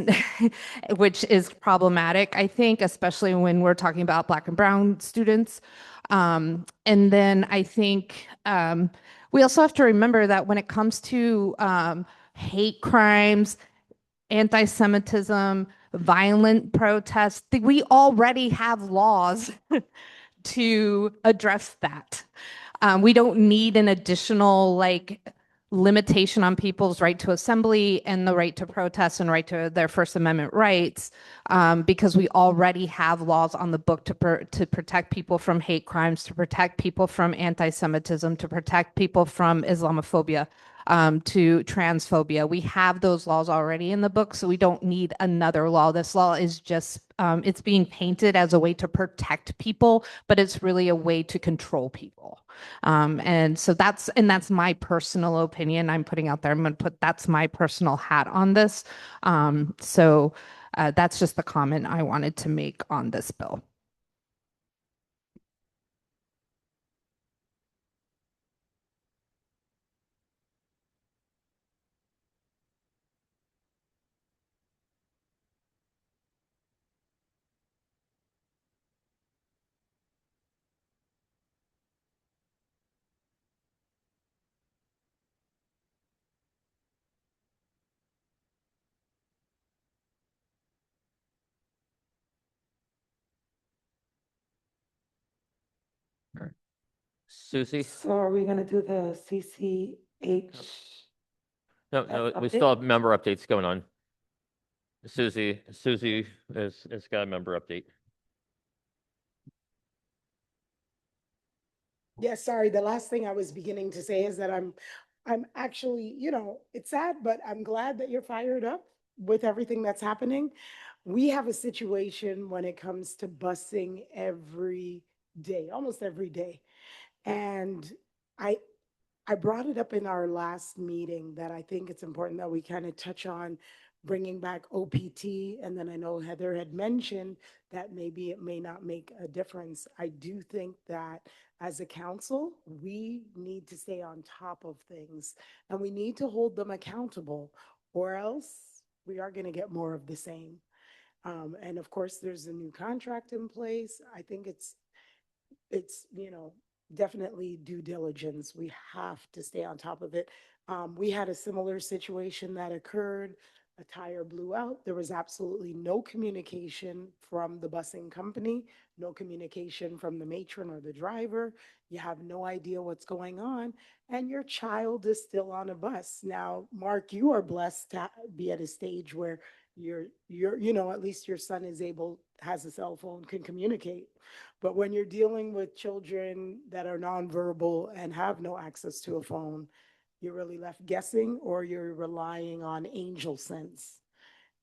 which is problematic, I think, especially when we're talking about Black and brown students. And then I think we also have to remember that when it comes to hate crimes, anti-Semitism, violent protests, we already have laws to address that. We don't need an additional like limitation on people's right to assembly and the right to protest and right to their First Amendment rights, because we already have laws on the book to protect people from hate crimes, to protect people from anti-Semitism, to protect people from Islamophobia, to transphobia. We have those laws already in the book, so we don't need another law. This law is just, it's being painted as a way to protect people, but it's really a way to control people. And so that's my personal opinion. I'm putting out there, I'm going to put, that's my personal hat on this. So that's just the comment I wanted to make on this bill. Susie? So are we gonna do the CCH? No, we update? still have member updates going on. Susie has got a member update. Yeah, sorry. The last thing I was beginning to say is that I'm actually, it's sad, but I'm glad that you're fired up with everything that's happening. We have a situation when it comes to busing every day, almost every day. And I I brought it up in our last meeting that I think it's important that we kind of touch on bringing back OPT. And then I know Heather had mentioned that maybe it may not make a difference. I do think that as a council, we need to stay on top of things and we need to hold them accountable, or else we are going to get more of the same. And of course, there's a new contract in place. I think it's definitely due diligence. We have to stay on top of it. We had a similar situation that occurred. A tire blew out. There was absolutely no communication from the busing company, no communication from the matron or the driver. You have no idea what's going on, and your child is still on a bus. Now, Mark, you are blessed to be at a stage where at least your son is able, has a cell phone, can communicate. But when you're dealing with children that are nonverbal and have no access to a phone, you're really left guessing, or you're relying on angel sense.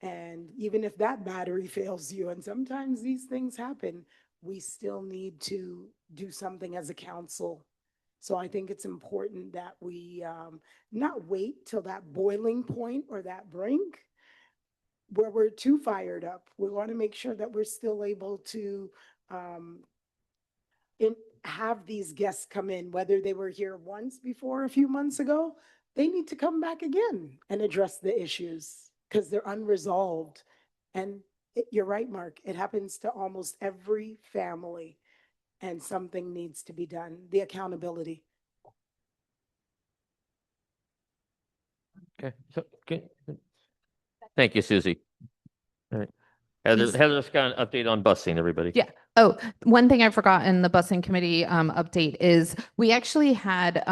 And even if that battery fails you, and sometimes these things happen, we still need to do something as a council. So I think it's important that we not wait till that boiling point or that brink where we're too fired up. We want to make sure that we're still able to um, have these guests come in, whether they were here once before a few months ago, they need to come back again and address the issues because they're unresolved. And you're right, Mark, it happens to almost every family, and something needs to be done. The accountability. Okay. Thank you, Susie. All right. Heather's got an update on busing, everybody. Yeah. Oh, one thing I forgot in the busing committee update is we actually had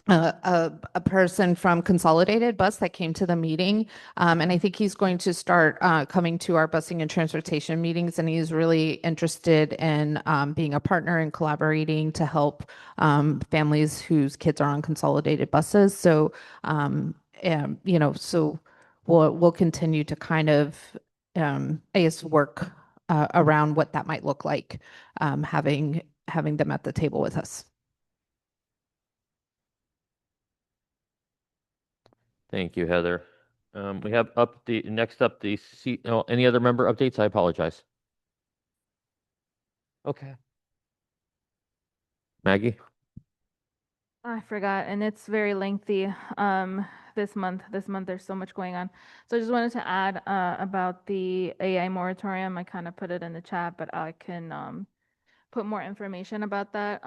a person from Consolidated Bus that came to the meeting. And I think he's going to start coming to our busing and transportation meetings. And he's really interested in being a partner and collaborating to help families whose kids are on consolidated buses. So, so we'll continue to kind of, I guess, work around what that might look like, having them at the table with us. Thank you, Heather. We have next up any other member updates? I apologize. Okay. Maggie? I forgot, and it's very lengthy. This month there's so much going on. So I just wanted to add about the AI moratorium. I kind of put it in the chat, but I can put more information about that.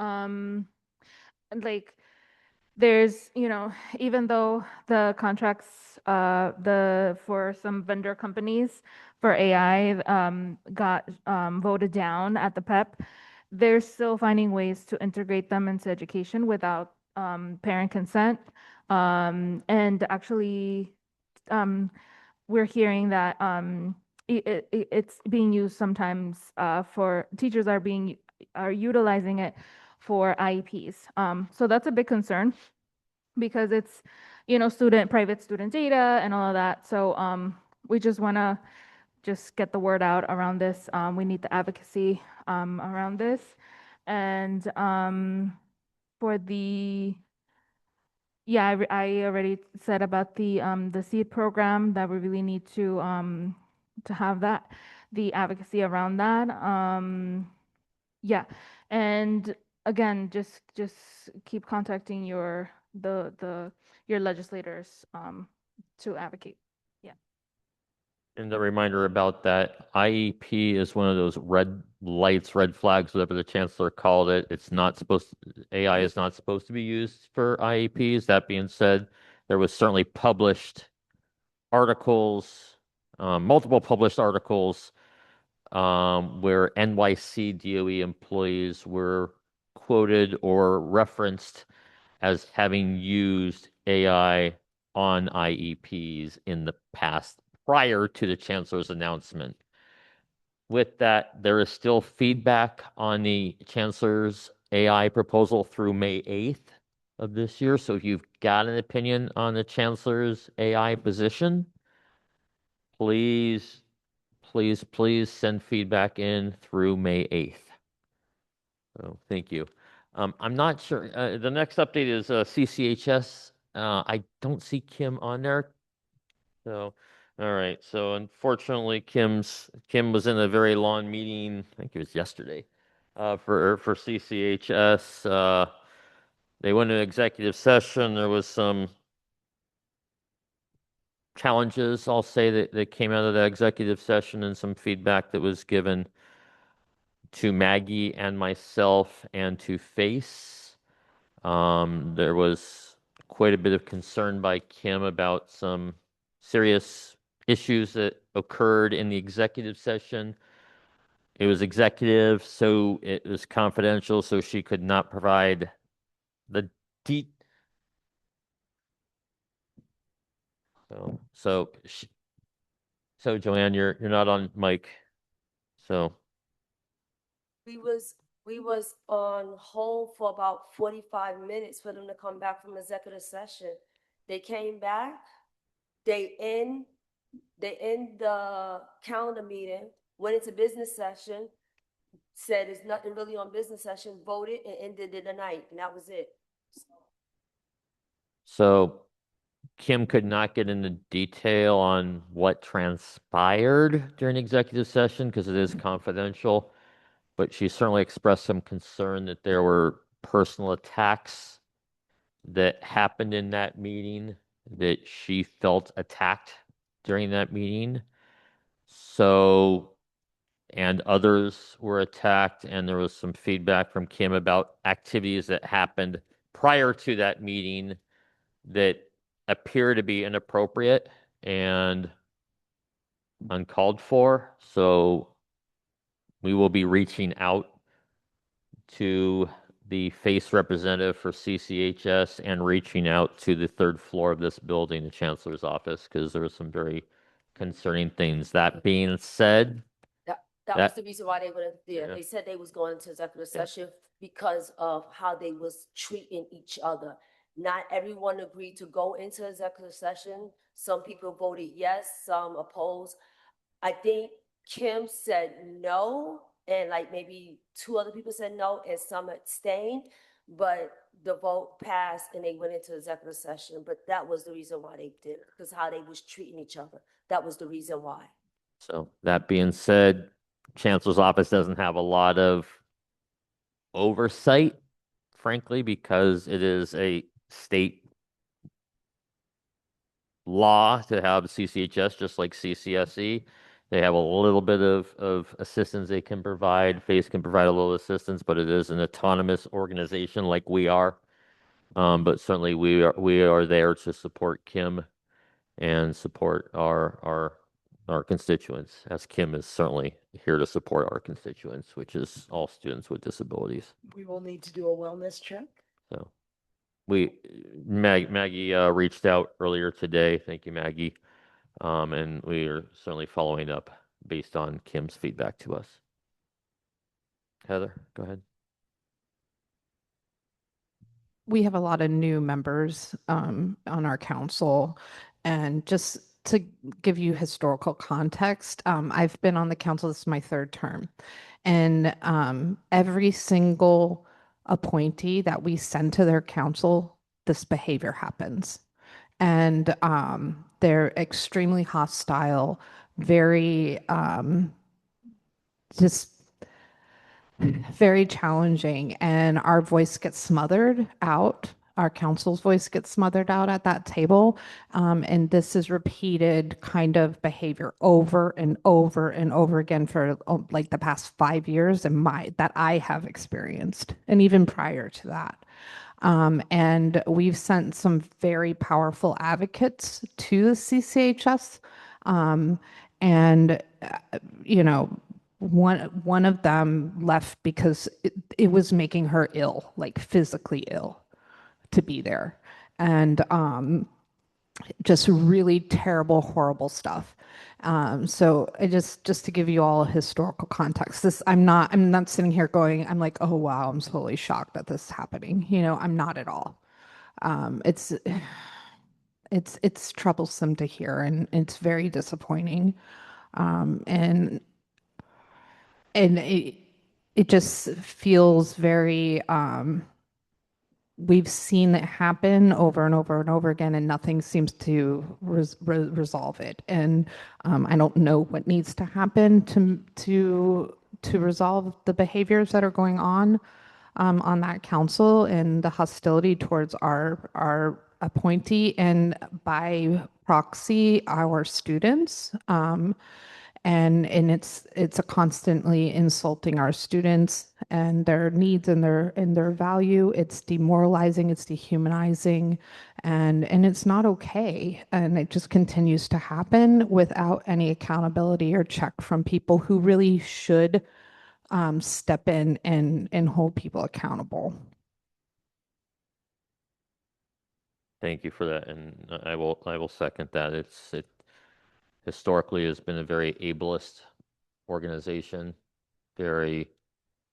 Like there's, even though the contracts for some vendor companies for AI got voted down at the PEP, they're still finding ways to integrate them into education without parent consent. And actually, we're hearing that it's being used sometimes for teachers are utilizing it for IEPs. So that's a big concern because it's, private student data and all of that. So we just want to just get the word out around this. We need the advocacy around this. And for the I already said about the seed program that we really need to have the advocacy around that. Yeah, and again, just keep contacting your legislators to advocate. Yeah. And the reminder about that, IEP is one of those red lights, red flags, whatever the chancellor called it. AI is not supposed to be used for IEPs. That being said, there was certainly published articles, multiple published articles, where NYC DOE employees were quoted or referenced as having used AI on IEPs in the past prior to the chancellor's announcement. With that, there is still feedback on the chancellor's AI proposal through May 8th of this year. So if you've got an opinion on the chancellor's AI position, please, please, please send feedback in through May 8th. So thank you. I'm not sure. The next update is CCHS. I don't see Kim on there. So, all right. So unfortunately, Kim was in a very long meeting. I think it was yesterday, for CCHS. They went to executive session. There was some challenges, I'll say, that came out of that executive session, and some feedback that was given to Maggie and myself and to Face. There was quite a bit of concern by Kim about some serious issues that occurred in the executive session. It was executive, so it was confidential, so she could not provide the deep. So Joanne, you're not on mic. So We was on hold for about 45 minutes for them to come back from executive session. They came back, they end the calendar meeting, went into business session, said there's nothing really on business session, voted and ended it tonight, and that was it. So Kim could not get into detail on what transpired during executive session because it is confidential, but she certainly expressed some concern that there were personal attacks that happened in that meeting, that she felt attacked during that meeting. So, and others were attacked, and there was some feedback from Kim about activities that happened prior to that meeting that appear to be inappropriate and uncalled for. So we will be reaching out to the face representative for CCHS and reaching out to the third floor of this building, the chancellor's office, because there were some very concerning things. That being said, That was the reason why they went there. Yeah. They said they was going into executive Yeah. session because of how they was treating each other. Not everyone agreed to go into executive session. Some people voted yes, some opposed. I think Kim said no, and like maybe two other people said no, and some abstained. But the vote passed and they went into executive session. But that was the reason why they did it, because how they was treating each other. That was the reason why. so that being said, chancellor's office doesn't have a lot of oversight, frankly, because it is a state law to have CCHS just like CCSE. They have a little bit of assistance they can provide. FACE can provide a little assistance, but it is an autonomous organization like we are. But certainly we are there to support Kim and support our constituents, as Kim is certainly here to support our constituents, which is all students with disabilities. We will need to do a wellness check. So Maggie reached out earlier today. Thank you, Maggie. And we are certainly following up based on Kim's feedback to us. Heather, go ahead. We have a lot of new members on our council. And just to give you historical context, I've been on the council, this is my third term. And every single appointee that we send to their council, this behavior happens. And they're extremely hostile, very just very challenging, and our voice gets smothered out. Our council's voice gets smothered out at that table. And this is repeated kind of behavior over and over and over again for like the past 5 years that I have experienced, and even prior to that. And we've sent some very powerful advocates to the CCHS. And, you know, one of them left because it was making her ill, like physically ill, to be there. And just really terrible, horrible stuff. So I just to give you all a historical context, I'm not sitting here going, I'm like, oh wow, I'm totally shocked that this is happening. I'm not at all. It's troublesome to hear, and it's very disappointing. And it just feels very we've seen it happen over and over and over again, and nothing seems to resolve it. And I don't know what needs to happen to resolve the behaviors that are going on that council, and the hostility towards our appointee, and by proxy our students. And it's a constantly insulting our students and their needs and their value. It's demoralizing, it's dehumanizing, and it's not okay. And it just continues to happen without any accountability or check from people who really should step in and hold people accountable. Thank you for that, and I will second that. It historically has been a very ableist organization, very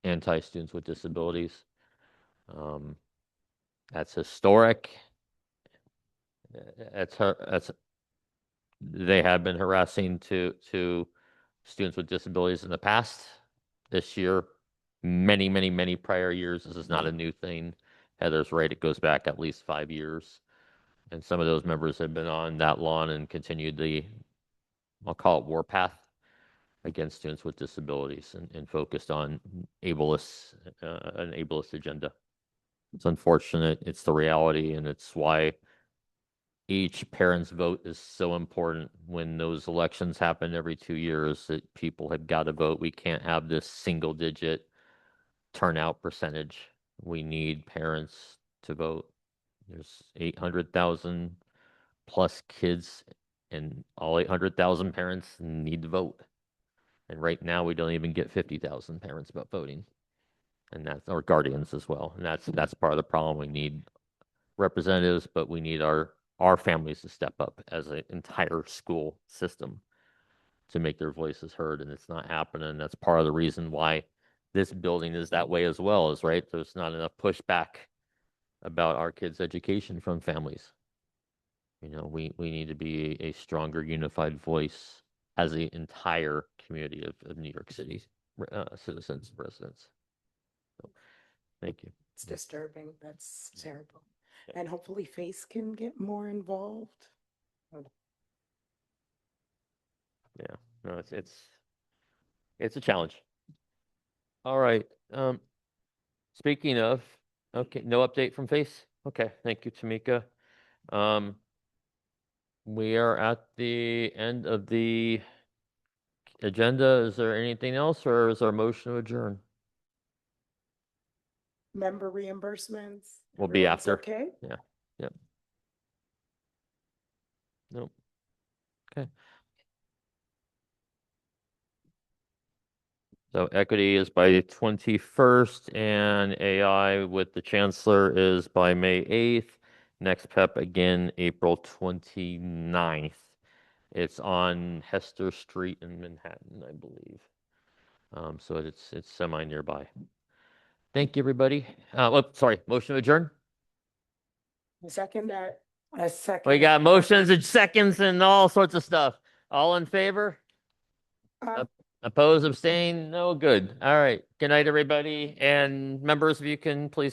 anti-students with disabilities. That's historic. They have been harassing to students with disabilities in the past. This year, many prior years. This is not a new thing. Heather's right. It goes back at least 5 years. And some of those members have been on that lawn and continued the, I'll call it, warpath against students with disabilities, and focused on an ableist agenda. It's unfortunate. It's the reality, and it's why each parent's vote is so important. When those elections happen every 2 years, that people have got to vote. We can't have this single digit turnout percentage. We need parents to vote. There's 800,000 plus kids, and all 800,000 parents need to vote. And right now, we don't even get 50,000 parents voting. And that's our guardians as well. And that's part of the problem. We need representatives, but we need our families to step up as an entire school system to make their voices heard, and it's not happening. That's part of the reason why this building is that way as well, is right. There's not enough pushback about our kids' education from families. We need to be a stronger, unified voice as the entire community of New York City citizens, residents. So, thank you. It's disturbing. That's terrible. And hopefully FACE can get more involved. Yeah, no, it's a challenge. All right. Speaking of, okay, no update from FACE. Okay, thank you, Tamika. We are at the end of the agenda. Is there anything else, or is our motion to adjourn? Member reimbursements. Will be Everyone's after. Okay. Yeah. Yep. Nope. Okay. So equity is by the 21st, and AI with the chancellor is by May 8th. Next PEP again, April 29th. It's on Hester Street in Manhattan, I believe. So it's semi nearby. Thank you, everybody. Sorry, motion to adjourn. A second. A second. We got motions and seconds and all sorts of stuff. All in favor? Oppose, abstain? No, good. All right. Good night, everybody. And members, if you can please